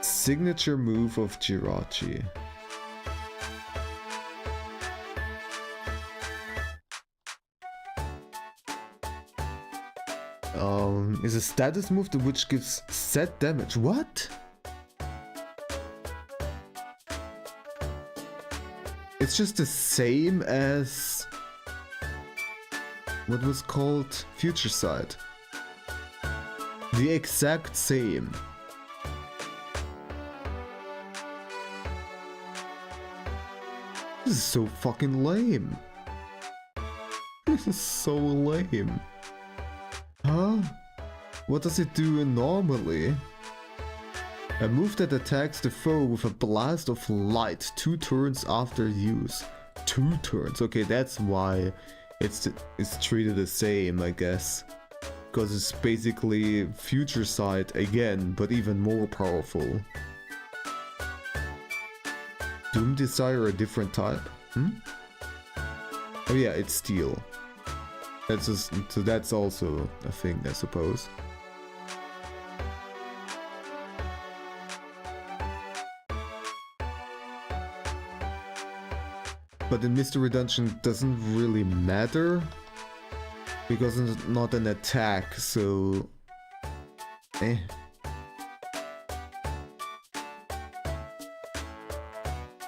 Signature move of Jirachi. Is a status move which gives set damage. What? It's just the same as what was called Future Sight. The exact same. This is so fucking lame. This is so lame. Huh? What does it do normally? A move that attacks the foe with a blast of light 2 turns after use. 2 turns? Okay, that's why it's treated the same, I guess. Because it's basically Future Sight again, but even more powerful. Doom Desire a different type? Oh yeah, it's Steel. That's just, so that's also a thing, I suppose. But in Mystery Dungeon doesn't really matter because it's not an attack, so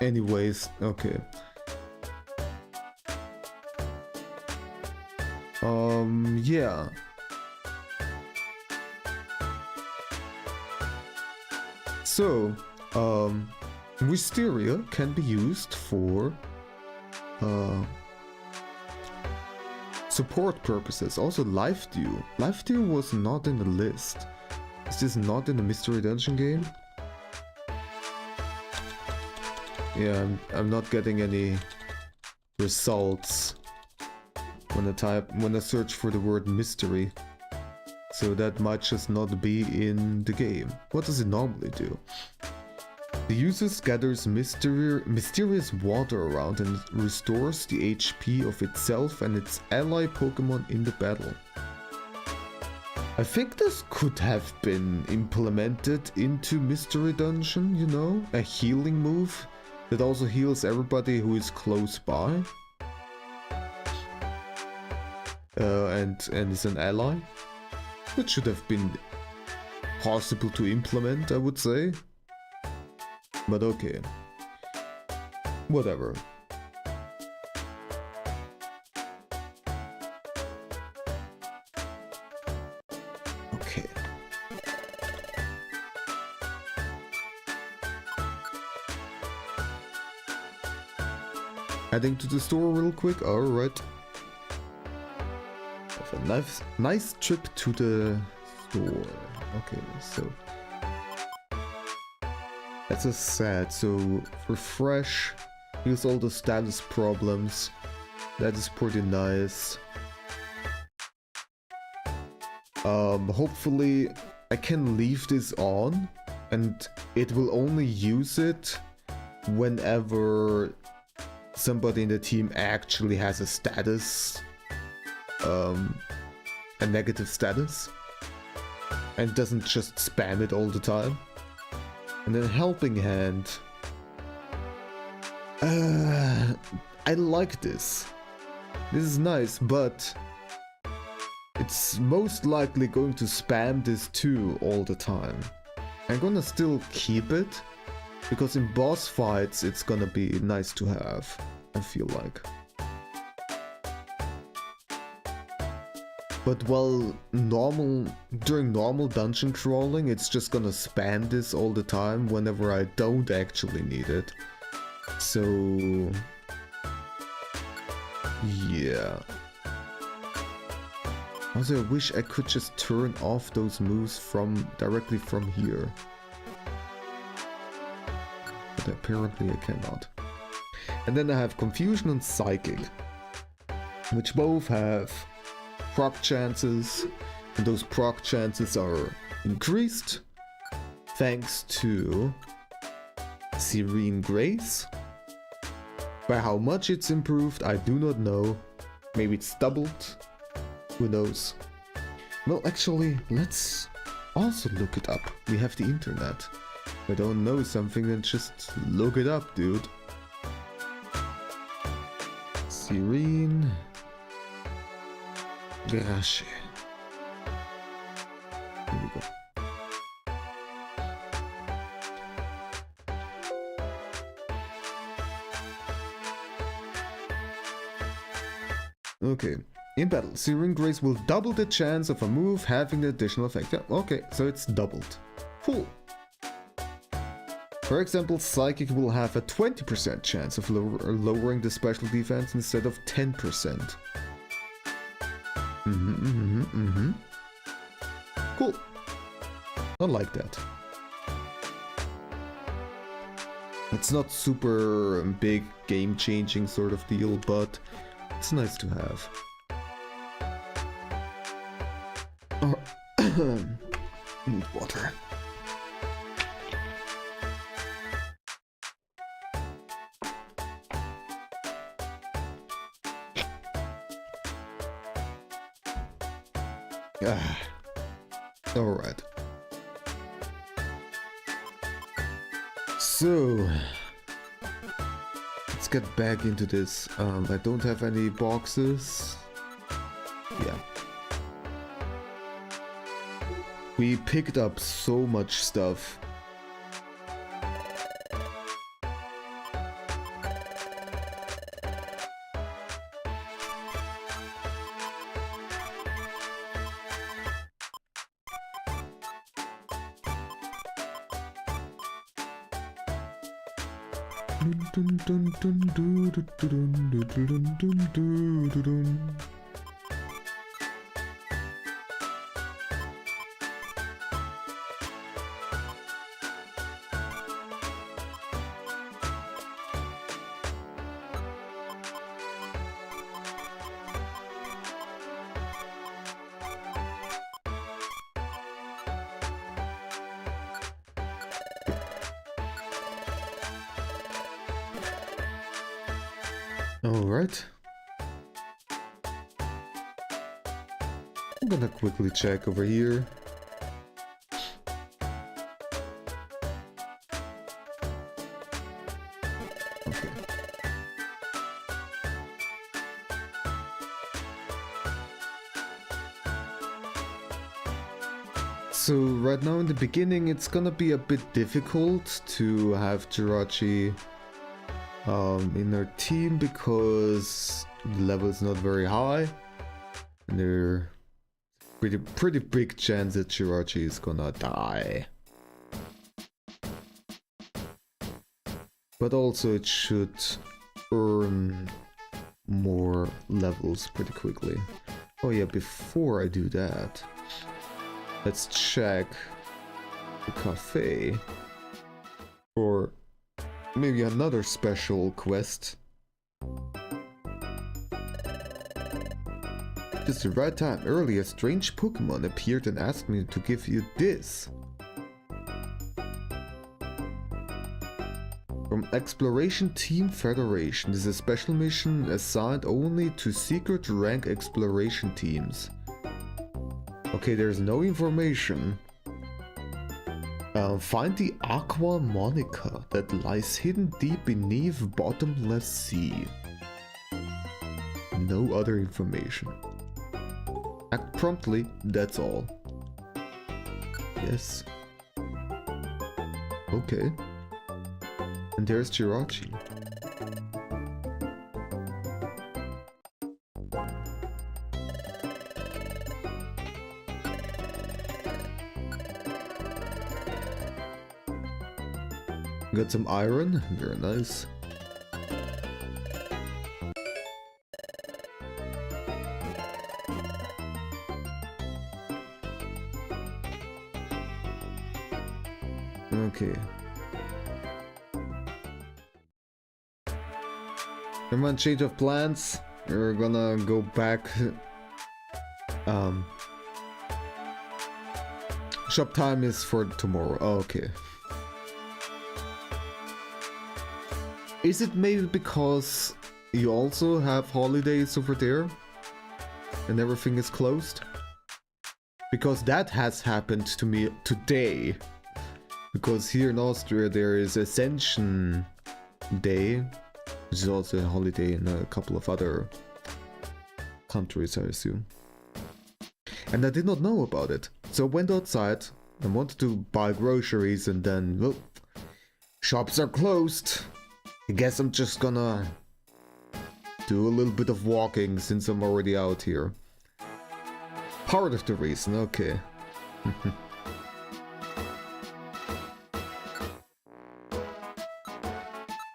Anyways, okay. Yeah. So, Wisteria can be used for support purposes. Also Life Dew. Life Dew was not in the list. Is this not in the Mystery Dungeon game? Yeah, I'm not getting any results when I search for the word mystery. So that might just not be in the game. What does it normally do? The user gathers mysterious water around and restores the HP of itself and its ally Pokémon in the battle. I think this could have been implemented into Mystery Dungeon, you know? A healing move that also heals everybody who is close by. And is an ally. It should have been possible to implement, I would say. But okay. Whatever. Heading to the store real quick. Alright. Have a nice trip to the store. Okay, so that's a sad. So refresh. Use all the status problems. That is pretty nice. Hopefully I can leave this on and it will only use it whenever somebody in the team actually has a status, a negative status, and doesn't just spam it all the time. And then helping hand. I like this. This is nice, but it's most likely going to spam this too all the time. I'm gonna still keep it, because in boss fights it's gonna be nice to have, I feel like. But during normal dungeon crawling, it's just gonna spam this all the time whenever I don't actually need it. So yeah. Also, I wish I could just turn off those moves directly from here. But apparently I cannot. And then I have Confusion and Psychic, which both have proc chances, and those proc chances are increased thanks to Serene Grace. By how much it's improved, I do not know. Maybe it's doubled. Who knows? Well, actually, let's also look it up. We have the internet. If I don't know something, then just look it up, dude. Serene Grace. Here we go. Okay. In battle, Serene Grace will double the chance of a move having the additional effect. Yeah, okay, so it's doubled. Cool. For example, Psychic will have a 20% chance of lowering the special defense instead of 10%. Cool. I like that. It's not super big game-changing sort of deal, but it's nice to have. Need water. Alright. So let's get back into this. I don't have any boxes. Yeah. We picked up so much stuff. Alright. I'm gonna quickly check over here. Okay. So right now in the beginning it's gonna be a bit difficult to have Jirachi in our team because the level is not very high, and there's pretty big chance that Jirachi is gonna die. But also it should earn more levels pretty quickly. Oh yeah, before I do that, let's check the cafe for maybe another special quest. Just the right time. Earlier, a strange Pokémon appeared and asked me to give you this. From Exploration Team Federation. This is a special mission assigned only to secret rank exploration teams. Okay, there's no information. Find the Aqua Monica that lies hidden deep beneath bottomless sea. No other information. Act promptly, that's all. Yes. Okay. And there's Jirachi. Got some iron, very nice. Okay. Never mind, change of plans. We're gonna go back. Shop time is for tomorrow. Oh, okay. Is it maybe because you also have holidays over there and everything is closed? Because that has happened to me today. Because here in Austria there is Ascension Day, which is also a holiday in a couple of other countries, I assume. And I did not know about it. So I went outside and wanted to buy groceries, and then, well, shops are closed. I guess I'm just gonna do a little bit of walking since I'm already out here. Part of the reason, okay.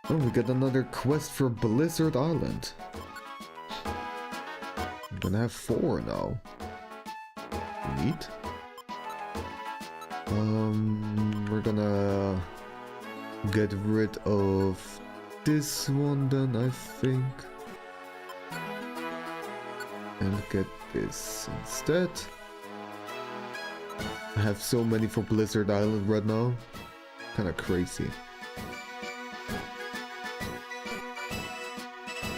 Oh, we got another quest for Blizzard Island. I'm gonna have 4 now. Neat. We're gonna get rid of this one then, I think. And get this instead. I have so many for Blizzard Island right now. Kinda crazy.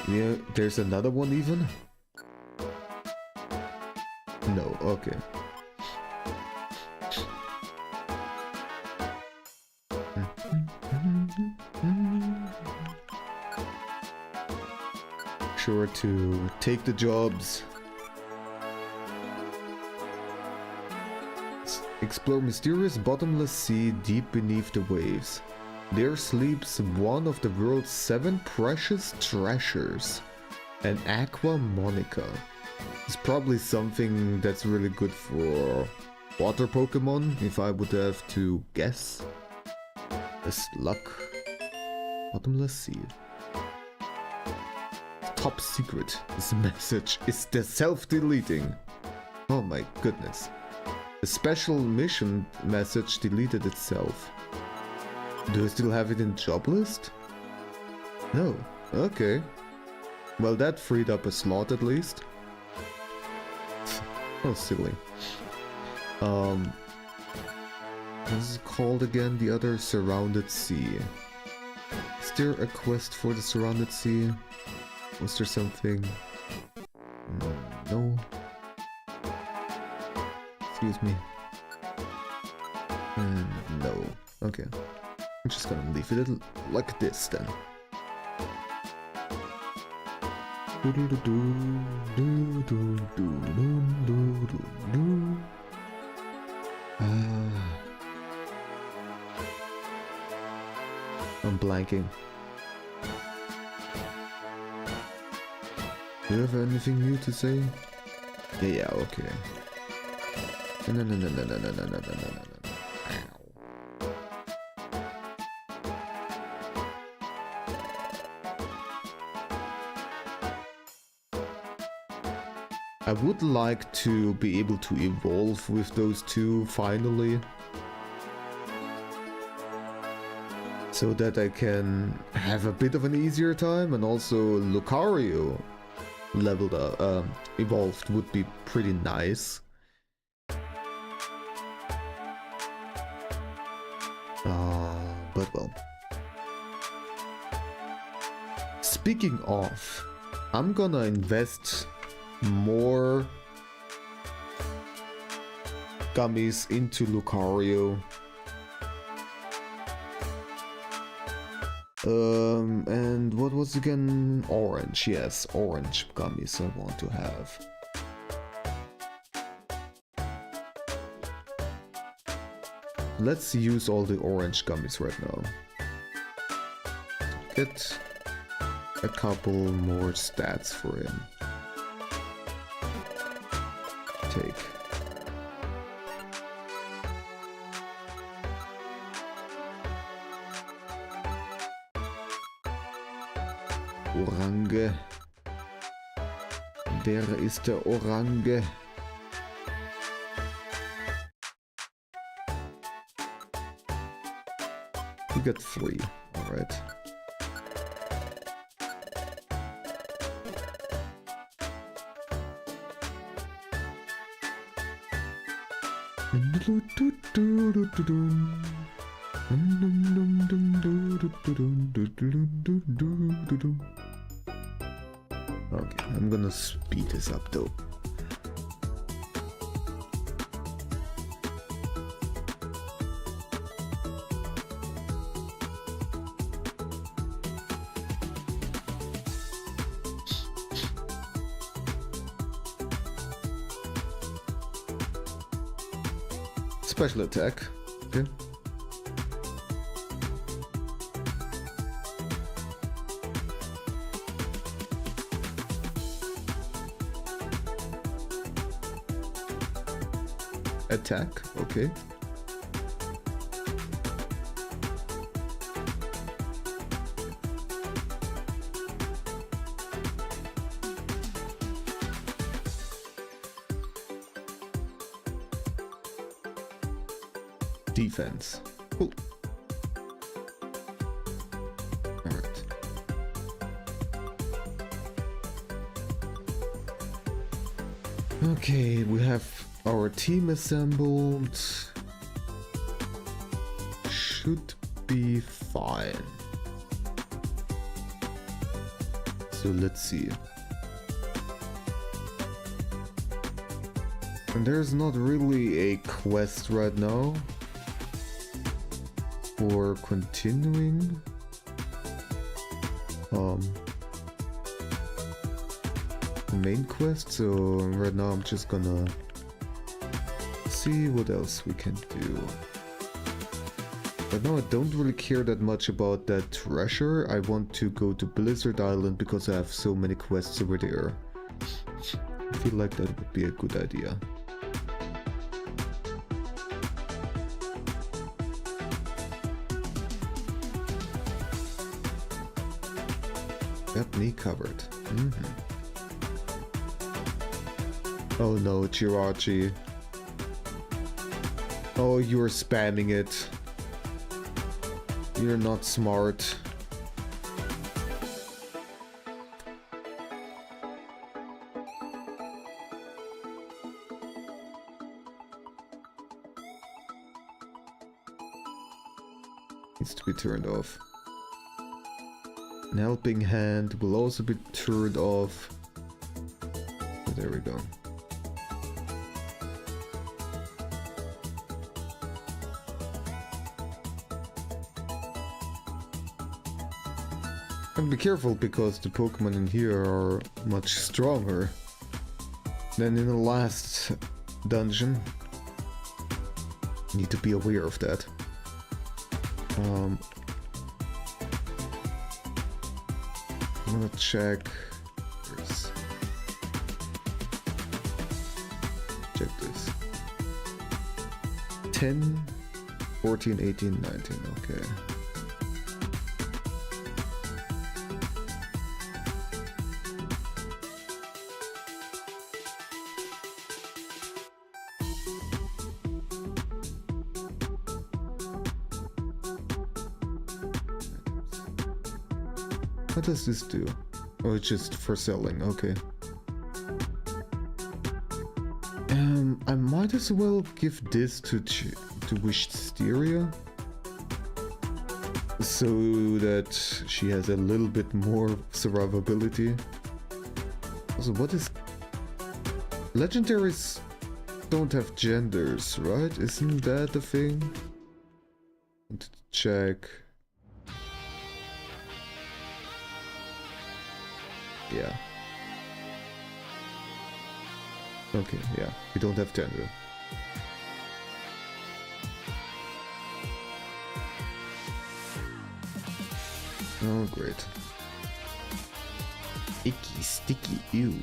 Yeah, there's another one even? No, okay. Sure to take the jobs. Explore mysterious bottomless sea deep beneath the waves. There sleeps one of the world's 7 precious treasures, an Aqua Monica. It's probably something that's really good for water Pokemon, if I would have to guess. Best luck. Bottomless sea. Top secret. This message is the self-deleting. Oh my goodness. The special mission message deleted itself. Do I still have it in job list? No. Okay. Well, that freed up a slot at least. Oh, silly. What is it called again? The other Surrounded Sea. Is there a quest for the Surrounded Sea? Was there something? No. Excuse me. No. Okay. I'm just gonna leave it like this then. I'm blanking. Do you have anything new to say? Yeah, okay. No. I would like to be able to evolve with those two finally. So that I can have a bit of an easier time, and also Lucario leveled up, evolved would be pretty nice. But well. Speaking of, I'm gonna invest more gummies into Lucario. And what was again? Orange, yes, orange gummies I want to have. Let's use all the orange gummies right now. Get a couple more stats for him. Take. Orange. Der ist der Orange. We got 3, alright. Okay, I'm gonna speed this up though. Special attack. Okay. Attack. Okay. Defense. Cool. Alright. Okay, we have our team assembled. Should be fine. So let's see. And there's not really a quest right now for continuing. The main quest, so right now I'm just gonna see what else we can do. But no, I don't really care that much about that treasure. I want to go to Blizzard Island because I have so many quests over there. I feel like that would be a good idea. Got me covered. Oh no, Jirachi. Oh, you're spamming it. You're not smart. Needs to be turned off. An helping hand will also be turned off. There we go. And be careful because the Pokemon in here are much stronger than in the last dungeon. Need to be aware of that. I'm gonna check. Check this. 10, 14, 18, 19. Okay. What does this do? Oh, it's just for selling, okay. I might as well give this to Wisteria, so that she has a little bit more survivability. Also, what is... Legendaries don't have genders, right? Isn't that the thing? Want to check. Yeah. Okay, yeah, we don't have gender. Oh, great. Icky, sticky, ew.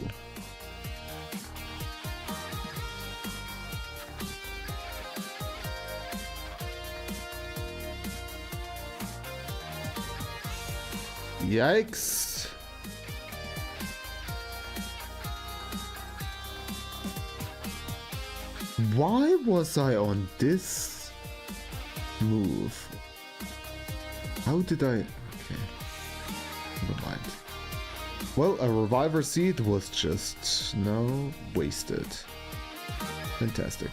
Yikes. Why was I on this move? How did I... Okay. Never mind. Well, a reviver seed was just now wasted. Fantastic.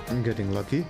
I'm getting lucky.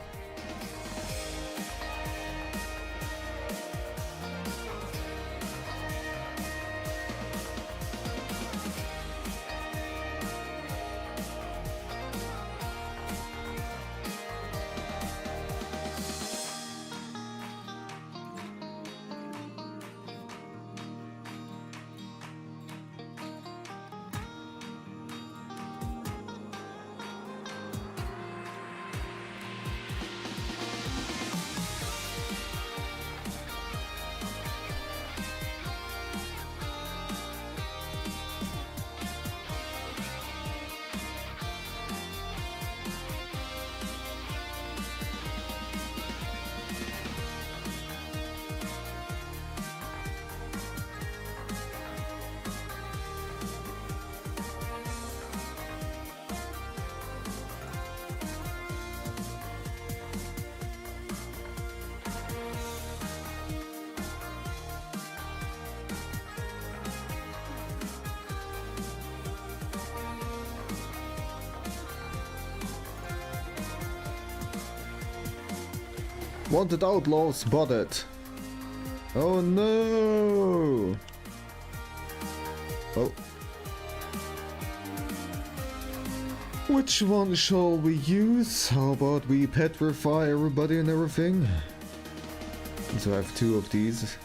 Wanted outlaw spotted. Oh no! Oh. Which one shall we use? How about we petrify everybody and everything? So I have two of these.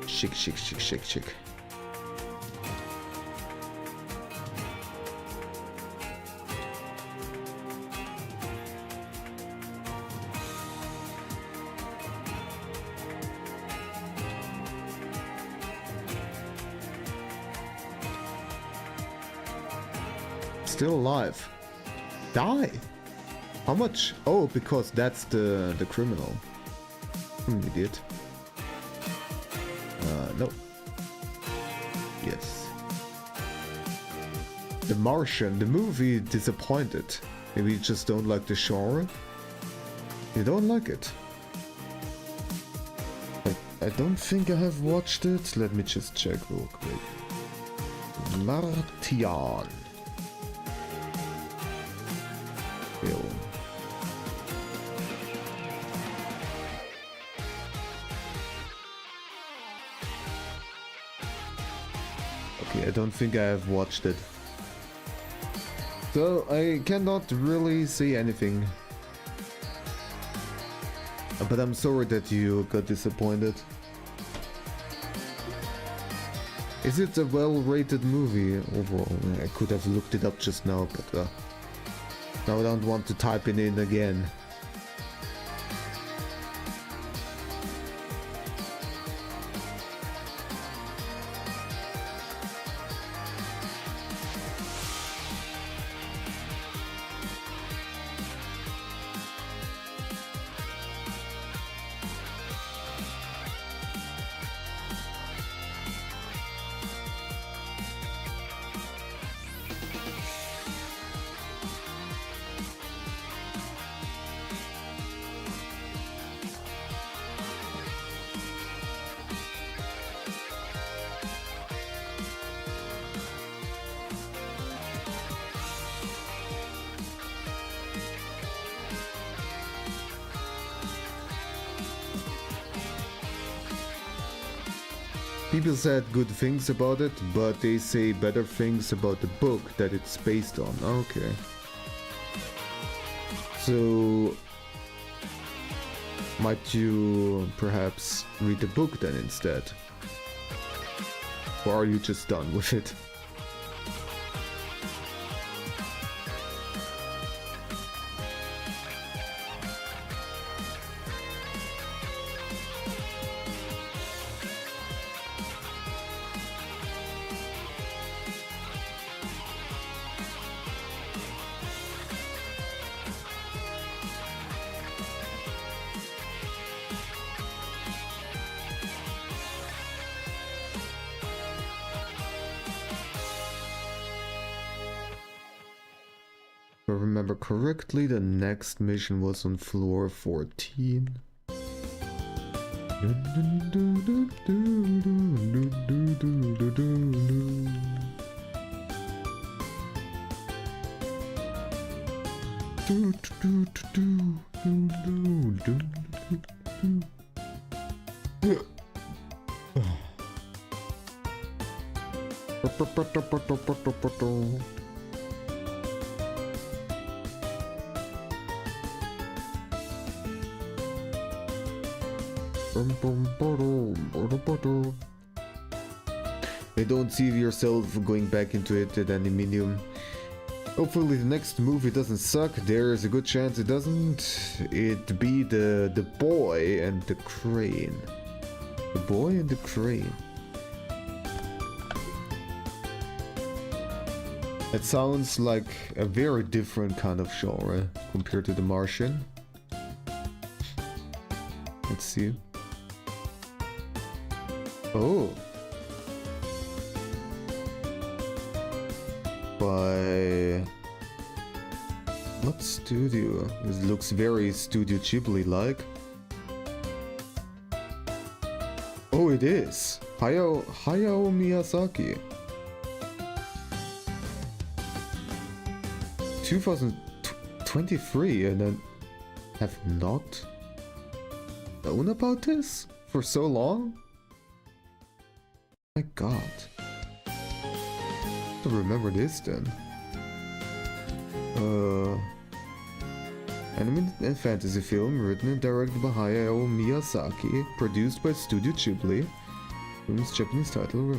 Chic, chic, chic, chic, chic. Still alive. Die! How much? Oh, because that's the criminal. Idiot. No. Yes. The Martian, the movie disappointed. Maybe you just don't like the genre? You don't like it? I don't think I have watched it. Let me just check real quick. Martian. Film. Okay, I don't think I have watched it. So I cannot really say anything. But I'm sorry that you got disappointed. Is it a well-rated movie overall? I could have looked it up just now, but Now I don't want to type it in again. People said good things about it, but they say better things about the book that it's based on. Okay. So, might you perhaps read the book then instead? Or are you just done with it? If I remember correctly, the next mission was on floor 14. You don't see yourself going back into it at any medium. Hopefully the next movie doesn't suck. There is a good chance it doesn't. It'd be the boy and the crane. The boy and the crane. It sounds like a very different kind of genre compared to The Martian. Let's see. Oh. By what studio? This looks very Studio Ghibli-like. Oh, it is. Hayao Miyazaki. 2023, and then have not known about this for so long? My god. To remember this then. Anime and fantasy film written and directed by Hayao Miyazaki, produced by Studio Ghibli. Film's Japanese title.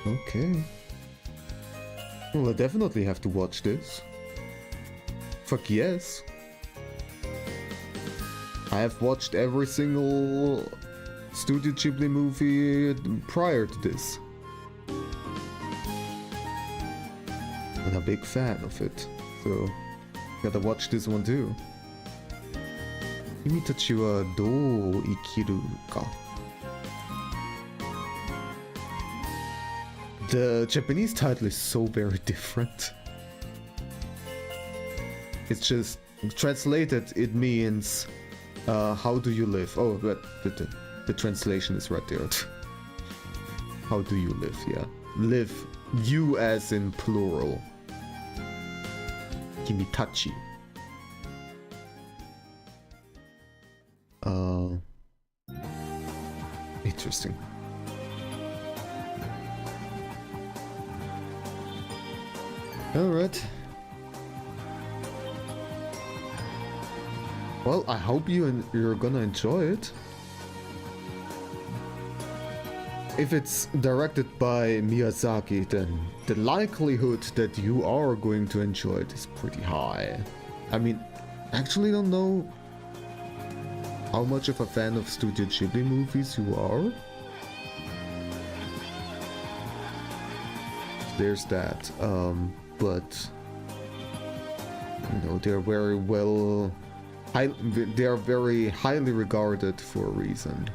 Okay. Well, I definitely have to watch this. Fuck yes. I have watched every single Studio Ghibli movie prior to this. I'm a big fan of it, so gotta watch this one too. Kimi tachi wa dou ikiru ka? The Japanese title is so very different. It's just translated, it means how do you live? Oh, but the translation is right there. How do you live? Yeah, live. You as in plural. Kimitachi. Interesting. Alright. Well, I hope you're gonna enjoy it. if it's directed by Miyazaki, then the likelihood that you are going to enjoy it is pretty high. I mean, actually don't know how much of a fan of Studio Ghibli movies you are. There's that, but you know, they're very well, they are very highly regarded for a reason.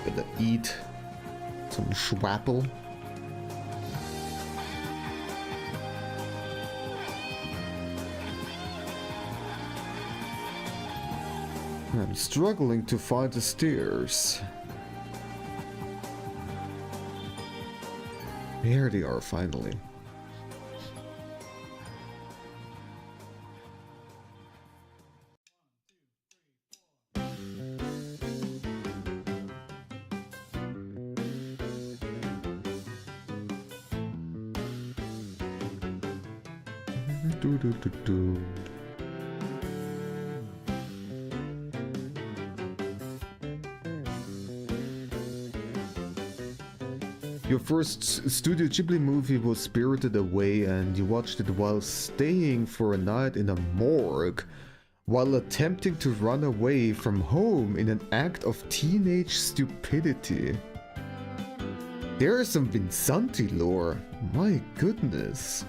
Gonna eat some schwapple. I'm struggling to find the stairs. There they are, finally. Do. Your first Studio Ghibli movie was Spirited Away, and you watched it while staying for a night in a morgue, while attempting to run away from home in an act of teenage stupidity. There is some Vinsanti lore, my goodness.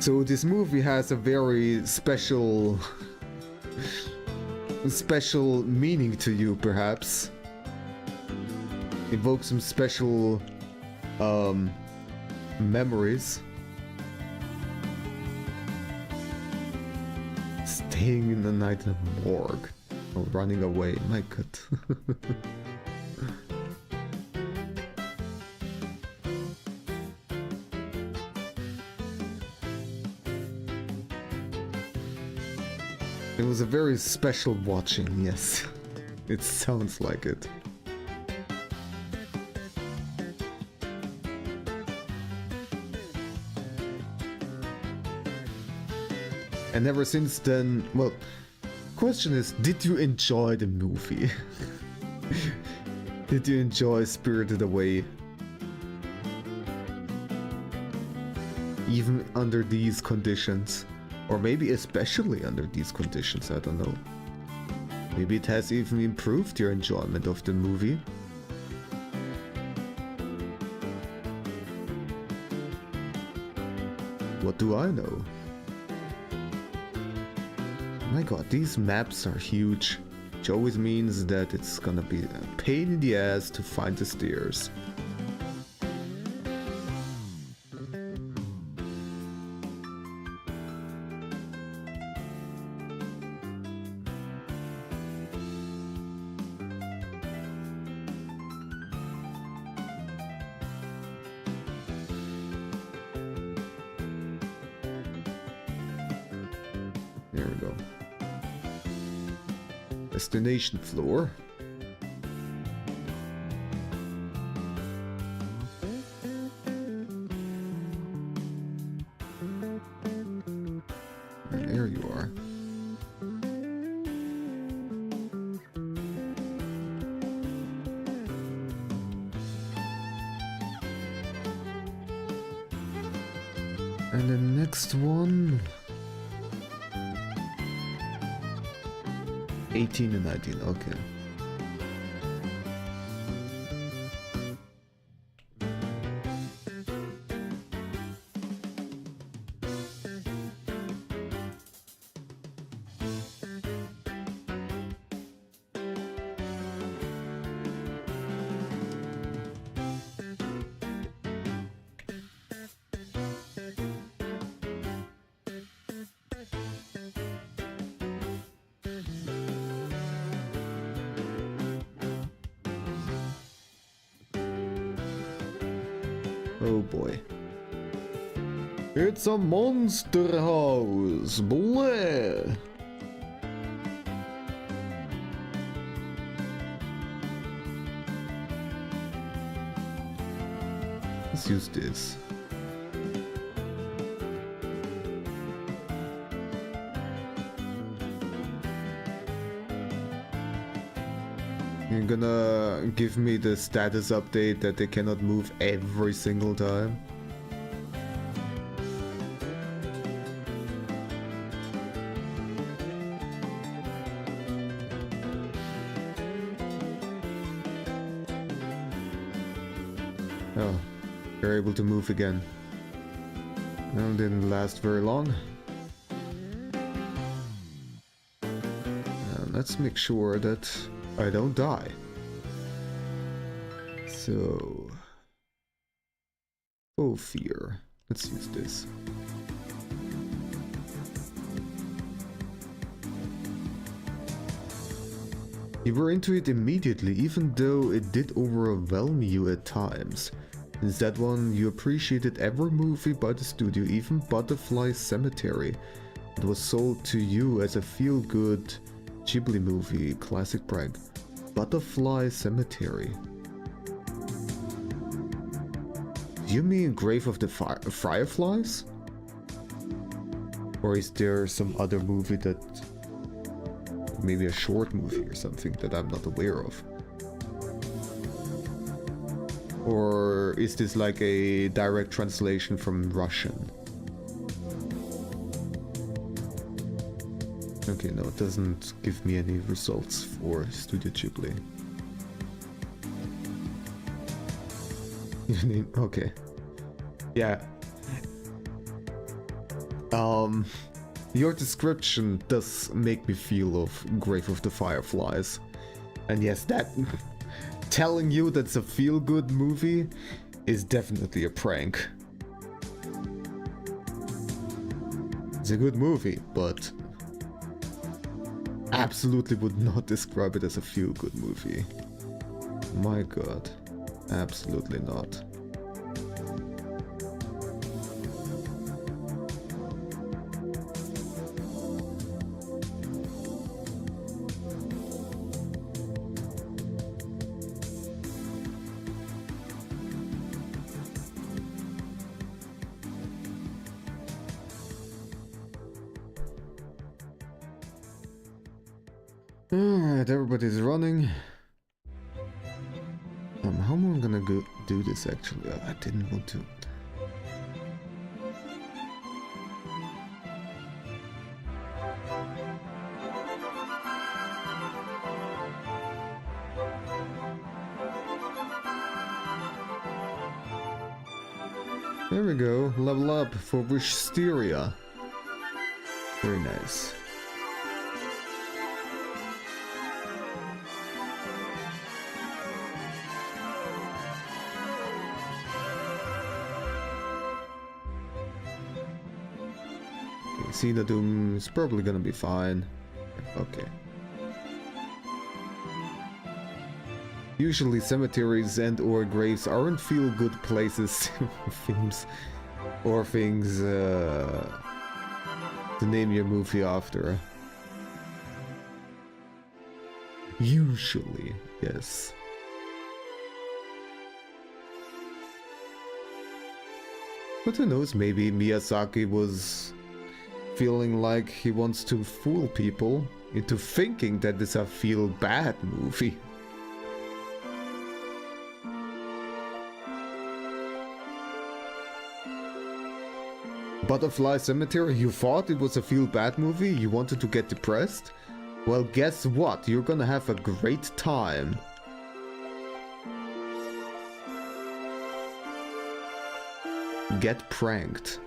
So this movie has a very special meaning to you, perhaps. Evoke some special memories. Staying in the night in a morgue or running away, my god. It was a very special watching, yes. It sounds like it. And ever since then, well, question is, did you enjoy the movie? Did you enjoy Spirited Away? Even under these conditions? Or maybe especially under these conditions, I don't know. Maybe it has even improved your enjoyment of the movie. What do I know? My god, these maps are huge, which always means that it's gonna be a pain in the ass to find the stairs. There we go. Destination floor. There you are. And the next one, 18 and 19, okay. Oh boy. It's a monster house! Bleh! Let's use this. You're gonna give me the status update that they cannot move every single time? Oh, you're able to move again. Well, didn't last very long. Let's make sure that I don't die. So... Oh, fear. Let's use this. You were into it immediately, even though it did overwhelm you at times. Since that one, you appreciated every movie by the studio, even Butterfly Cemetery. It was sold to you as a feel-good Ghibli movie, classic prank. Butterfly Cemetery. Do you mean Grave of the Fireflies? Or is there some other movie that... maybe a short movie or something that I'm not aware of? Or is this like a direct translation from Russian? Okay, no, it doesn't give me any results for Studio Ghibli. Okay. Yeah. Your description does make me feel of Grave of the Fireflies. And yes, that... telling you that's a feel-good movie is definitely a prank. It's a good movie, but... absolutely would not describe it as a feel-good movie. My god. Absolutely not. Alright, everybody's running. How am I gonna go do this actually? I didn't want to. There we go, level up for Wisteria. Very nice. Doom is probably gonna be fine. Okay. Usually cemeteries and or graves aren't feel-good places, themes, or things to name your movie after. Usually, yes. But who knows, maybe Miyazaki was feeling like he wants to fool people into thinking that it's a feel-bad movie. Butterfly Cemetery, you thought it was a feel-bad movie? You wanted to get depressed? Well, guess what? You're gonna have a great time. Get pranked.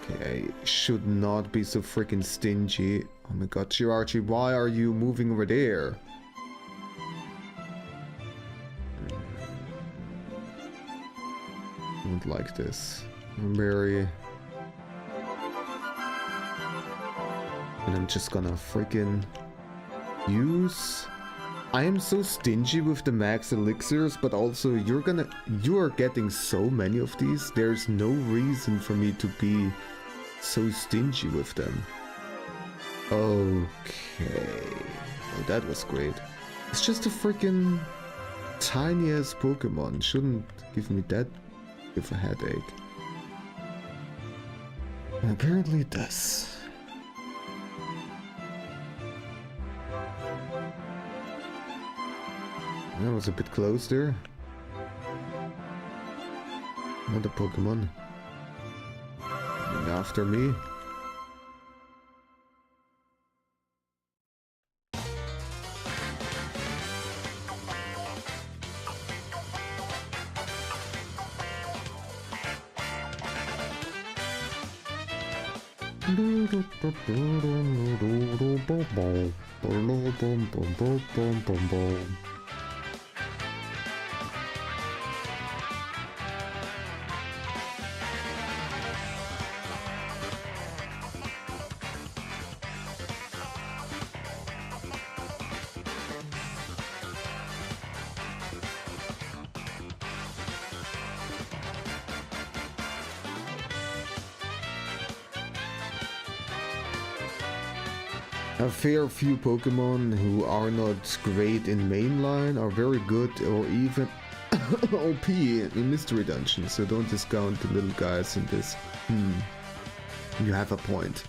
Okay, I should not be so freaking stingy. Oh my god, Chirachi, why are you moving over there? I don't like this. I'm very... and I'm just gonna freaking use... I am so stingy with the max elixirs, but also you are getting so many of these, there's no reason for me to be so stingy with them. Okay. Oh, that was great. It's just a freaking tiny ass Pokemon. Shouldn't give me that with a headache. And apparently it does. That was a bit close there. Another Pokemon. And after me. A fair few Pokemon who are not great in mainline are very good or even OP in Mystery Dungeons, so don't discount the little guys in this. You have a point.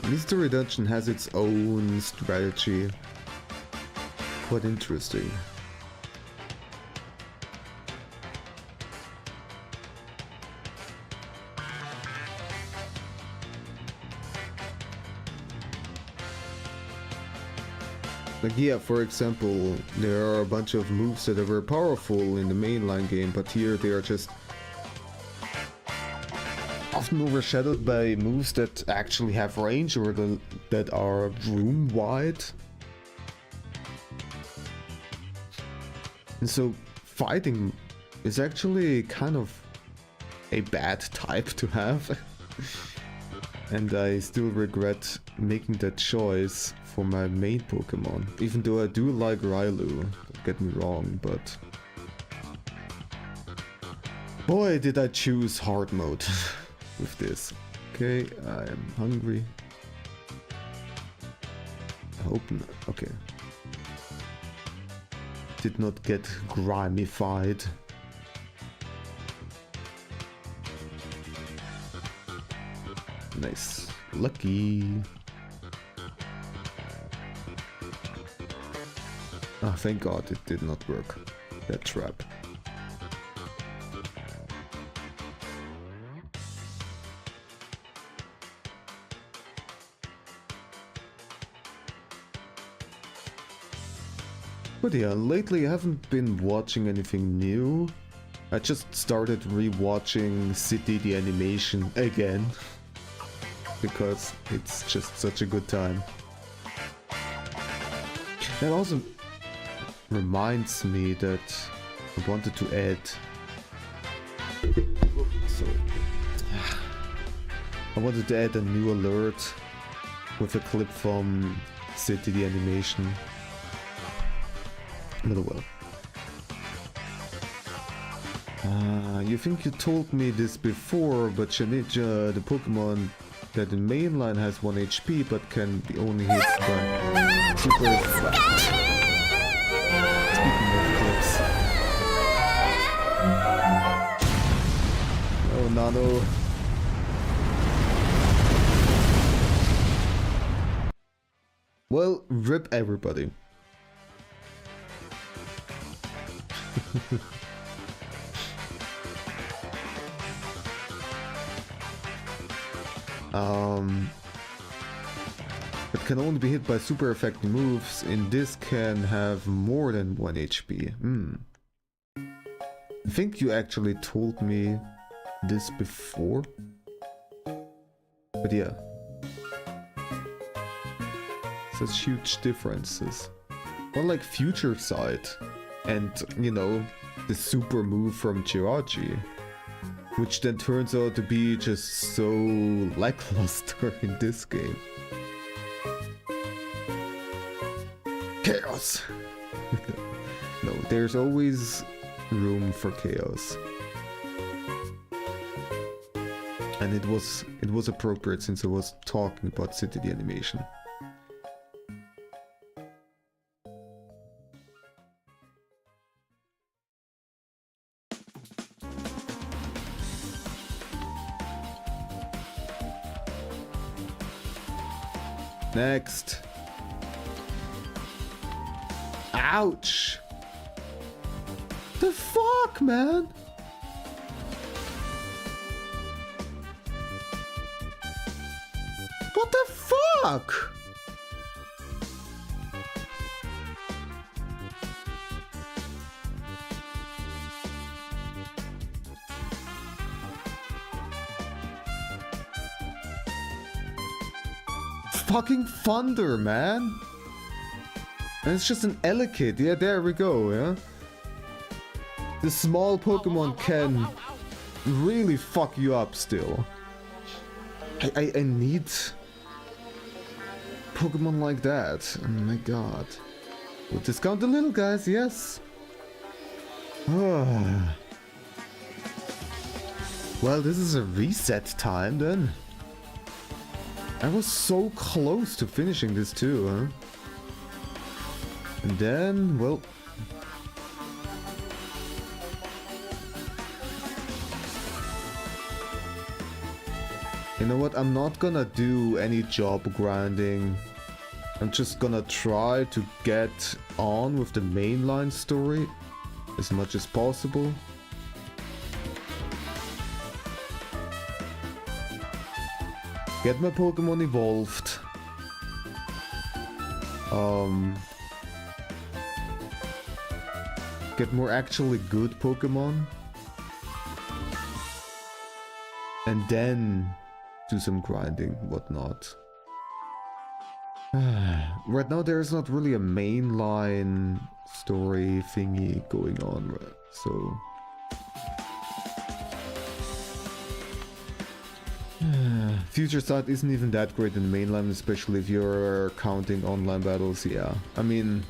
Mystery Dungeon has its own strategy. Quite interesting. Like, yeah, for example, there are a bunch of moves that are very powerful in the mainline game, but here they are just often overshadowed by moves that actually have range or that are room-wide. And so fighting is actually kind of a bad type to have. And I still regret making that choice for my main Pokemon. Even though I do like Railu, don't get me wrong, but boy did I choose hard mode with this. Okay, I am hungry. I hope not. Okay. Did not get grimified. Nice. Lucky. Ah, thank God it did not work. That trap. But yeah, lately I haven't been watching anything new. I just started rewatching City the animation again. Because it's just such a good time. That also reminds me that I wanted to add... Sorry. I wanted to add a new alert with a clip from City the animation. But well. You think you told me this before, but Shinicha, the Pokemon that in mainline has 1 HP but can be only hit by super fast. Speaking of clips. Oh, Nano. Well, rip everybody. It can only be hit by super effective moves, and this can have more than 1 HP. I think you actually told me this before. But yeah. Such huge differences. Unlike Future Sight and, you know, the super move from Jirachi. Which then turns out to be just so lackluster in this game. Chaos! No, there's always room for chaos. And it was appropriate since I was talking about city animation. Next. Ouch! The fuck, man? What the fuck? Fucking thunder, man. And it's just an Elekid. Yeah, there we go, yeah? The small Pokemon can really fuck you up still. I need Pokemon like that. Oh my god. We'll discount the little guys, yes. Well, this is a reset time then. I was so close to finishing this too, huh? And then, well... You know what, I'm not gonna do any job grinding. I'm just gonna try to get on with the mainline story as much as possible. Get my Pokemon evolved. Get more actually good Pokemon. And then do some grinding, whatnot. Right now there's not really a mainline story thingy going on, right? So... Future Sight isn't even that great in the mainline, especially if you're counting online battles, yeah. I mean...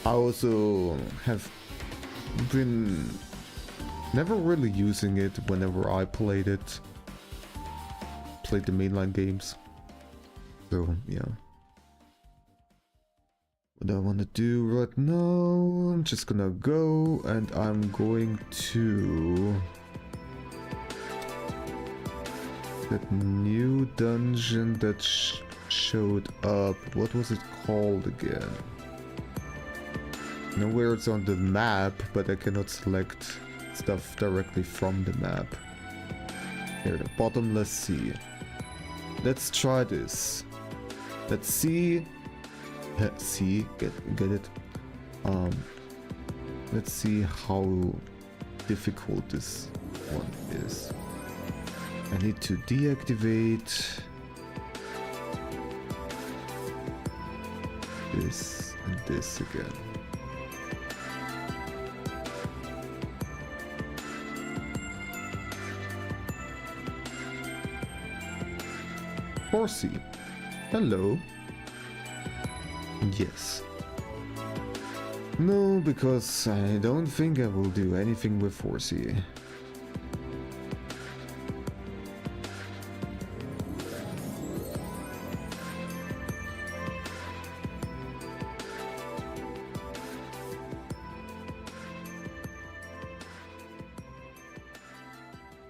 I also have been never really using it whenever I played it. Played the mainline games. So, yeah. What I want to do right now, I'm just gonna go and I'm going to... that new dungeon that showed up. What was it called again? Nowhere it's on the map, but I cannot select stuff directly from the map. Here, the bottomless sea. Let's try this. Let's see. See, get it. Let's see how difficult this one is. I need to deactivate this and this again. Horsey. Hello. Yes. No, because I don't think I will do anything with Horsey.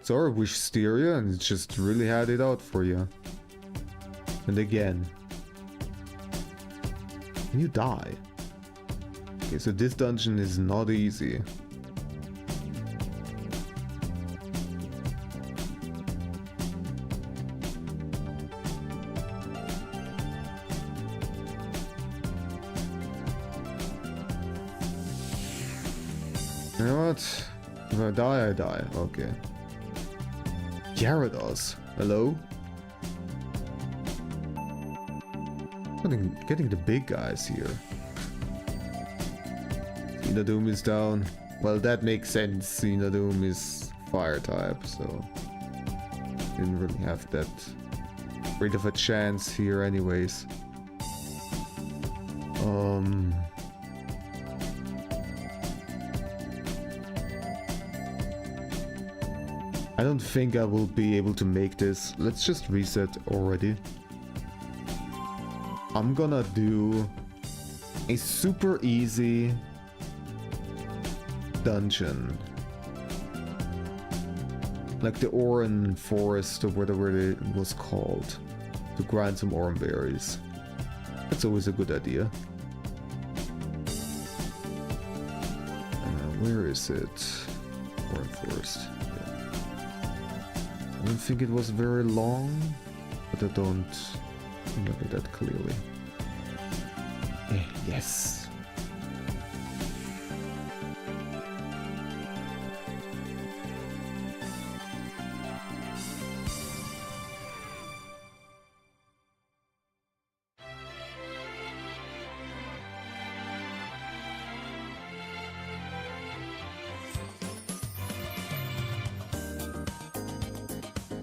Sorry, Wisteria, and it just really had it out for you. And again. Can you die? Okay, so this dungeon is not easy. You know what? If I die, I die. Okay. Gyarados. Hello? Getting the big guys here. Doom is down. Well, that makes sense. Doom is fire type, so didn't really have that great of a chance here anyways. I don't think I will be able to make this. Let's just reset already. I'm gonna do a super easy dungeon. Like the Oran Forest or whatever it was called. To grind some oran berries. That's always a good idea. Where is it? Oran Forest. Yeah. I don't think it was very long, but I don't remember that clearly. Yes.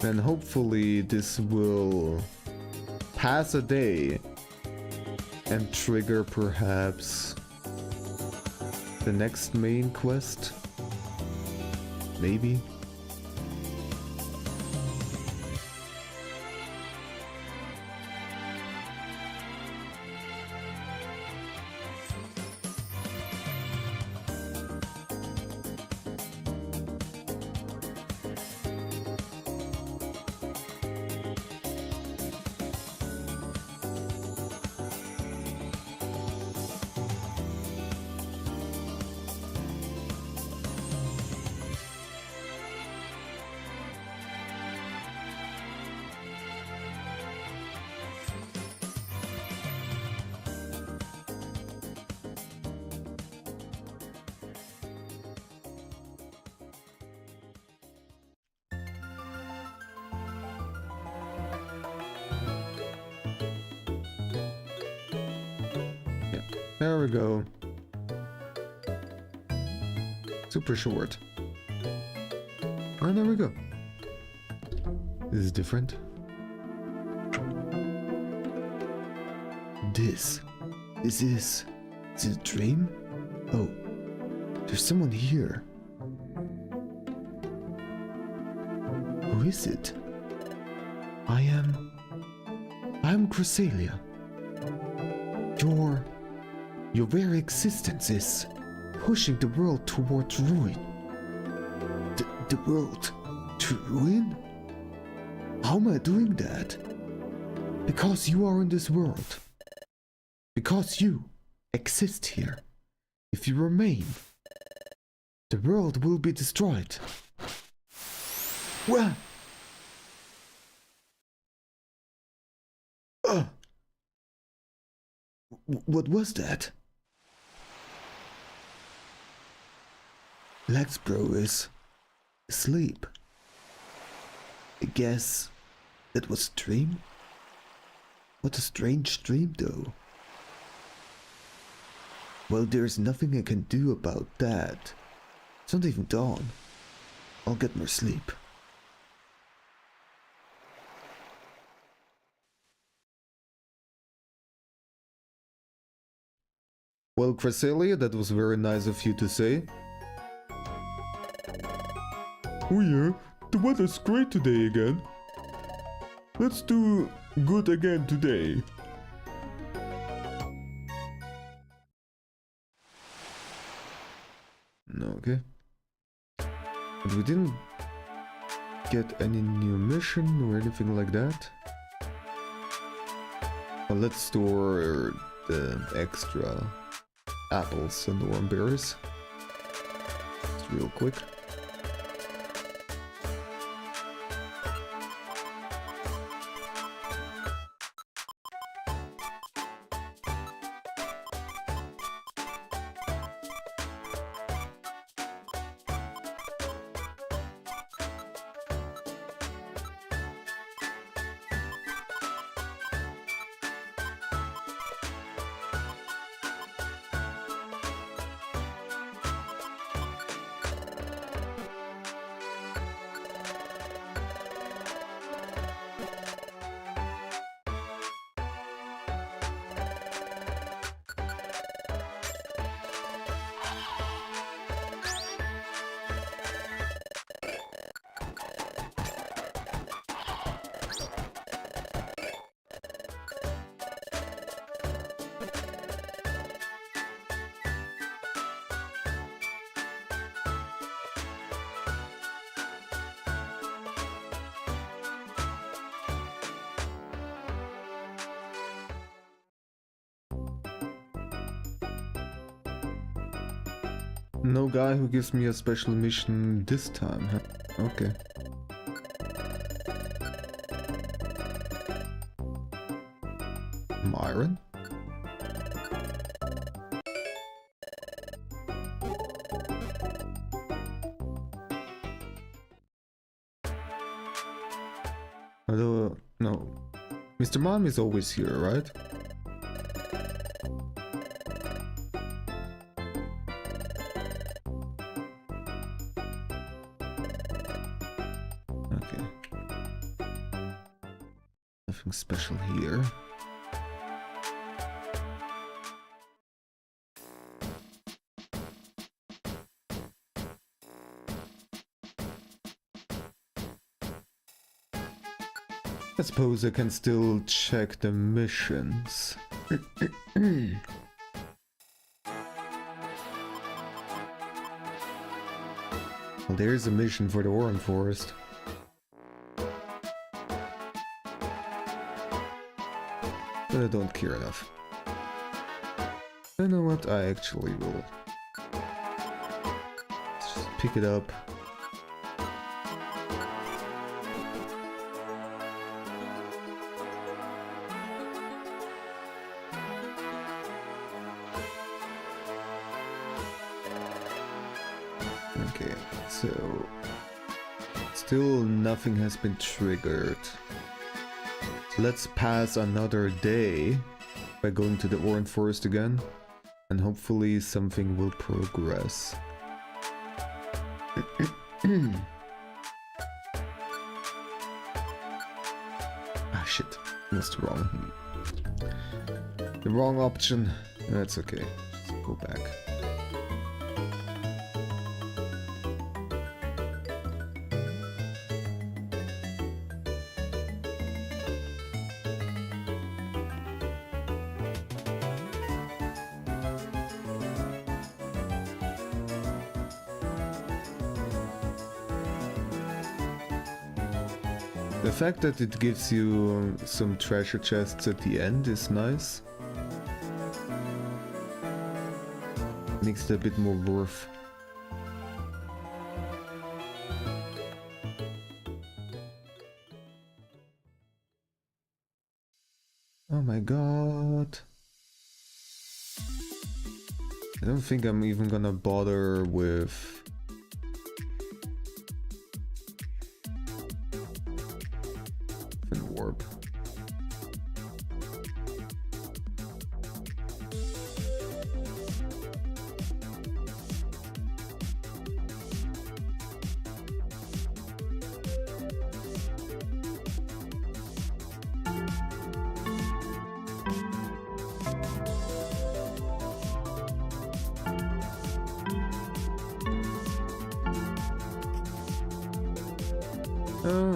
And hopefully this will pass a day and trigger perhaps the next main quest. Maybe. There we go. Super short. And there we go. This is different. Is it a dream? Oh, there's someone here. Who is it? I am Cresselia. Your very existence is pushing the world towards ruin. The world to ruin? How am I doing that? Because you are in this world. Because you exist here. If you remain, the world will be destroyed. Well, what was that? Lexbro is asleep. I guess that was a dream? What a strange dream though. Well, there's nothing I can do about that. It's not even dawn. I'll get more sleep. Well, Cresselia, that was very nice of you to say. Oh yeah, the weather's great today again. Let's do good again today. No, okay. But we didn't get any new mission or anything like that. Well, let's store the extra apples and orange berries. Just real quick. No guy who gives me a special mission this time, huh? Okay. Myron? Although, no. Mr. Mom is always here, right? Okay. Nothing special here. I suppose I can still check the missions. Well, there's a mission for the Oran Forest. But I don't care enough. You know what? I actually will. Let's just pick it up. Okay, so still nothing has been triggered. Let's pass another day by going to the Oran Forest again, and hopefully something will progress. Ah shit, that's the wrong option. That's okay, just go back. The fact that it gives you some treasure chests at the end is nice. Makes it a bit more worth. Oh my god. I don't think I'm even gonna bother with warp.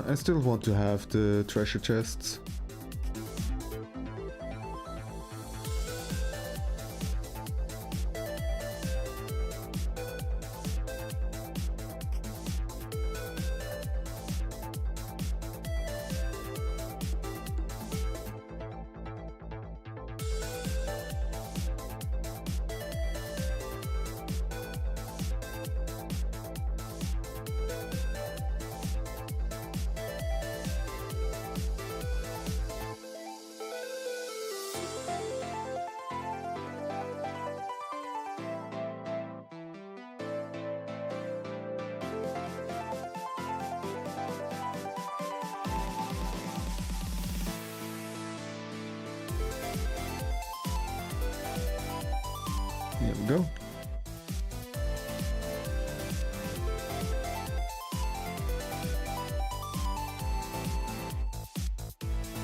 I still want to have the treasure chests. There we go.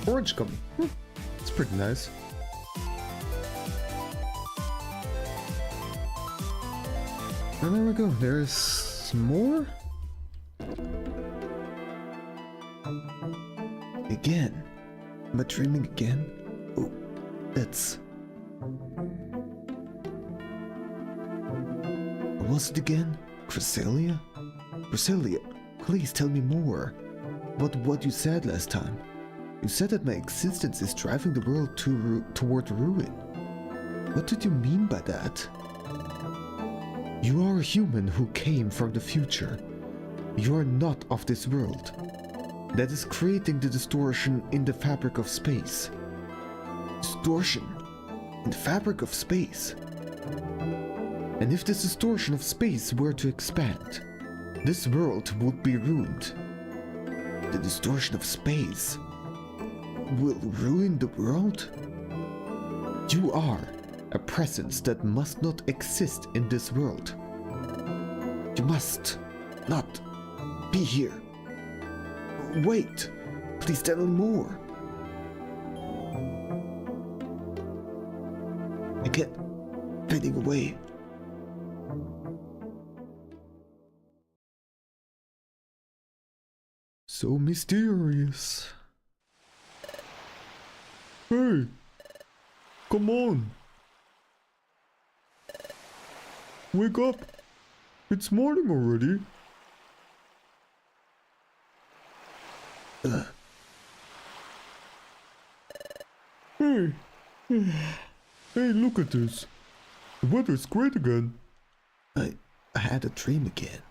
Orange gummy. It's pretty nice. And there we go. There's more. Again. Am I dreaming again? Oh, that's... What was it again? Cresselia? Cresselia, please tell me more. What you said last time. You said that my existence is driving the world toward ruin. What did you mean by that? You are a human who came from the future. You are not of this world. That is creating the distortion in the fabric of space. Distortion in the fabric of space. And if this distortion of space were to expand, this world would be ruined. The distortion of space will ruin the world? You are a presence that must not exist in this world. You must not be here. Wait, please tell me more. I kept fading away. So mysterious. Hey, come on. Wake up. It's morning already. Hey. Hey, look at this. The weather's great again. I had a dream again.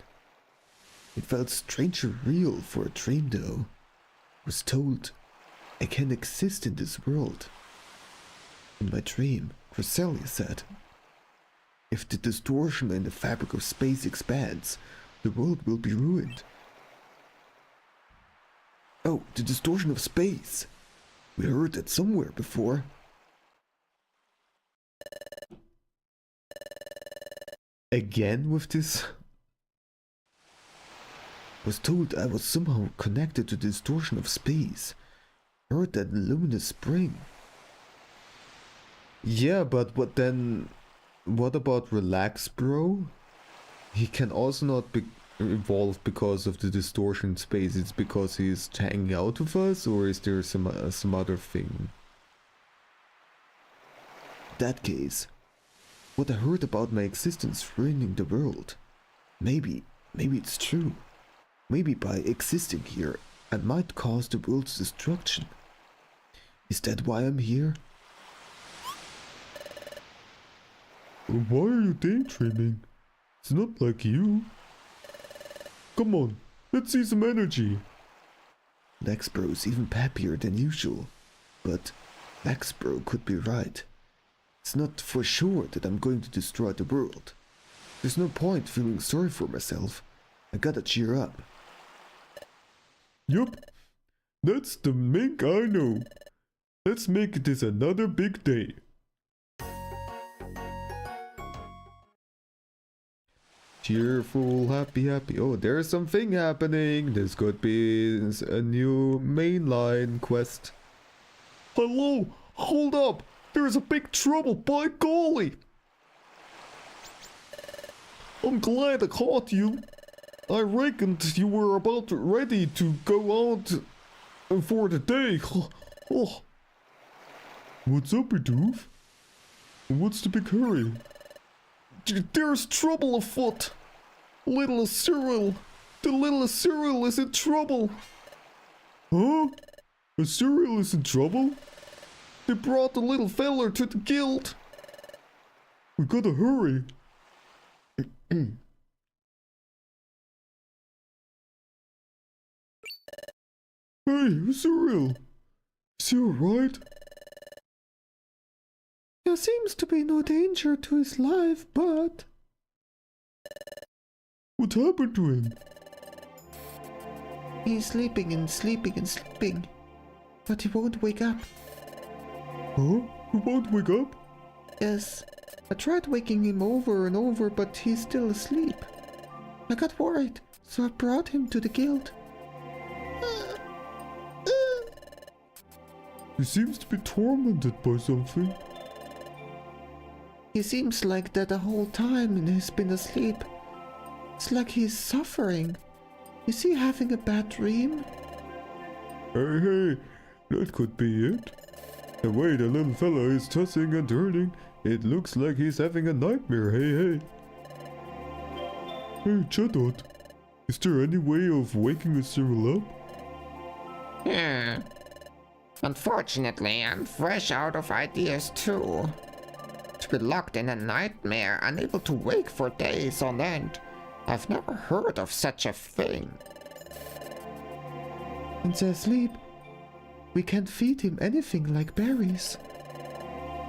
It felt strangely real for a dream though. I was told I can exist in this world. In my dream, Cresselia said, if the distortion in the fabric of space expands, the world will be ruined. Oh, the distortion of space. We heard that somewhere before. Again with this? I was told I was somehow connected to the distortion of space. Heard that in Luminous Spring. Yeah, but what then? What about Relax Bro? He can also not be evolved because of the distortion in space. It's because he's hanging out with us, or is there some other thing? In that case, what I heard about my existence ruining the world. Maybe it's true. Maybe by existing here, I might cause the world's destruction. Is that why I'm here? Why are you daydreaming? It's not like you. Come on, let's see some energy. Lexbro's even happier than usual. But Lexbro could be right. It's not for sure that I'm going to destroy the world. There's no point feeling sorry for myself. I gotta cheer up. Yup, that's the mink I know. Let's make this another big day. Cheerful, happy. Oh, there's something happening. This could be a new mainline quest. Hello, hold up. There's a big trouble, by golly. I'm glad I caught you. I reckoned you were about ready to go out for the day. Oh. What's up, Bidoof? What's the big hurry? There's trouble afoot. Little Cyril. The little Cyril is in trouble. Huh? A Cyril is in trouble? They brought the little feller to the guild. We gotta hurry. Hey, Cyril. Is he alright? There seems to be no danger to his life, but... What happened to him? He's sleeping and sleeping and sleeping, but he won't wake up. Huh? He won't wake up? Yes. I tried waking him over and over, but he's still asleep. I got worried, so I brought him to the guild. He seems to be tormented by something. He seems like that the whole time and he's been asleep. It's like he's suffering. Is he having a bad dream? Hey, that could be it. The way the little fella is tossing and turning, it looks like he's having a nightmare, hey. Hey, Chadot, is there any way of waking a Cyril up? Unfortunately, I'm fresh out of ideas too. be locked in a nightmare, unable to wake for days on end. I've never heard of such a thing. In their sleep, we can't feed him anything like berries.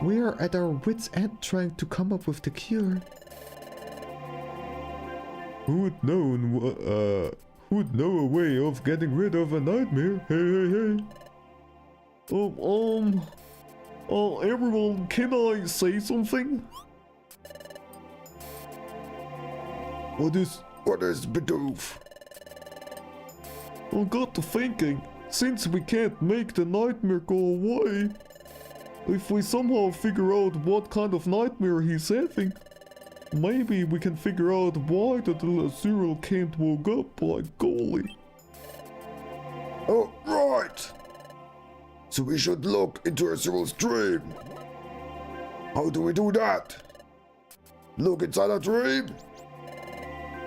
We are at our wits' end trying to come up with the cure. Who would know a way of getting rid of a nightmare? Hey. Everyone, can I say something? What is Bidoof? I got to thinking, since we can't make the nightmare go away, if we somehow figure out what kind of nightmare he's having, maybe we can figure out why the little Cyril can't woke up like golly. Oh, right! So we should look into Cyril's dream. How do we do that? Look inside a dream?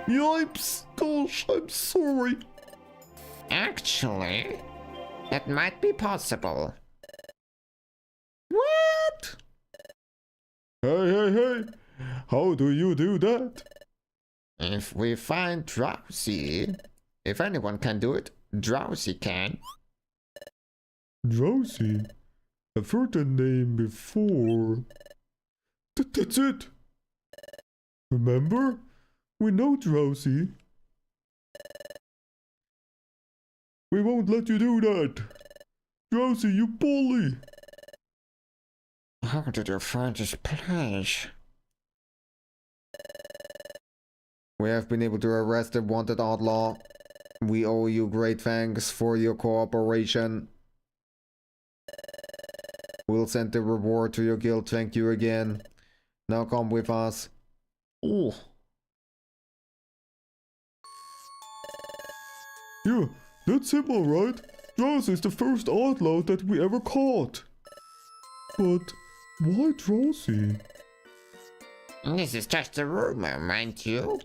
Yipes! Gosh, I'm sorry. Actually, that might be possible. What? Hey! How do you do that? If we find Drowsy, if anyone can do it, Drowsy can. Drowsy? I've heard the name before. That's it! Remember? We know Drowsy. We won't let you do that! Drowsy, you bully! How did you find this place? We have been able to arrest a wanted outlaw. We owe you great thanks for your cooperation. We'll send the reward to your guild. Thank you again. Now come with us. Oh. Yeah, that's him alright. Drowsy is the first outlaw that we ever caught. But why Drowsy? This is just a rumor, mind you.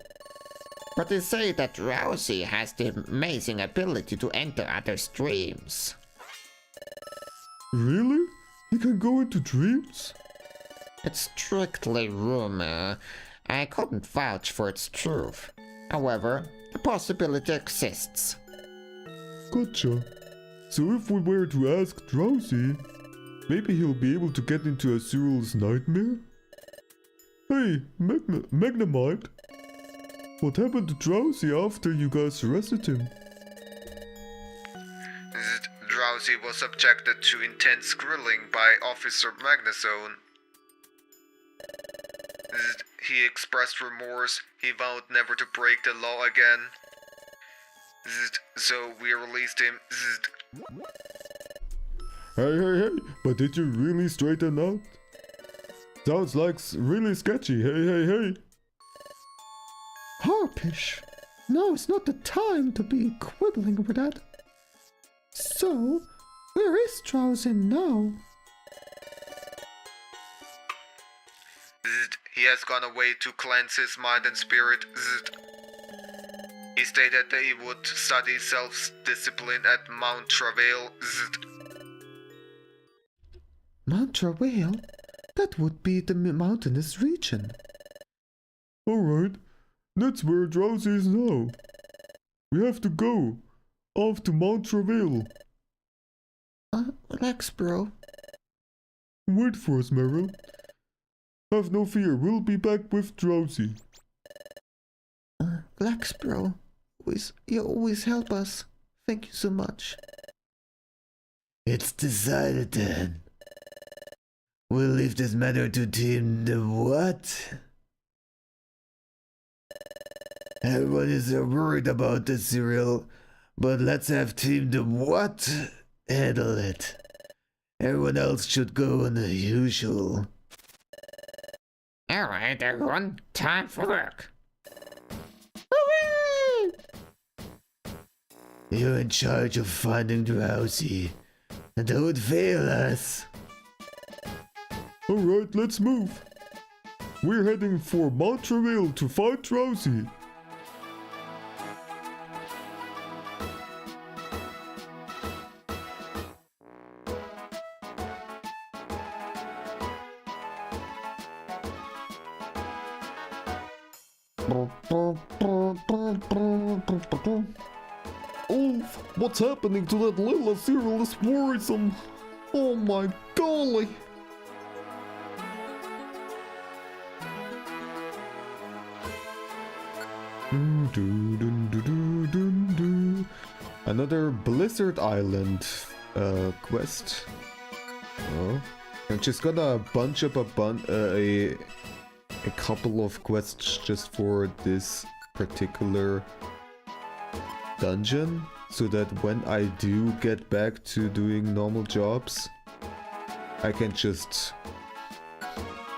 But they say that Drowsy has the amazing ability to enter other dreams. Really? He can go into dreams? It's strictly rumor. I couldn't vouch for its truth. However, the possibility exists. Gotcha. So if we were to ask Drowsy, maybe he'll be able to get into Cyril's nightmare? Hey, Magnemite. What happened to Drowsy after you guys arrested him? Drowsy was subjected to intense grilling by Officer Magnezone. He expressed remorse. He vowed never to break the law again. So we released him. Hey, but did you really straighten out? Sounds like really sketchy. Hey. Harpish! Now is not the time to be quibbling over that. So, where is Drowsy now? He has gone away to cleanse his mind and spirit. He stated that he would study self-discipline at Mount Travail. Mount Travail? That would be the mountainous region. Alright, that's where Drowsy is now. We have to go. Off to Mount Travail. Relax, bro. Wait for us, Meryl. Have no fear, we'll be back with Drowsy. Relax, bro. You always help us. Thank you so much. It's decided then. We'll leave this matter to Team the what? Everyone is worried about the Cyril, but let's have Team the what handle it. Everyone else should go on the usual. Alright, everyone. Time for work. You're in charge of finding Drowsy. And don't fail us. Alright, let's move. We're heading for Mount Travail to fight Drowsy. Oh, what's happening to that little cereal is worrisome. Oh my golly. Another Blizzard Island quest. Oh, I'm just gonna bunch up a couple of quests just for this particular dungeon, so that when I do get back to doing normal jobs, I can just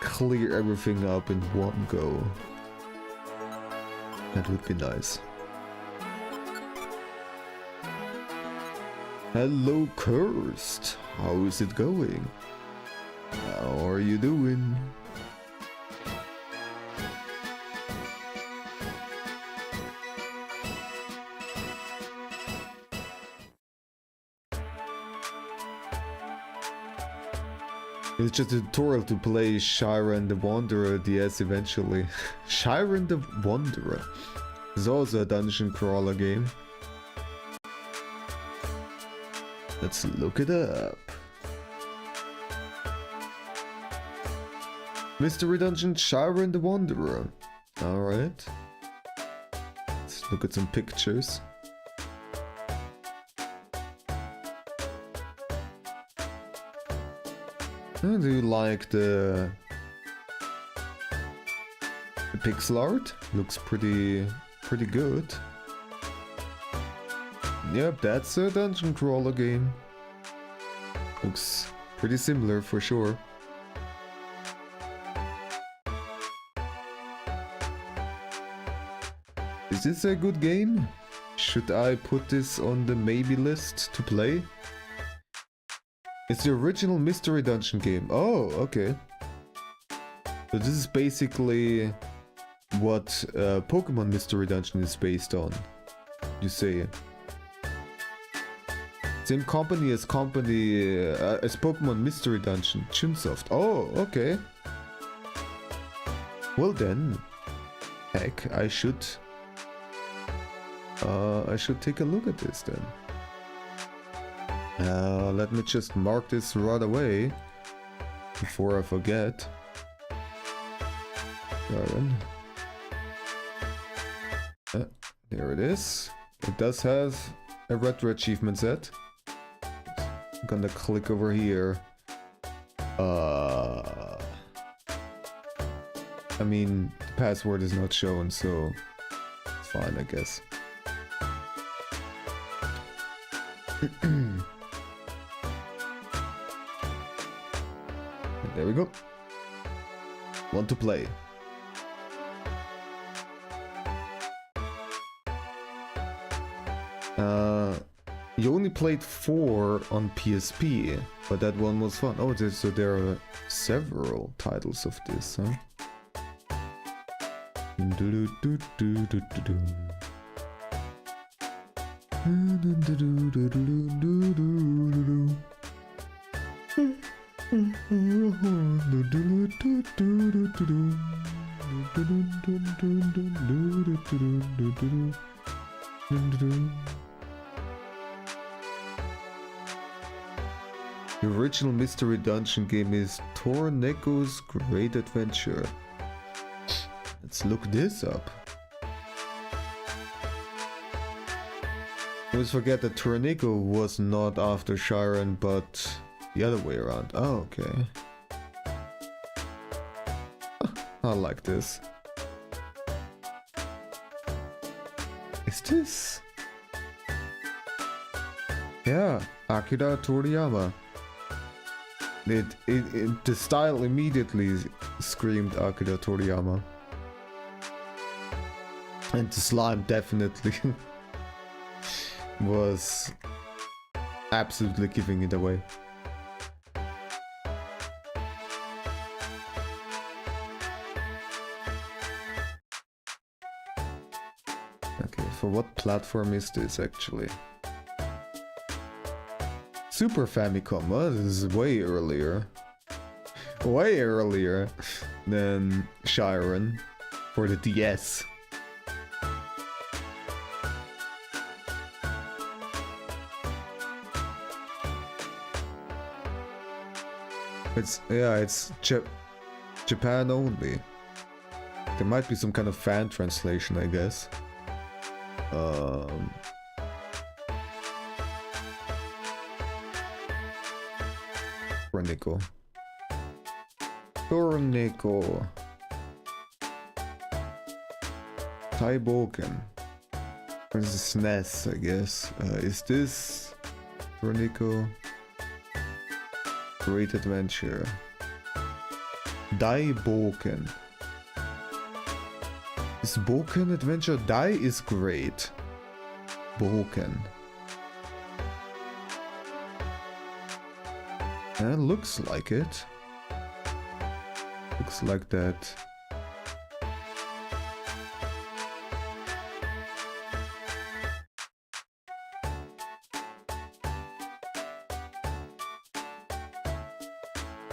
clear everything up in one go. That would be nice. Hello, Cursed. How is it going? How are you doing? It's just a tutorial to play Shiren the Wanderer DS eventually. Shiren the Wanderer is also a dungeon crawler game. Let's look it up. Mystery Dungeon Shiren the Wanderer. Alright. Let's look at some pictures. Do you like the pixel art? Looks pretty good. Yep, that's a dungeon crawler game. Looks pretty similar for sure. Is this a good game? Should I put this on the maybe list to play? It's the original Mystery Dungeon game. Oh, okay. So this is basically what Pokémon Mystery Dungeon is based on, you say. Same company as Pokémon Mystery Dungeon, Chunsoft. Oh, okay. Well then, heck, I should take a look at this then. Let me just mark this right away before I forget. There it is. It does have a retro achievement set. I'm gonna click over here. I mean, the password is not shown, so it's fine, I guess. There we go. Want to play. You only played 4 on PSP, but that one was fun. Oh, so there are several titles of this, huh? The original Mystery Dungeon game is Torneko's Great Adventure. Let's look this up. I always forget that Torneko was not after Shiren, but the other way around. Oh, okay. I like this. Is this? Yeah, Akira Toriyama. The style immediately screamed Akira Toriyama. And the slime definitely was absolutely giving it away. Okay, for what platform is this actually? Super Famicom, well, this is way earlier. Way earlier than Shiren for the DS. It's Japan only. There might be some kind of fan translation, I guess. Tornico. Taiboken. This is SNES, I guess. Is this Tornico? Great Adventure. Daiboken. Is Boken Adventure? Dai is great. Boken. Looks like it. Looks like that.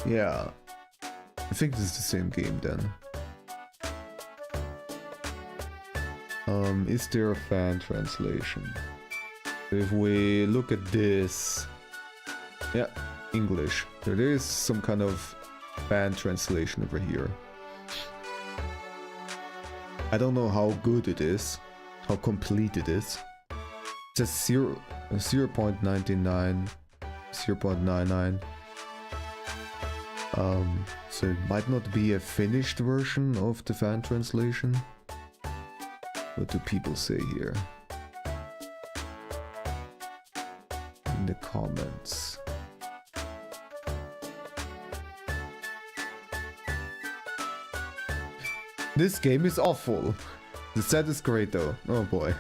Yeah. I think this is the same game then. Is there a fan translation? If we look at this... Yeah, English. There is some kind of fan translation over here. I don't know how good it is, how complete it is. It says 0.99, 0.99. So it might not be a finished version of the fan translation. What do people say here? In the comments. This game is awful. The set is great though. Oh boy.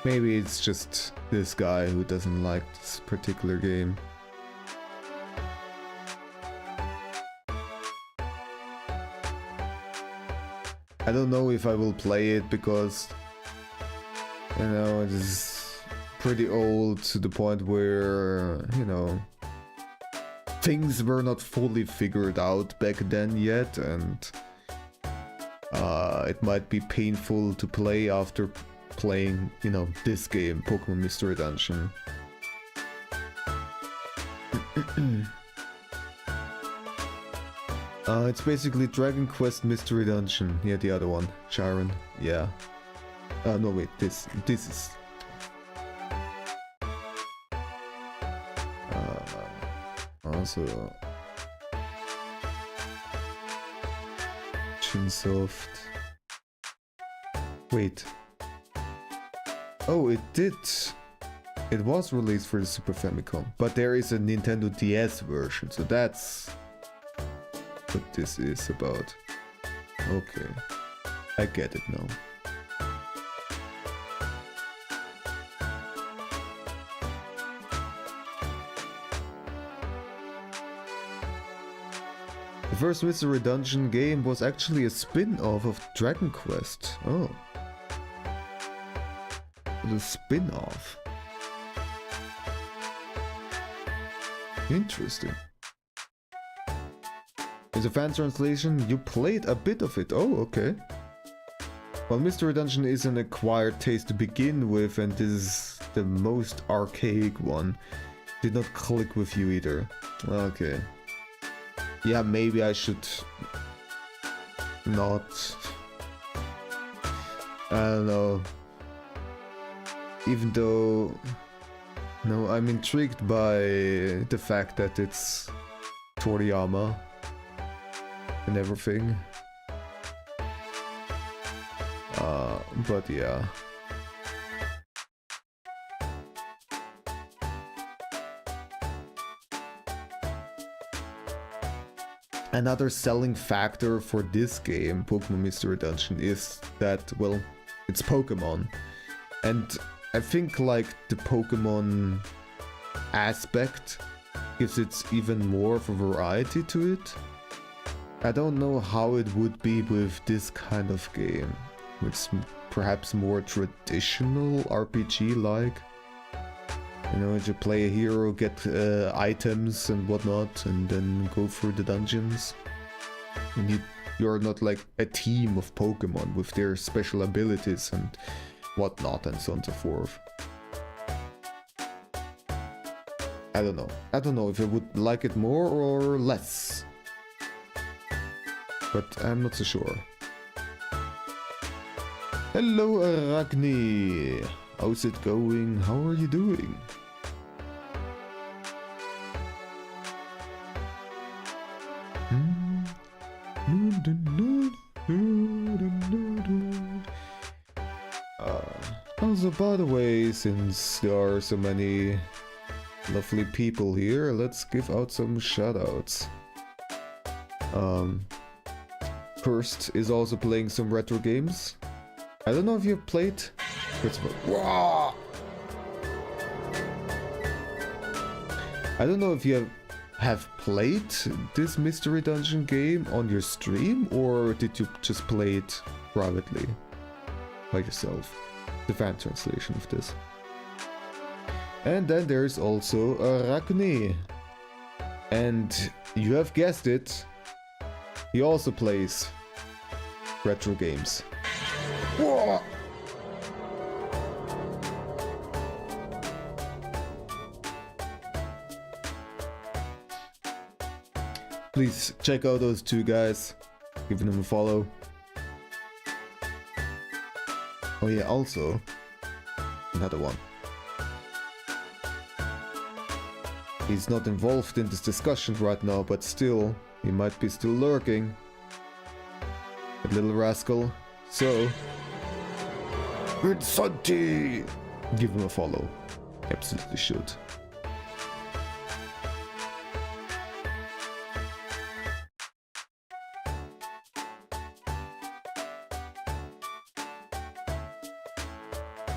Maybe it's just this guy who doesn't like this particular game. I don't know if I will play it because, you know, it is pretty old to the point where, you know, things were not fully figured out back then yet, and it might be painful to play after playing, you know, this game, Pokemon Mystery Dungeon. It's basically Dragon Quest Mystery Dungeon. Yeah, the other one, Sharon. Yeah. No wait, this is. Also. Chinsoft. Wait. Oh, it did. It was released for the Super Famicom, but there is a Nintendo DS version, so that's what this is about. Okay, I get it now. The first Mystery Dungeon game was actually a spin-off of Dragon Quest. Oh. The spin-off. Interesting. Is a fan translation? You played a bit of it. Oh, okay. Well, Mystery Dungeon is an acquired taste to begin with, and this is the most archaic one. Did not click with you either. Okay. Yeah, maybe I should not. I don't know. Even though, no, I'm intrigued by the fact that it's Toriyama and everything. But yeah. Another selling factor for this game, Pokemon Mystery Dungeon, is that, well, it's Pokemon. And I think like the Pokemon aspect gives it even more of a variety to it. I don't know how it would be with this kind of game. It's perhaps more traditional RPG-like. You know, you play a hero, get items and whatnot, and then go through the dungeons. And you're not like a team of Pokemon with their special abilities and whatnot, and so on and so forth. I don't know. I don't know if I would like it more or less. But I'm not so sure. Hello, Arachne. How's it going? How are you doing? Also, by the way, since there are so many lovely people here, let's give out some shoutouts. First is also playing some retro games. I don't know if you've played. Whoa! I don't know if you have played this Mystery Dungeon game on your stream, or did you just play it privately by yourself? The fan translation of this. And then there's also Arachne. And you have guessed it, he also plays retro games. Whoa! Please check out those two guys, give them a follow. Oh yeah, also another one. He's not involved in this discussion right now, but still, he might be still lurking. That little rascal. So, it's Santi! Give him a follow. Absolutely should.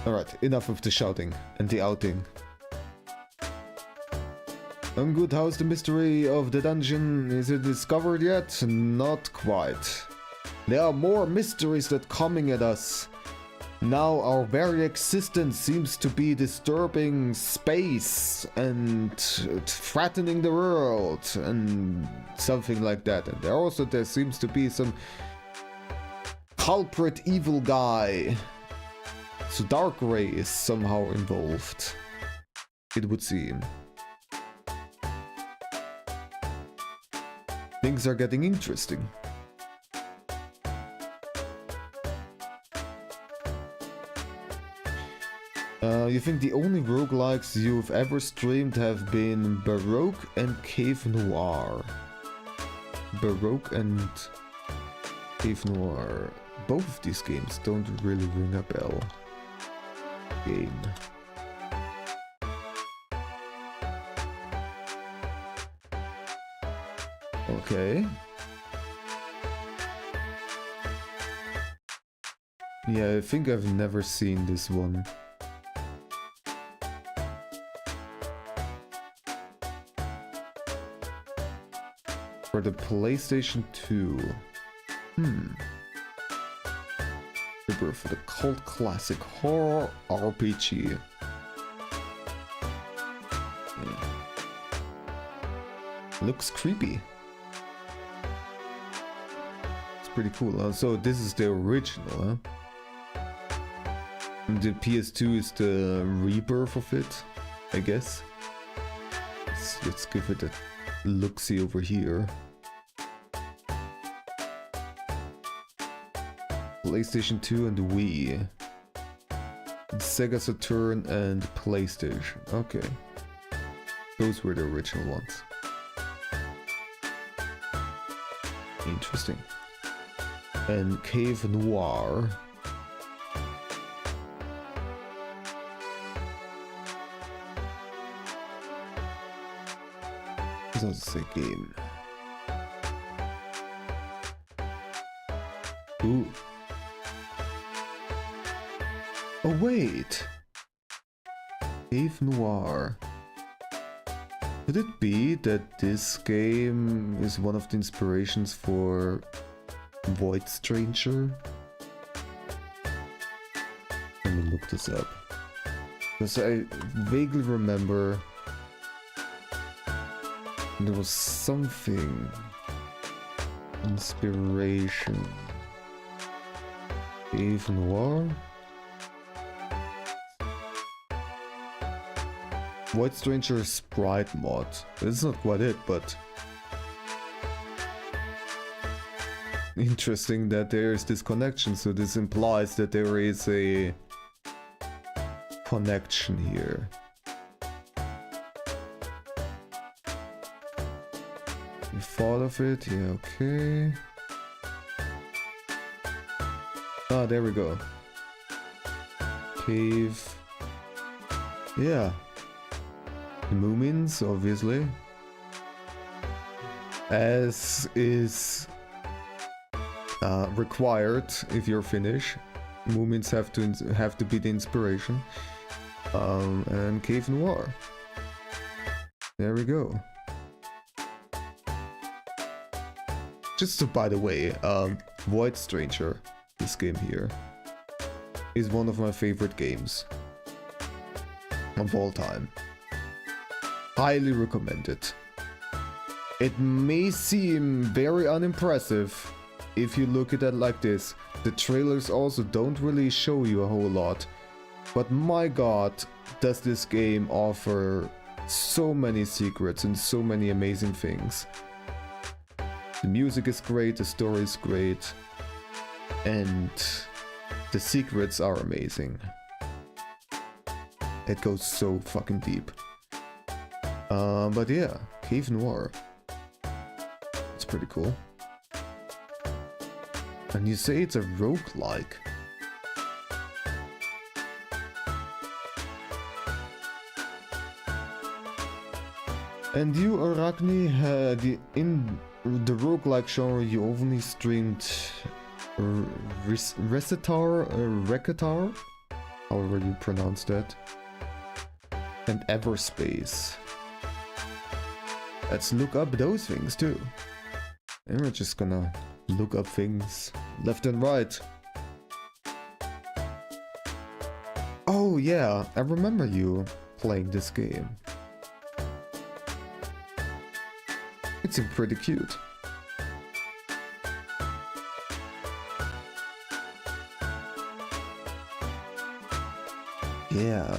Alright, enough of the shouting and the outing. I'm good, how's the mystery of the dungeon? Is it discovered yet? Not quite. There are more mysteries that coming at us. Now our very existence seems to be disturbing space and threatening the world and something like that. And there seems to be some culprit evil guy. So Darkrai is somehow involved, it would seem. Things are getting interesting. You think the only roguelikes you've ever streamed have been Baroque and Cave Noir? Baroque and Cave Noir. Both of these games don't really ring a bell. Game. Okay. Yeah, I think I've never seen this one. For the PlayStation 2. For the cult classic horror RPG. Yeah. Looks creepy. It's pretty cool. So this is the original, huh? And the PS2 is the rebirth of it, I guess. Let's give it a look-see over here. PlayStation 2 and Wii. Sega Saturn and PlayStation. Okay. Those were the original ones. Interesting. And Cave Noir. This is a game. Ooh. Oh wait! Cave Noir. Could it be that this game is one of the inspirations for Void Stranger? Let me look this up. Because I vaguely remember there was something. Inspiration. Cave Noir? Void Stranger sprite mod. It's not quite it, but interesting that there is this connection, so this implies that there is a connection here. You thought of it? Yeah, okay. Ah, there we go. Cave. Yeah. Moomins, obviously. As is required if you're Finnish. Moomins have to be the inspiration. And Cave Noir. There we go. Just so by the way, Void Stranger, this game here, is one of my favorite games of all time. Highly recommend it. It may seem very unimpressive if you look at it like this. The trailers also don't really show you a whole lot. But my god, does this game offer so many secrets and so many amazing things. The music is great, the story is great, and the secrets are amazing. It goes so fucking deep. But yeah, Cave Noir. It's pretty cool. And you say it's a roguelike. And you, Arachne, in the roguelike genre, you only streamed Recitar, however you pronounce that, and Everspace. Let's look up those things too. And we're just gonna look up things left and right. Oh yeah, I remember you playing this game. It seemed pretty cute. Yeah.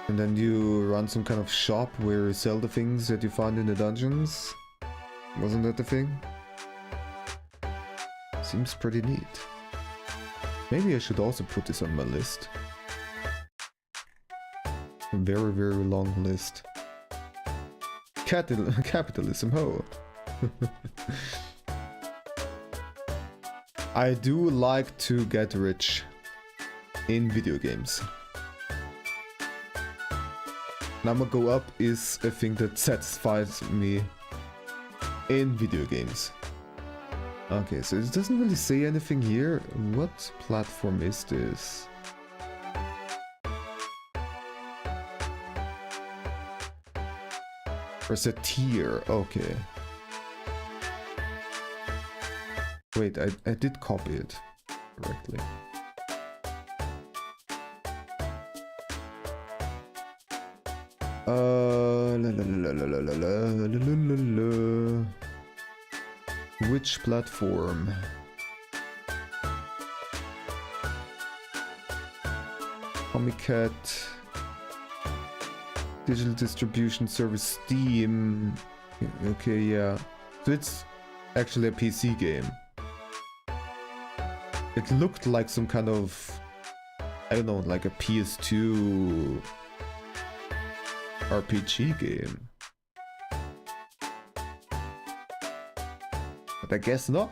And then you run some kind of shop where you sell the things that you find in the dungeons. Wasn't that the thing? Seems pretty neat. Maybe I should also put this on my list. A very, very long list. Capitalism, ho! I do like to get rich in video games. Number go up is a thing that satisfies me in video games. Okay, so it doesn't really say anything here. What platform is this? There's a tier, okay. Wait, I did copy it correctly. Which platform? Comic-Cat, digital distribution service, Steam. Okay, yeah. So it's actually a PC game. It looked like some kind of, I don't know, like a PS2 RPG game. But I guess not.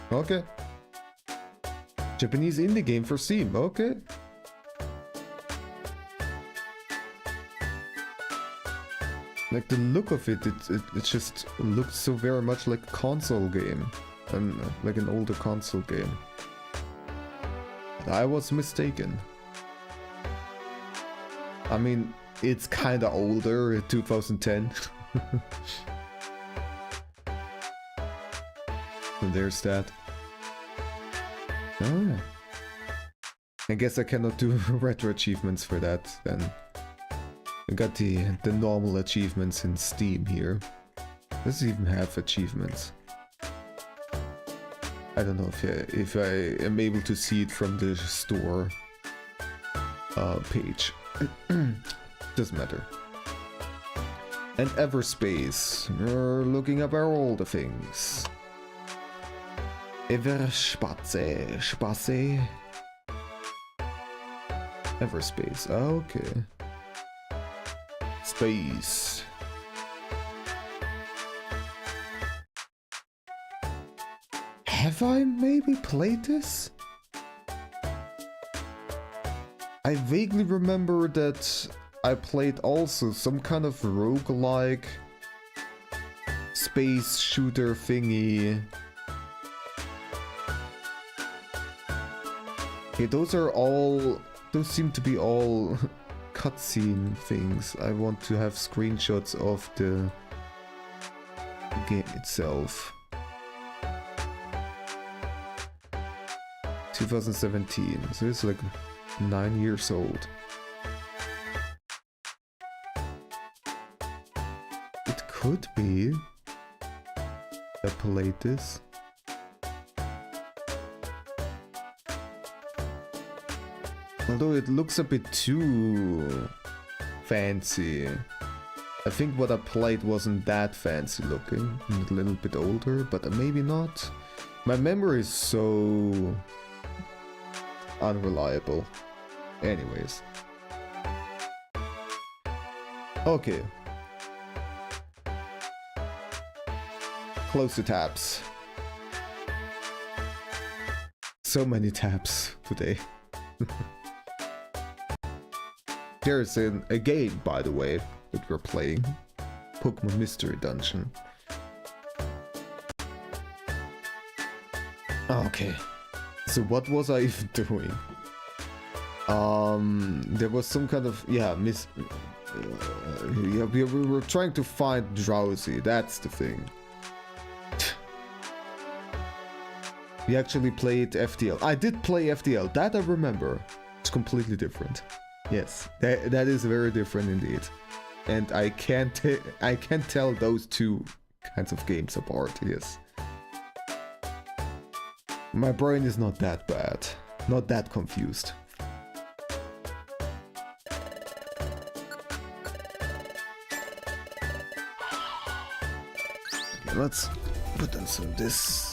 Okay. Japanese indie game for Steam, okay. Like the look of it just looks so very much like a console game. And like an older console game. But I was mistaken. I mean, it's kinda older, 2010. So there's that. Oh. I guess I cannot do retro achievements for that then. I got the normal achievements in Steam here. Does it even have achievements? I don't know if I am able to see it from the store. page. Doesn't matter. And Everspace. We're looking up all the things. Space. Everspace. Okay. Space. Have I maybe played this? I vaguely remember that I played also some kind of roguelike space shooter thingy. Okay, those seem to be all cutscene things. I want to have screenshots of the game itself. 2017, so it's like 9 years old. It could be I played this. Although it looks a bit too fancy. I think what I played wasn't that fancy looking. A little bit older, but maybe not. My memory is so unreliable. Anyways. Okay. Close the tabs. So many tabs today. There's a game, by the way, that we're playing. Pokémon Mystery Dungeon. Okay. So what was I even doing? There was some kind of, yeah, we were trying to find Drowsy, that's the thing. We actually played FTL. I did play FTL, that I remember. It's completely different. Yes, that is very different indeed. And I can't tell those two kinds of games apart, yes. My brain is not that bad, not that confused. Okay, let's put on some of this.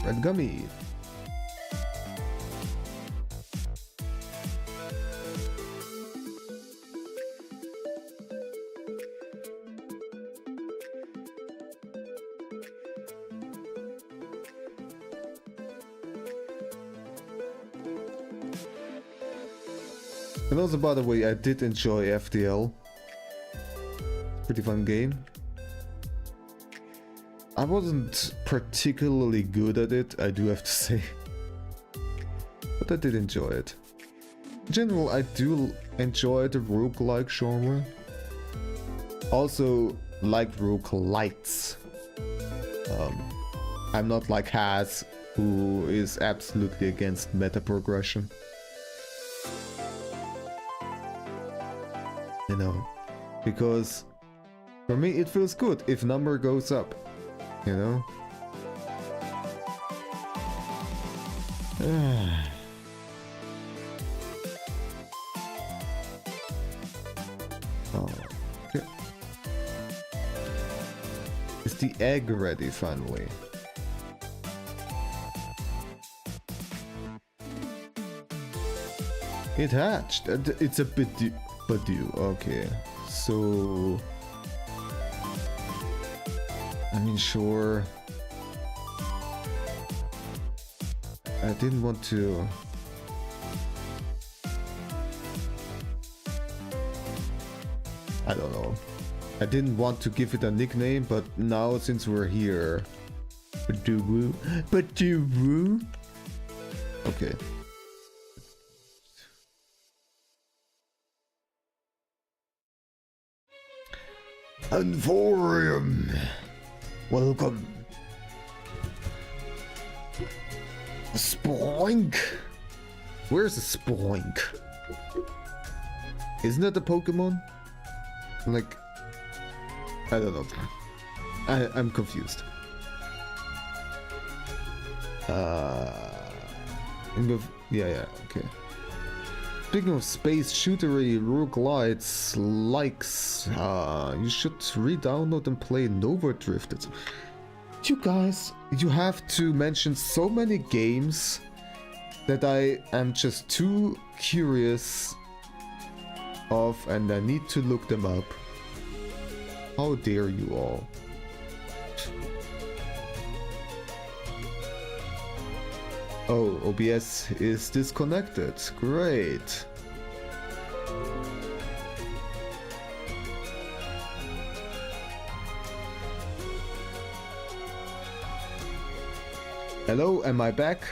Red gummy. And also, by the way, I did enjoy FTL. Pretty fun game. I wasn't particularly good at it, I do have to say. But I did enjoy it. In general, I do enjoy the roguelike genre. Also, like roguelites. I'm not like Has, who is absolutely against meta progression. You know, because for me it feels good if number goes up, you know? Oh, okay. Is the egg ready finally? It hatched. It's a bit Badu. Okay, so I mean, sure. I didn't want to. I don't know. I didn't want to give it a nickname, but now since we're here, Badu, Badu. Okay. Anthorium, welcome. Spoink. Where's the Spoink? Isn't that a Pokemon? Like, I don't know. I'm confused. Yeah, okay. Speaking of space shootery roguelites likes, you should re-download and play Nova Drifted. You guys, you have to mention so many games that I am just too curious of, and I need to look them up. How dare you all? Oh, OBS is disconnected. Great. Hello, am I back?